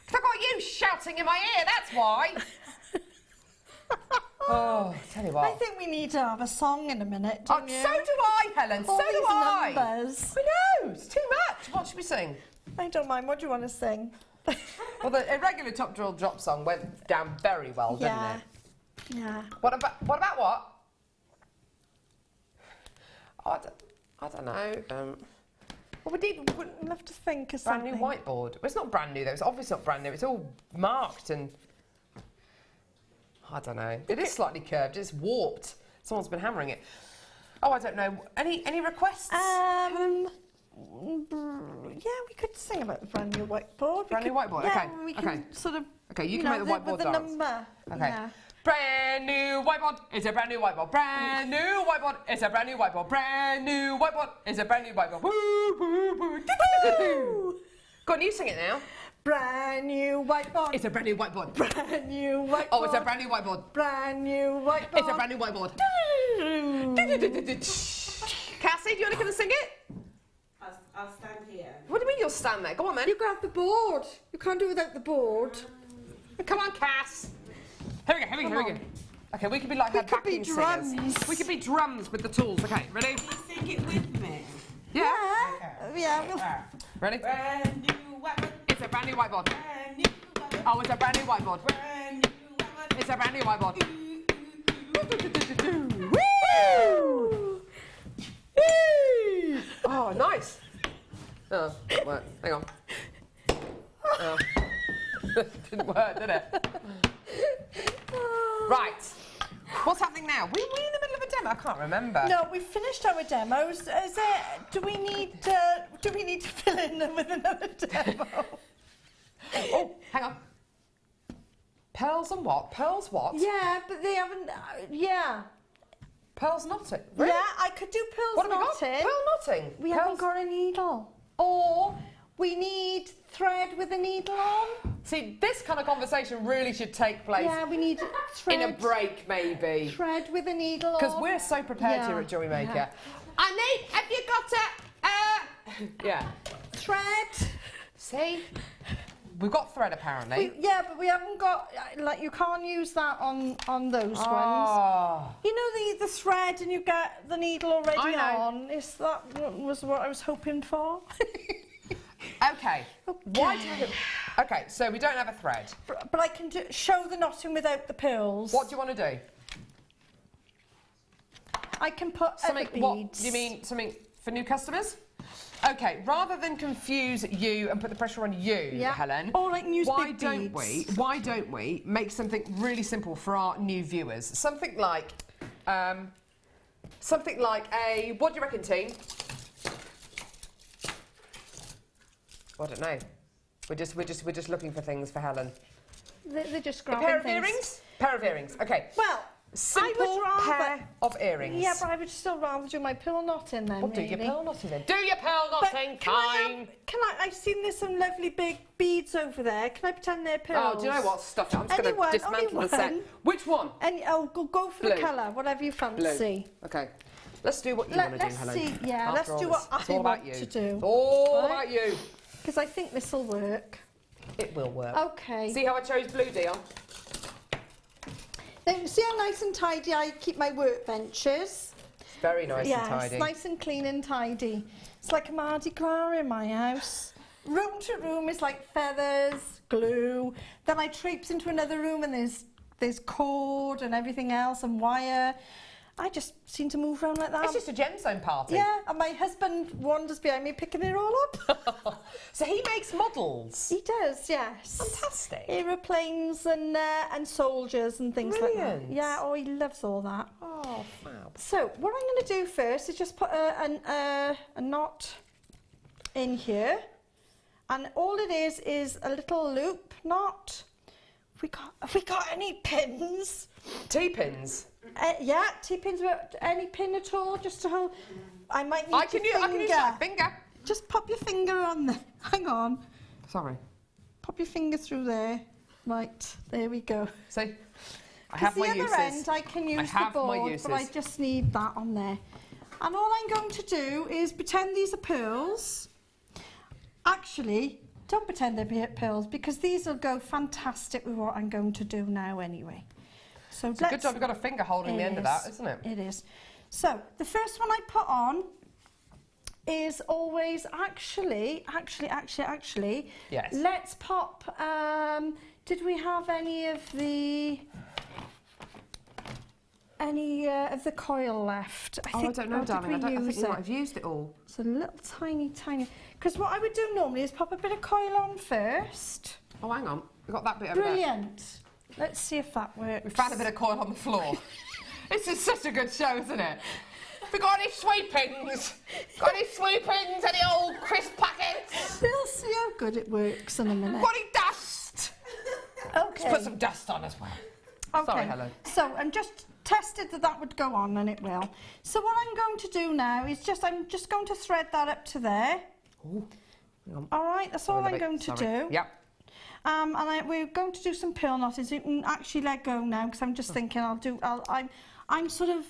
Because I got you shouting in my ear, that's why. Oh, tell you what. I think we need to have a song in a minute, don't you? So do I, Helen, All so do these I. numbers. I know, it's too much. What should we sing? I don't mind. What do you want to sing? Well, the irregular top drill drop song went down very well, didn't it? Yeah. What about what? I don't know. Well, We'll have to think of brand something. new whiteboard. Well, it's not brand new though. It's obviously not brand new. It's all marked and I don't know. It is slightly curved. It's warped. Someone's been hammering it. Oh, I don't know. Any requests? Yeah, we could sing about the brand new whiteboard. Brand new whiteboard. Yeah, Okay. we can sort of. Okay, you can make the whiteboard with dance. the number. Okay. Yeah. Brand new whiteboard. It's a brand new whiteboard. Brand new whiteboard. It's a brand new whiteboard. Brand new whiteboard. It's a brand new whiteboard. Woo, woo, woo. Woo. Go on, you sing it now. Brand new whiteboard. It's a brand new whiteboard. Brand new whiteboard. Oh, it's a brand new whiteboard. Brand new whiteboard. It's a brand new whiteboard. Cassie, do you want to come and sing it? I'll stand here. What do you mean you'll stand there? Go on then. You grab the board. You can't do it without the board. Come on, Cass. Here we go. Okay, we could be like her backing drums. singers. We could be drums with the tools. Okay, ready? Can you sing it with me? Yeah. Yeah. Ready? Brand new weapon. It's a a brand new whiteboard. Brand new whiteboard. Oh, it's a brand new whiteboard. Brand new whiteboard. It's a brand new whiteboard. Woo! Oh, nice. Oh, didn't work. Hang on. Oh. Didn't work, did it? Right. What's happening now? Were we in the middle of a demo? I can't remember. No, we've finished our demos. Do we need to fill in with another demo? Oh, hang on. Pearls and what? Pearls what? Yeah, but they haven't. Yeah. Pearls knotting. Really? Yeah, I could do pearls What have we got? knotting. Pearl knotting. We Pearls- haven't got a needle. Or we need thread with a needle on. See, this kind of conversation really should take place Yeah, we need thread. in a break, maybe. Thread with a needle on. Because we're so prepared Yeah. here at JewelleryMaker. Yeah. I need, have you got a, yeah. Thread. See? We've got thread apparently. Yeah, but we haven't got, like, you can't use that on those ones. Oh. You know the thread and you get the needle already I know. on? Was what I was hoping for. Okay. Why do we, okay, so we don't have a thread. But I can show the knotting without the pearls. What do you want to do? I can put Something, other what, beads. do you mean something for new customers? Okay, rather than confuse you and put the pressure on you, Yeah. Helen, Or like use why big don't beads. why don't we make something really simple for our new viewers? Something like a, what do you reckon, team? I don't know. We're just looking for things for Helen. They're just A grabbing pair of things. earrings? Pair of earrings. Okay. Well, Simple I would rather. pair of earrings. Yeah, but I would still rather do my pearl knotting then. Well, do really. your pearl knotting then. Do your pearl But knotting, can I've seen there's some lovely big beads over there. Can I pretend they're pearls? Oh, do you know what? Stuff it. I'm just going Anyone, to dismantle the set. anyone. Which one? And go for Blue. the colour, whatever you fancy. Okay. Let's do what you want to do, Let's Helen. see, yeah, After let's all do this, what it's I all about want you. to do. It's all Right? about you. Because I think this will work. It will work. Okay. See how I chose blue, Dion? Now, see how nice and tidy I keep my workbenches? It's very nice Yes, and tidy. nice and clean and tidy. It's like a Mardi Gras in my house. Room to room is like feathers, glue. Then I traipse into another room and there's cord and everything else and wire. I just seem to move around like that. It's just a gemstone party. Yeah, and my husband wanders behind me picking it all up. So he makes models. He does, yes. Fantastic. Aeroplanes and soldiers and things like Brilliant. that. Yeah, oh, he loves all that. Oh, fab. So what I'm going to do first is just put a knot in here, and all it is a little loop knot. Have we got any pins? T-pins. Yeah, T-pins. Any pin at all, just to hold. I might need I can use my finger. Just pop your finger on there. Hang on. Sorry. Pop your finger through there. Right, there we go. See, I have my the uses. other end I can use the have my board, uses. but I just need that on there. And all I'm going to do is pretend these are pearls. Actually, don't pretend they're pearls because these will go fantastic with what I'm going to do now anyway. So It's a good job you've got a finger holding the end of that, isn't it? It is. So the first one I put on is always actually. Yes. Let's pop. Did we have any of the coil left? I don't know, or did darling. we I think use we it? might have used it all. It's a little tiny. Because what I would do normally is pop a bit of coil on first. Oh, hang on. We've got that bit over there. Brilliant. Let's see if that works. We found a bit of coil on the floor. This is such a good show, isn't it? We got any sweepings? Got any sweepings? Any old crisp packets? We'll see how good it works in a minute. Got any dust? Okay. Let's put some dust on as well. Okay. Sorry, Helen. So, and just tested that would go on, and it will. So what I'm going to do now is I'm just going to thread that up to there. Ooh, hang on. All right, that's all I'm going to do. Yep. We're going to do some pearl knottings. You can actually let go now because I'm just thinking I'm sort of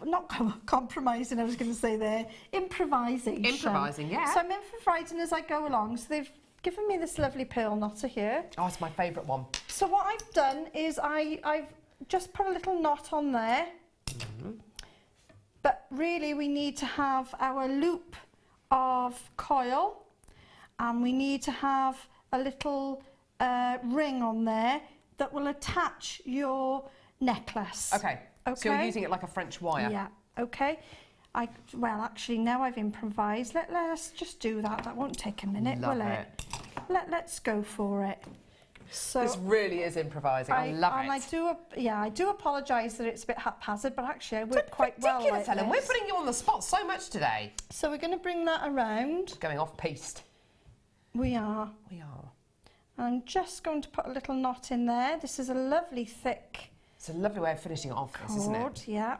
not compromising. I was going to say there, improvising. Improvising, yeah. So I'm improvising as I go along. So they've given me this lovely pearl knotter here. Oh, it's my favourite one. So what I've done is I've just put a little knot on there. But really we need to have our loop of coil, and we need to have a little ring on there that will attach your necklace. Okay. So you're using it like a French wire. Yeah, okay. Well, actually, now I've improvised. Let's just do that. That won't take a minute, Love will it? Let's go for it. So this really is improvising. I love it. And I do apologise that it's a bit haphazard, but actually I worked quite well like ridiculous, Helen. this. We're putting you on the spot so much today. So we're going to bring that around. Going off piste. We are. We are. I'm just going to put a little knot in there. This is a lovely thick It's a lovely way of finishing it off, this, isn't cord, it? yeah.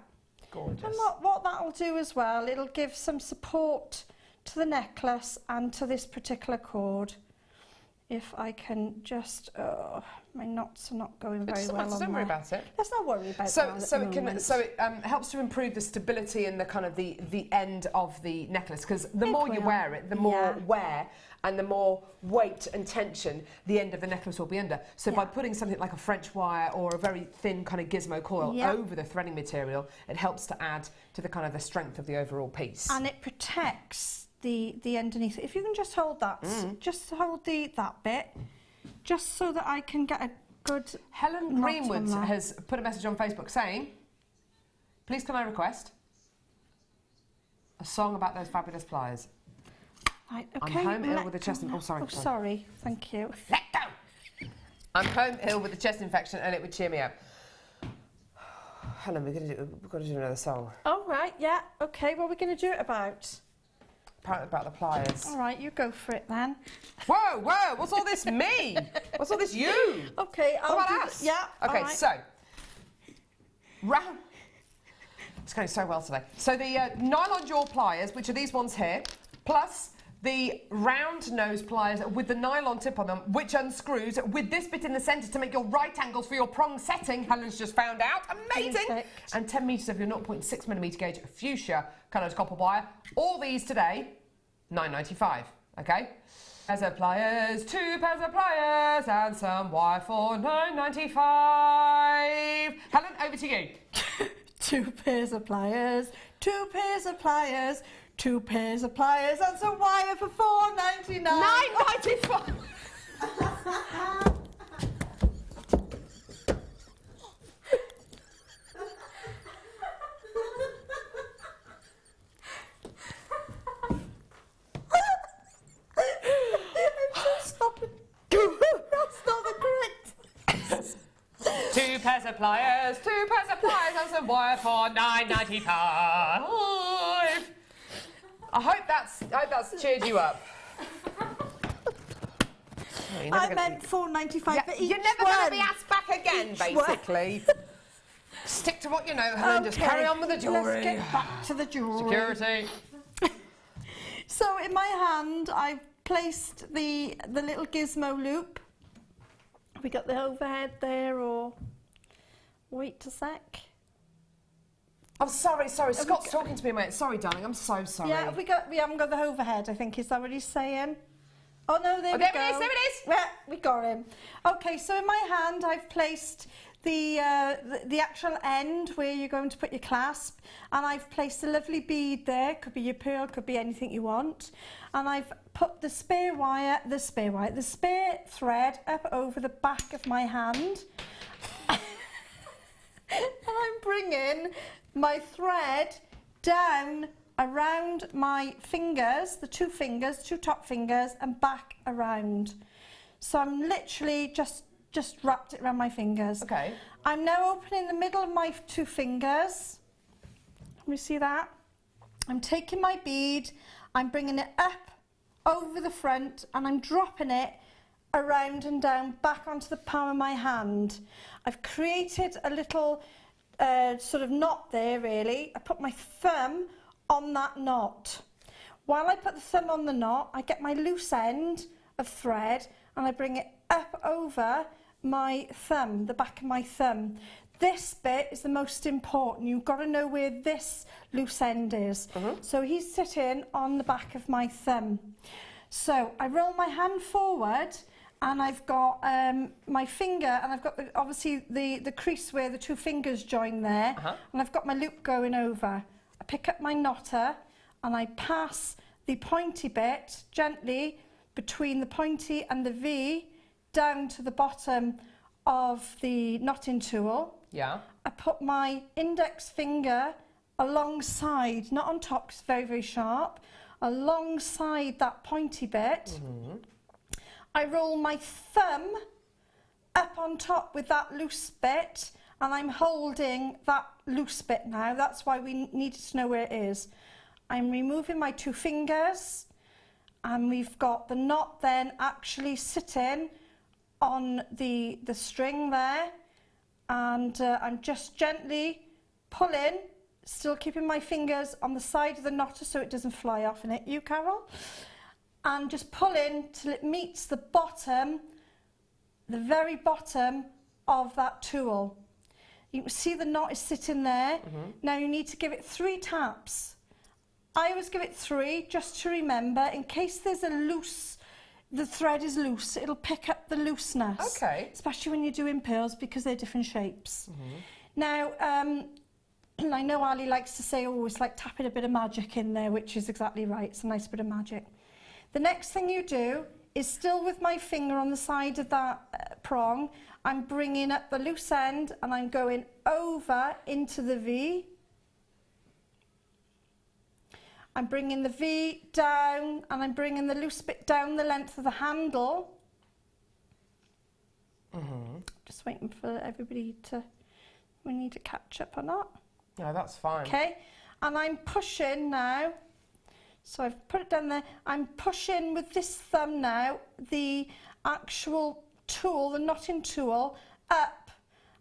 Gorgeous. And what that'll do as well, it'll give some support to the necklace and to this particular cord. If I can just, my knots are not going very well on Don't worry about it. Let's not worry about So that. it helps to improve the stability and the kind of the end of the necklace, because the more you wear it, the more wear and the more weight and tension the end of the necklace will be under. So by putting something like a French wire or a very thin kind of gizmo coil over the threading material, it helps to add to the kind of the strength of the overall piece. And it protects the underneath. If you can just hold that, just hold that bit, just so that I can get a good. Helen Greenwood has put a message on Facebook saying, "Please can I request a song about those fabulous pliers?" Right, okay. I'm home ill with a chest infection. Oh, sorry. Oh, sorry. Thank you. Let go! I'm home ill with a chest infection and it would cheer me up. Helen, we've got to do another song. All right, yeah. Okay, what are we going to do it about? Apparently about the pliers. All right, you go for it then. Whoa, whoa, what's all this me? What's all this you? Okay, What about us? Yeah. Okay, so, round. It's going so well today. So the nylon jaw pliers, which are these ones here, plus the round nose pliers with the nylon tip on them, which unscrews with this bit in the centre to make your right angles for your prong setting. Helen's just found out. Amazing! Perfect. And 10 metres of your 0.6mm gauge fuchsia coloured copper wire. All these today, £9.95. Okay? Pairs of pliers, 2 pairs of pliers, and some wire for £9.95. Helen, over to you. 2 pairs of pliers, 2 pairs of pliers, 2 pairs of pliers, and some wire for £4.99. £9.95. That's not the correct. 2 pairs of pliers, 2 pairs of pliers, and some wire for £9.95. I hope that's cheered you up. I meant £4.95 for each You're never one. going to be asked back again, Each basically. Stick to what you know, Helen. Just carry on with the jewellery. Let's get back to the jewellery. Security. So in my hand, I've placed the little gizmo loop. Have we got the overhead there, or wait a sec? I'm sorry. Scott's talking to me, mate. Sorry, darling. I'm so sorry. Yeah, we haven't got the overhead, I think. Is that what he's saying? Oh, no, there we go. There it is. Yeah, we got him. Okay, so in my hand, I've placed the actual end where you're going to put your clasp, and I've placed a lovely bead there. Could be your pearl, could be anything you want. And I've put the spare thread up over the back of my hand. And I'm bringing my thread down around my fingers, the 2 fingers, 2 top fingers, and back around. So I'm literally just wrapped it around my fingers. Okay. I'm now opening the middle of my 2 fingers. Can you see that? I'm taking my bead, I'm bringing it up over the front, and I'm dropping it around and down back onto the palm of my hand. I've created a little sort of knot there, really. I put my thumb on that knot. While I put the thumb on the knot, I get my loose end of thread and I bring it up over my thumb, the back of my thumb. This bit is the most important. You've got to know where this loose end is. So he's sitting on the back of my thumb. So I roll my hand forward, and I've got my finger, and I've got obviously the crease where the 2 fingers join there, and I've got my loop going over. I pick up my knotter and I pass the pointy bit gently between the pointy and the V down to the bottom of the knotting tool. Yeah. I put my index finger alongside, not on top, 'cause it's very, very sharp, alongside that pointy bit. I roll my thumb up on top with that loose bit, and I'm holding that loose bit now. That's why we needed to know where it is. I'm removing my 2 fingers, and we've got the knot then actually sitting on the string there, and I'm just gently pulling, still keeping my fingers on the side of the knotter so it doesn't fly off and hit you, Carol, and just pulling till it meets the bottom, the very bottom of that tool. You can see the knot is sitting there. Now you need to give it 3 taps. I always give it 3 just to remember, in case there's a loose, the thread is loose, it'll pick up the looseness. Okay. Especially when you're doing pearls because they're different shapes. Now, I know Ali likes to say, oh, it's like tapping a bit of magic in there, which is exactly right. It's a nice bit of magic. The next thing you do is, still with my finger on the side of that prong, I'm bringing up the loose end and I'm going over into the V. I'm bringing the V down and I'm bringing the loose bit down the length of the handle. Just waiting for everybody to, we need to catch up or not. No, that's fine. Okay, and I'm pushing now. So I've put it down there. I'm pushing with this thumb now, the actual tool, the knotting tool, up.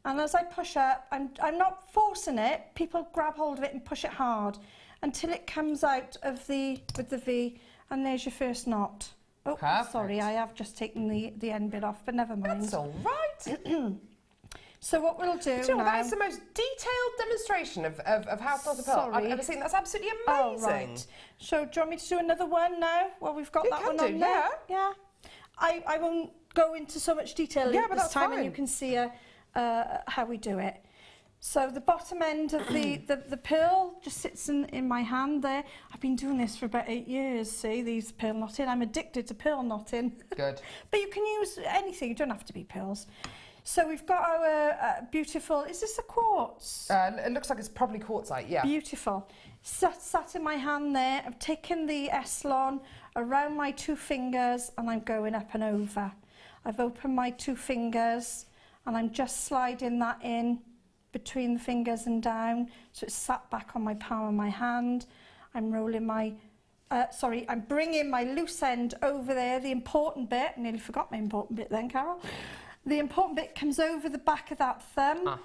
And as I push up, I'm not forcing it. People grab hold of it and push it hard until it comes out of with the V, and there's your first knot. Oh, Perfect. sorry, I have just taken the end bit off, but never mind. That's all right. So what we'll do Jill, now... that is the most detailed demonstration of how to knot a pearl I've ever seen. That's absolutely amazing. Oh, right. So do you want me to do another one now? Well, we've got You that can one do, on there. yeah. I won't go into so much detail Yeah, but this that's time, fine. and you can see how we do it. So the bottom end of the pearl just sits in my hand there. I've been doing this for about 8 years, see, these pearl knotting. I'm addicted to pearl knotting. Good. But you can use anything, you don't have to be pearls. So we've got our beautiful, is this a quartz? It looks like it's probably quartzite, yeah. Beautiful. Sat in my hand there. I've taken the Eslon around my 2 fingers and I'm going up and over. I've opened my 2 fingers and I'm just sliding that in between the fingers and down, so it's sat back on my palm of my hand. I'm rolling my, I'm bringing my loose end over there, the important bit. I nearly forgot my important bit then, Carol. The important bit comes over the back of that thumb.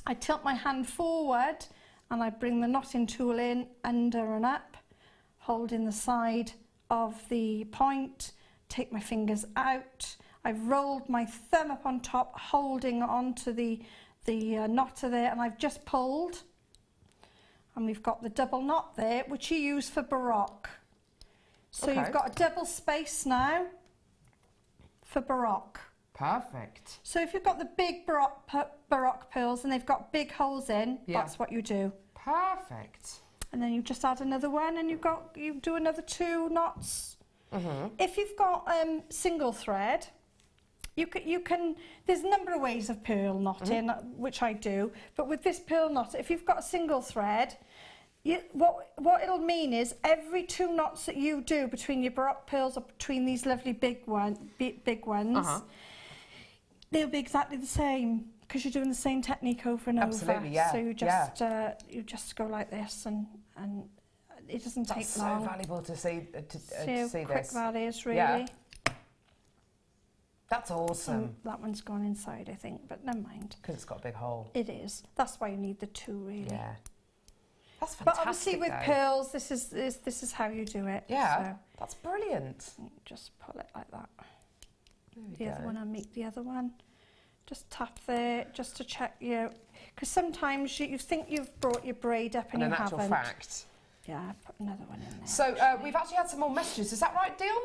I tilt my hand forward and I bring the knotting tool in, under and up, holding the side of the point, take my fingers out. I've rolled my thumb up on top, holding onto the knotter there, and I've just pulled. And we've got the double knot there, which you use for Baroque. So you've got a double space now for Baroque. Perfect. So if you've got the big Baroque pearls and they've got big holes in, that's what you do. Perfect. And then you just add another one, and you do another 2 knots. If you've got single thread, you can. There's a number of ways of pearl knotting, which I do. But with this pearl knot, if you've got a single thread, what it'll mean is every 2 knots that you do between your Baroque pearls or between these lovely big ones, they'll be exactly the same because you're doing the same technique over and over. Absolutely, yeah. So you just go like this, and it doesn't take long. That's so valuable to see See how quick this. that is, really. Yeah. That's awesome. That one's gone inside, I think, but never mind. Because it's got a big hole. It is. That's why you need the 2, really. Yeah. That's fantastic. But obviously with pearls, this is how you do it. Yeah. That's brilliant. So just pull it like that. The other one, I'll make the other one. Just tap there, just to check you. Because sometimes you think you've brought your braid up and you haven't. In actual fact. Yeah, put another one in there. So we've actually had some more messages. Is that right, Dion?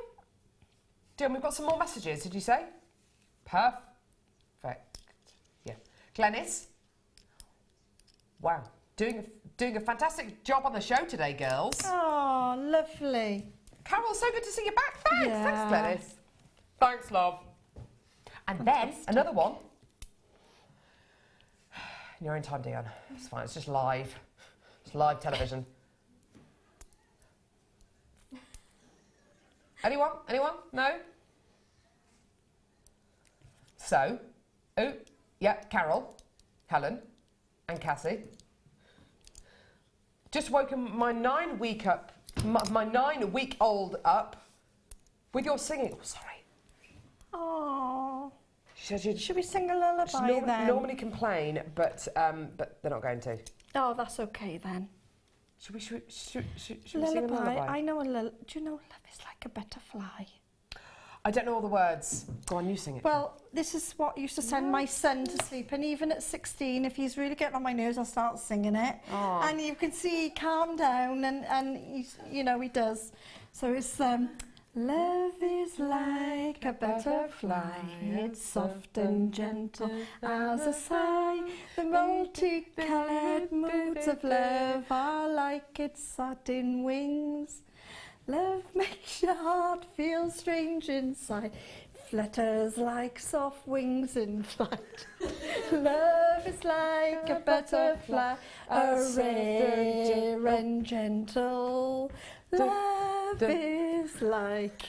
Dion, we've got some more messages, did you say? Perfect. Yeah. Glenys? Wow. Doing a fantastic job on the show today, girls. Oh, lovely. Carol, so good to see you back. Thanks. Yeah. Thanks, Glenys. Thanks, love. And then another one. In your own time, Dion. It's fine. It's just live. It's live television. Anyone? Anyone? No? So, oh, yeah, Carol, Helen, and Cassie. Just woken my 9-week-old up with your singing. Oh, sorry. Oh. She said she'd Should we sing a lullaby then? normally complain, but they're not going to. Oh, that's okay then. Should we sing a lullaby? I know a lullaby. Do you know love is like a butterfly? I don't know all the words. Go on, you sing it. Well, this is what used to send my son to sleep, and even at 16, if he's really getting on my nerves, I'll start singing it. Oh. And you can see he calmed down, and he's, you know, he does. So it's love is like a butterfly, it's soft and gentle as a sigh. The multicoloured moods of love are like its satin wings. Love makes your heart feel strange inside, flutters like soft wings in flight. Love is like a butterfly, rare and gentle. Love is like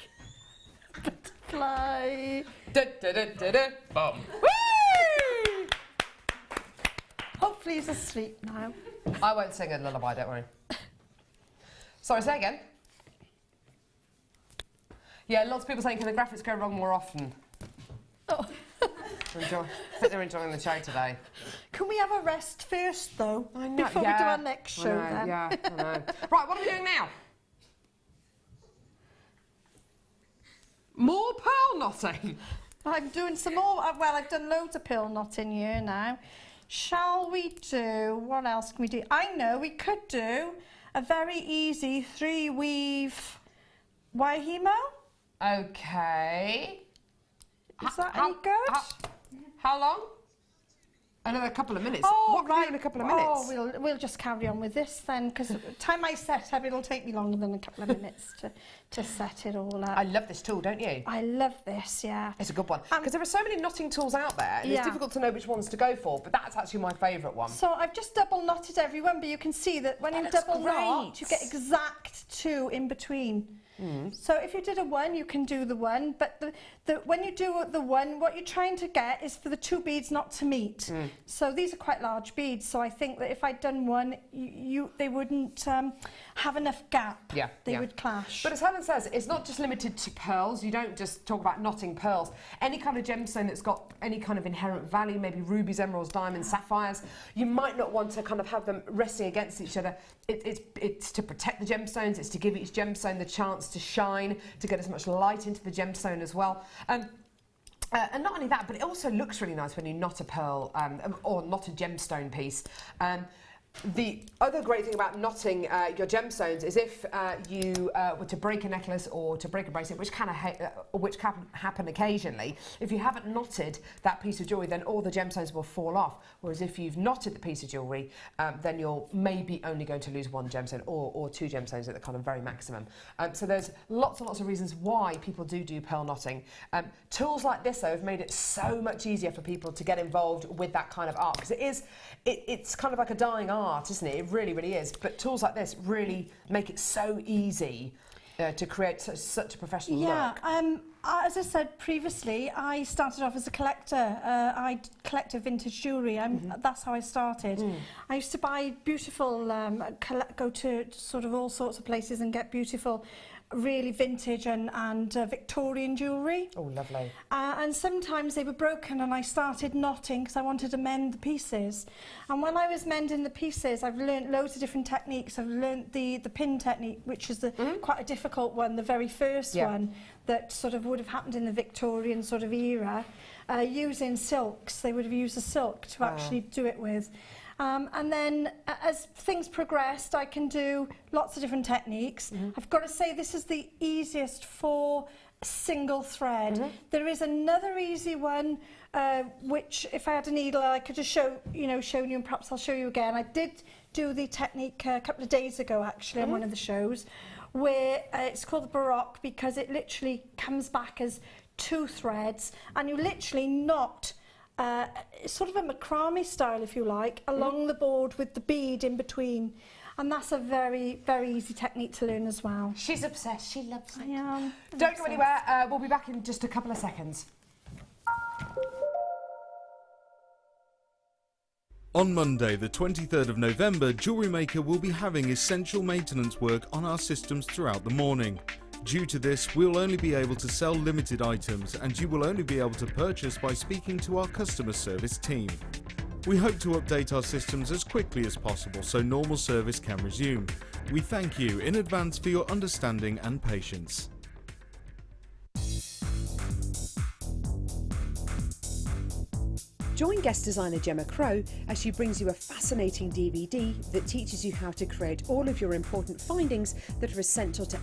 a butterfly. Bum. Hopefully he's asleep now. I won't sing a lullaby, don't worry. Sorry, say again. Yeah, lots of people saying, can the graphics go wrong more often? Oh. I think they're enjoying the show today. Can we have a rest first, though? I know, before we do our next show, then. Yeah, I know. Right, what are we doing now? More pearl knotting. I'm doing some more. Well, I've done loads of pearl knotting here now. Shall we do, what else can we do? I know we could do a very easy 3-weave Wahimo. Okay. Is that any good? How long? Another couple of minutes. Oh, what can we do in a couple of minutes? Oh, we'll just carry on with this then, because the time I set up, it'll take me longer than a couple of minutes to set it all up. I love this tool, don't you? I love this, yeah. It's a good one. Because there are so many knotting tools out there, and it's difficult to know which ones to go for, but that's actually my favourite one. So I've just double knotted everyone, but you can see that when you double knot, you get exact 2 in between. So if you did a 1, you can do the 1, but when you do the 1, what you're trying to get is for the 2 beads not to meet. So these are quite large beads, so I think that if I'd done 1, they wouldn't have enough gap. Yeah, they would clash. But as Helen says, it's not just limited to pearls. You don't just talk about knotting pearls. Any kind of gemstone that's got any kind of inherent value, maybe rubies, emeralds, diamonds, sapphires, you might not want to kind of have them resting against each other. It's to protect the gemstones, it's to give each gemstone the chance to shine, to get as much light into the gemstone as well. And not only that, but it also looks really nice when you knot a pearl or knot a gemstone piece. The other great thing about knotting your gemstones is if you were to break a necklace or to break a bracelet, which can happen occasionally, if you haven't knotted that piece of jewellery, then all the gemstones will fall off. Whereas if you've knotted the piece of jewellery, then you're maybe only going to lose 1 gemstone or 2 gemstones at the kind of very maximum. So there's lots and lots of reasons why people do pearl knotting. Tools like this, though, have made it so much easier for people to get involved with that kind of art, because it's kind of like a dying art, isn't it? It really, really is. But tools like this really make it so easy to create such a professional look. As I said previously, I started off as a collector. I collected vintage jewellery. That's how I started. I used to buy beautiful, go to sort of all sorts of places and get beautiful, really vintage and Victorian jewellery. Oh, lovely. And sometimes they were broken, and I started knotting because I wanted to mend the pieces. And when I was mending the pieces, I've learnt loads of different techniques. I've learnt the pin technique, which is quite a difficult one, the very first one that sort of would have happened in the Victorian sort of era. Using silks, they would have used a silk to actually do it with. And then as things progressed, I can do lots of different techniques. I've got to say this is the easiest for single thread. There is another easy one which if I had a needle I could just shown you, and perhaps I'll show you again. I did do the technique a couple of days ago actually on one of the shows, where it's called the Baroque because it literally comes back as 2 threads, and you literally knot sort of a macrame style, if you like, along the board with the bead in between. And that's a very, very easy technique to learn as well. She's obsessed. She loves it. I am. Don't go anywhere. We'll be back in just a couple of seconds. On Monday, the 23rd of November, JewelleryMaker will be having essential maintenance work on our systems throughout the morning. Due to this, we'll only be able to sell limited items, and you will only be able to purchase by speaking to our customer service team. We hope to update our systems as quickly as possible so normal service can resume. We thank you in advance for your understanding and patience. Join guest designer Gemma Crow as she brings you a fascinating DVD that teaches you how to create all of your important findings that are essential to